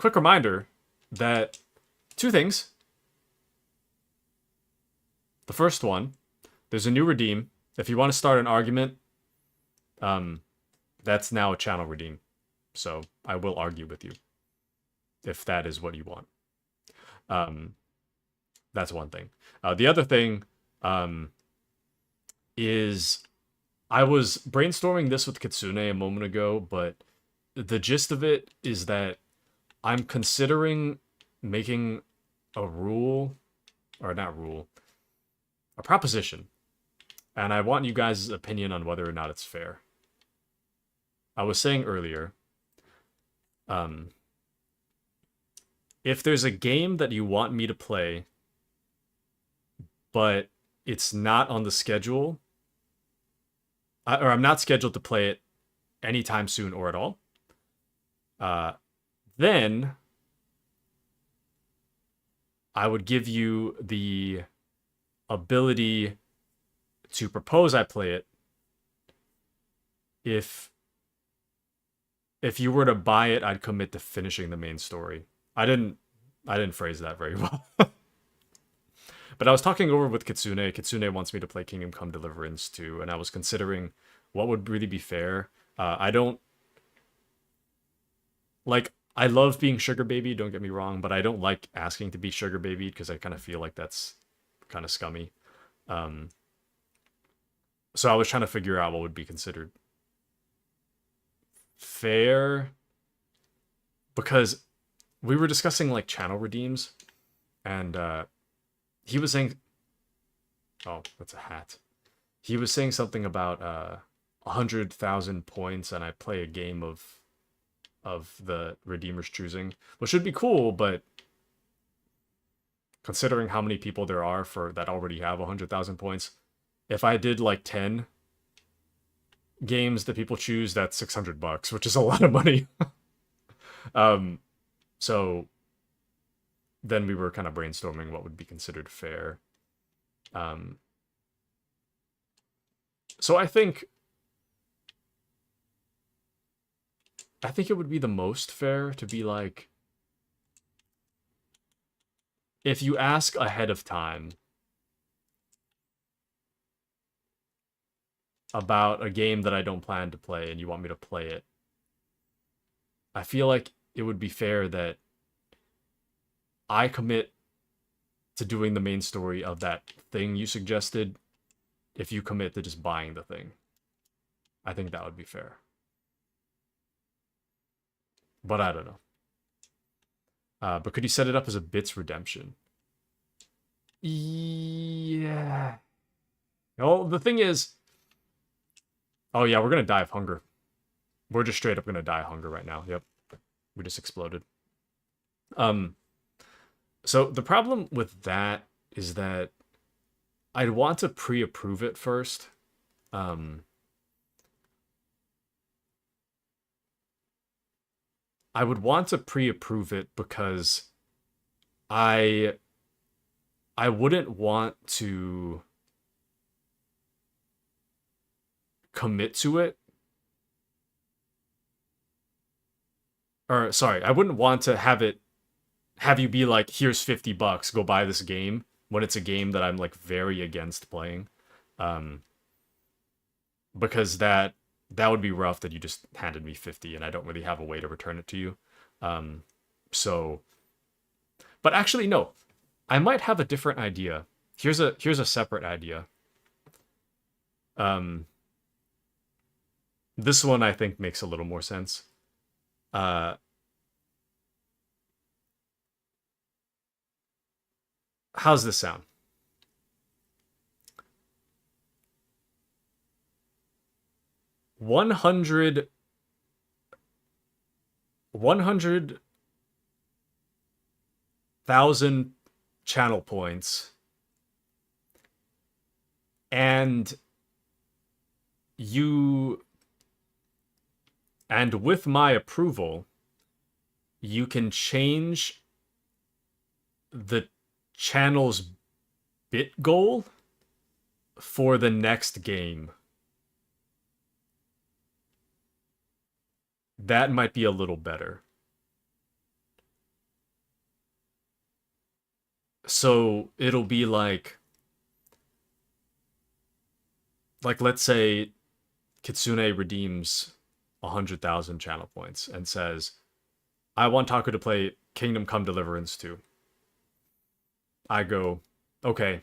reminder that two things. The first one, there's a new redeem. If you want to start an argument, that's now a channel redeem. So I will argue with you if that is what you want. That's one thing. The other thing is I was brainstorming this with Kitsune a moment ago, but the gist of it is that I'm considering making a rule, or not rule, a proposition. And I want you guys' opinion on whether or not it's fair. I was saying earlier, if there's a game that you want me to play, but it's not on the schedule, or I'm not scheduled to play it anytime soon or at all, then I would give you the ability to propose I play it if you were to buy it, I'd commit to finishing the main story. I didn't phrase that very well. But I was talking over with Kitsune. Kitsune wants me to play Kingdom Come Deliverance 2, and I was considering what would really be fair. I don't... Like, I love being sugar baby, don't get me wrong, but I don't like asking to be sugar baby because I kind of feel like that's kind of scummy. So I was trying to figure out what would be considered fair, because we were discussing like channel redeems, and he was saying, oh, that's a hat. He was saying something about 100,000 points, and I play a game of the Redeemer's choosing, which should be cool, but considering how many people there are that already have 100,000 points, if I did like 10 games that people choose, that's $600, which is a lot of money. So then we were kind of brainstorming what would be considered fair. So I think I think it would be the most fair to be like, if you ask ahead of time about a game that I don't plan to play and you want me to play it, I feel like it would be fair that I commit to doing the main story of that thing you suggested if you commit to just buying the thing. I think that would be fair. But I don't know. But could you set it up as a bits redemption? Yeah. Well, the thing is... Oh yeah, we're gonna die of hunger. We're just straight up gonna die of hunger right now. Yep. We just exploded. So the problem with that is that I'd want to pre-approve it first. I would want to pre-approve it because I wouldn't want to commit to it. Or sorry, I wouldn't want to have you be like, here's $50, go buy this game, when it's a game that I'm like very against playing. Because that would be rough that you just handed me 50 and I don't really have a way to return it to you. So but actually no. I might have a different idea. Here's a separate idea. This one I think makes a little more sense. How's this sound? One hundred thousand channel points, and with my approval, you can change the channel's bit goal for the next game. That might be a little better. So it'll be like let's say Kitsune redeems 100,000 channel points and says, I want Taku to play Kingdom Come Deliverance 2. I go, okay,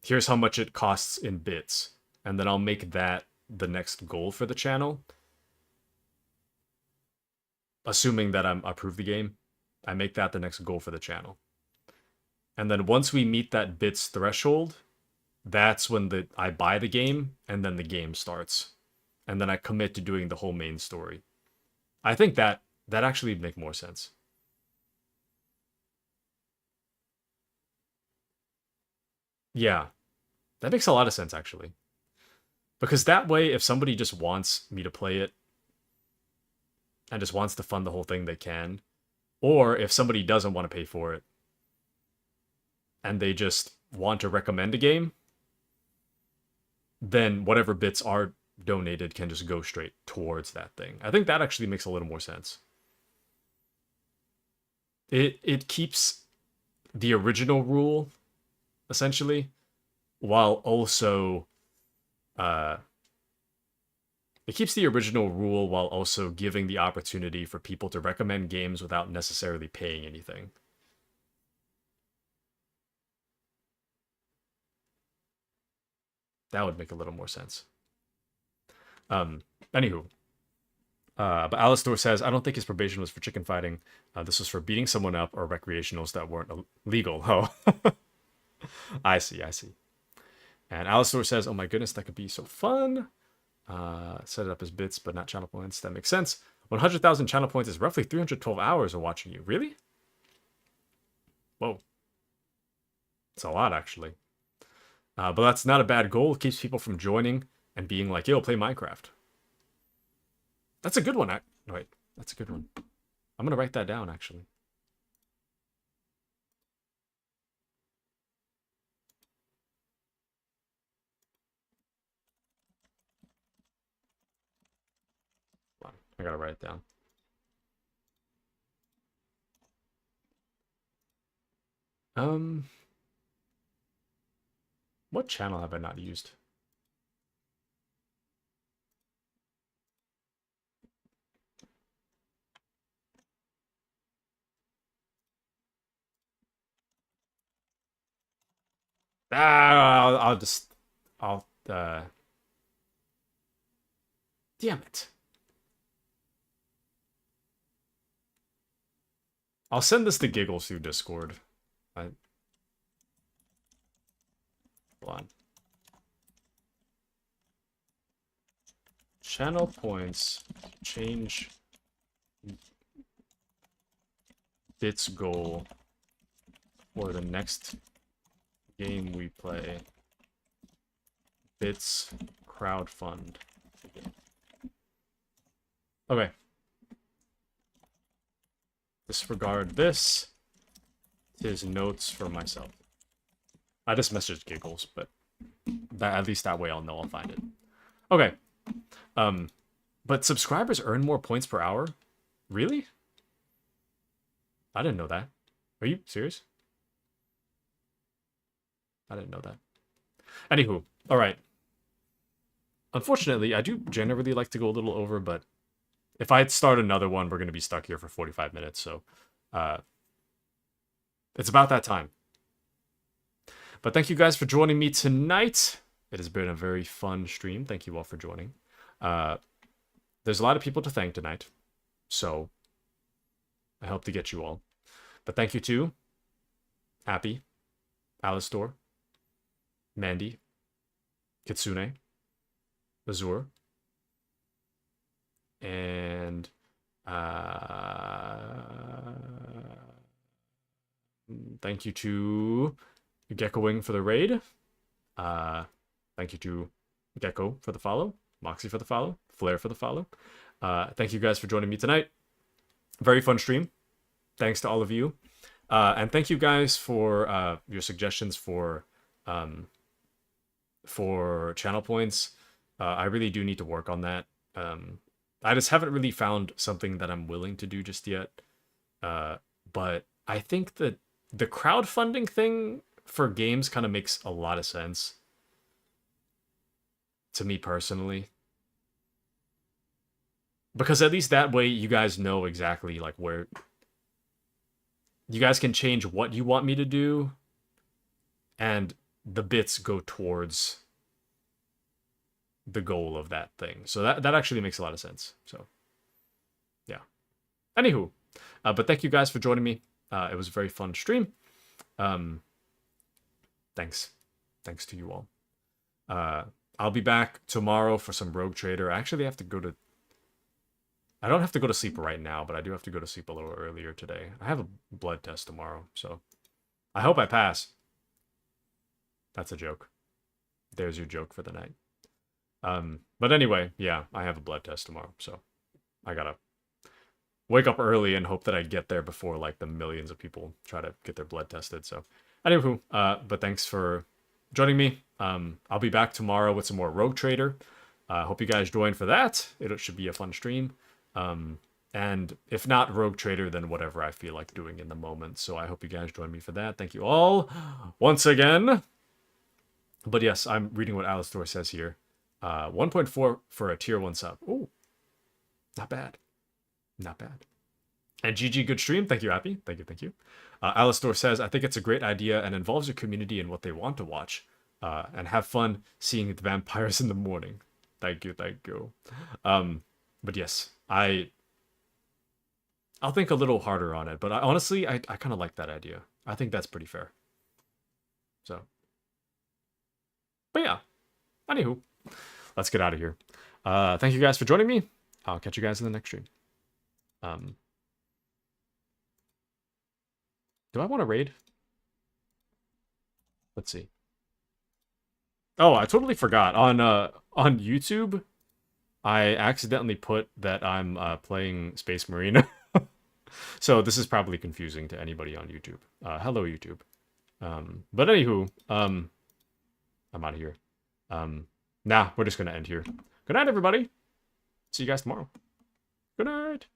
here's how much it costs in bits. And then I'll make that the next goal for the channel. Assuming that I'm approve the game, I make that the next goal for the channel. And then once we meet that bits threshold, that's when I buy the game, and then the game starts. And then I commit to doing the whole main story. I think that actually would make more sense. Yeah, that makes a lot of sense, actually. Because that way, if somebody just wants me to play it, and just wants to fund the whole thing, they can. Or if somebody doesn't want to pay for it, and they just want to recommend a game, then whatever bits are donated can just go straight towards that thing. I think that actually makes a little more sense. It keeps the original rule, essentially, while also it keeps the original rule while also giving the opportunity for people to recommend games without necessarily paying anything. That would make a little more sense. Anywho. But Alistor says, I don't think his probation was for chicken fighting. This was for beating someone up or recreationals that weren't legal. Oh. I see. And Alistor says, oh my goodness, that could be so fun. Set it up as bits, but not channel points. That makes sense. 100,000 channel points is roughly 312 hours of watching you. Really? Whoa. It's a lot, actually. But that's not a bad goal. It keeps people from joining and being like, yo, play Minecraft. That's a good one. Wait, that's a good one. I'm going to write that down, actually. I got to write it down. What channel have I not used? I'll just, damn it. I'll send this to Giggles through Discord. Hold on. Channel points change bits goal for the next game we play. Bits crowdfund. Okay. Disregard this. Tis notes for myself. I just messaged Giggles, but at least that way I'll know I'll find it. Okay. But subscribers earn more points per hour? Really? I didn't know that. Are you serious? I didn't know that. Anywho, alright. Unfortunately, I do generally like to go a little over, but if I start another one, we're going to be stuck here for 45 minutes, so it's about that time. But thank you guys for joining me tonight. It has been a very fun stream. Thank you all for joining. There's a lot of people to thank tonight, so I hope to get you all. But thank you to Appy, Alistor, Mandy, Kitsune, Azur, and thank you to Gecko Wing for the raid. Thank you to Gecko for the follow, Moxie for the follow, Flare for the follow. Thank you guys for joining me tonight. Very fun stream. Thanks to all of you. And thank you guys for your suggestions for channel points. I really do need to work on that. I just haven't really found something that I'm willing to do just yet. But I think that the crowdfunding thing for games kind of makes a lot of sense to me personally. Because at least that way you guys know exactly like where you guys can change what you want me to do and the bits go towards the goal of that thing. So that actually makes a lot of sense. So yeah. Anywho, but thank you guys for joining me. It was a very fun stream. Thanks to you all. I'll be back tomorrow for some Rogue Trader. I actually have to go to... I don't have to go to sleep right now, but I do have to go to sleep a little earlier today. I have a blood test tomorrow, so I hope I pass. That's a joke. There's your joke for the night. But anyway, yeah, I have a blood test tomorrow, so I gotta wake up early and hope that I get there before like the millions of people try to get their blood tested. So anywho, but thanks for joining me. I'll be back tomorrow with some more Rogue Trader. Hope you guys join for that. It should be a fun stream. And if not Rogue Trader, then whatever I feel like doing in the moment. So I hope you guys join me for that. Thank you all once again. But yes, I'm reading what Alistor says here. 1.4 for a tier 1 sub. Ooh, not bad. Not bad. And GG, good stream. Thank you, Appy. Thank you. Alistor says, I think it's a great idea and involves your community in what they want to watch. And have fun seeing the vampires in the morning. Thank you. But yes, I'll think a little harder on it. But honestly, I kind of like that idea. I think that's pretty fair. So. But yeah. Anywho. Let's get out of here. Thank you guys for joining me. I'll catch you guys in the next stream. Do I want to raid? Let's see. Oh, I totally forgot. On YouTube, I accidentally put that I'm playing Space Marine. So this is probably confusing to anybody on YouTube. Hello, YouTube. But anywho, I'm out of here. Nah, we're just going to end here. Good night, everybody. See you guys tomorrow. Good night.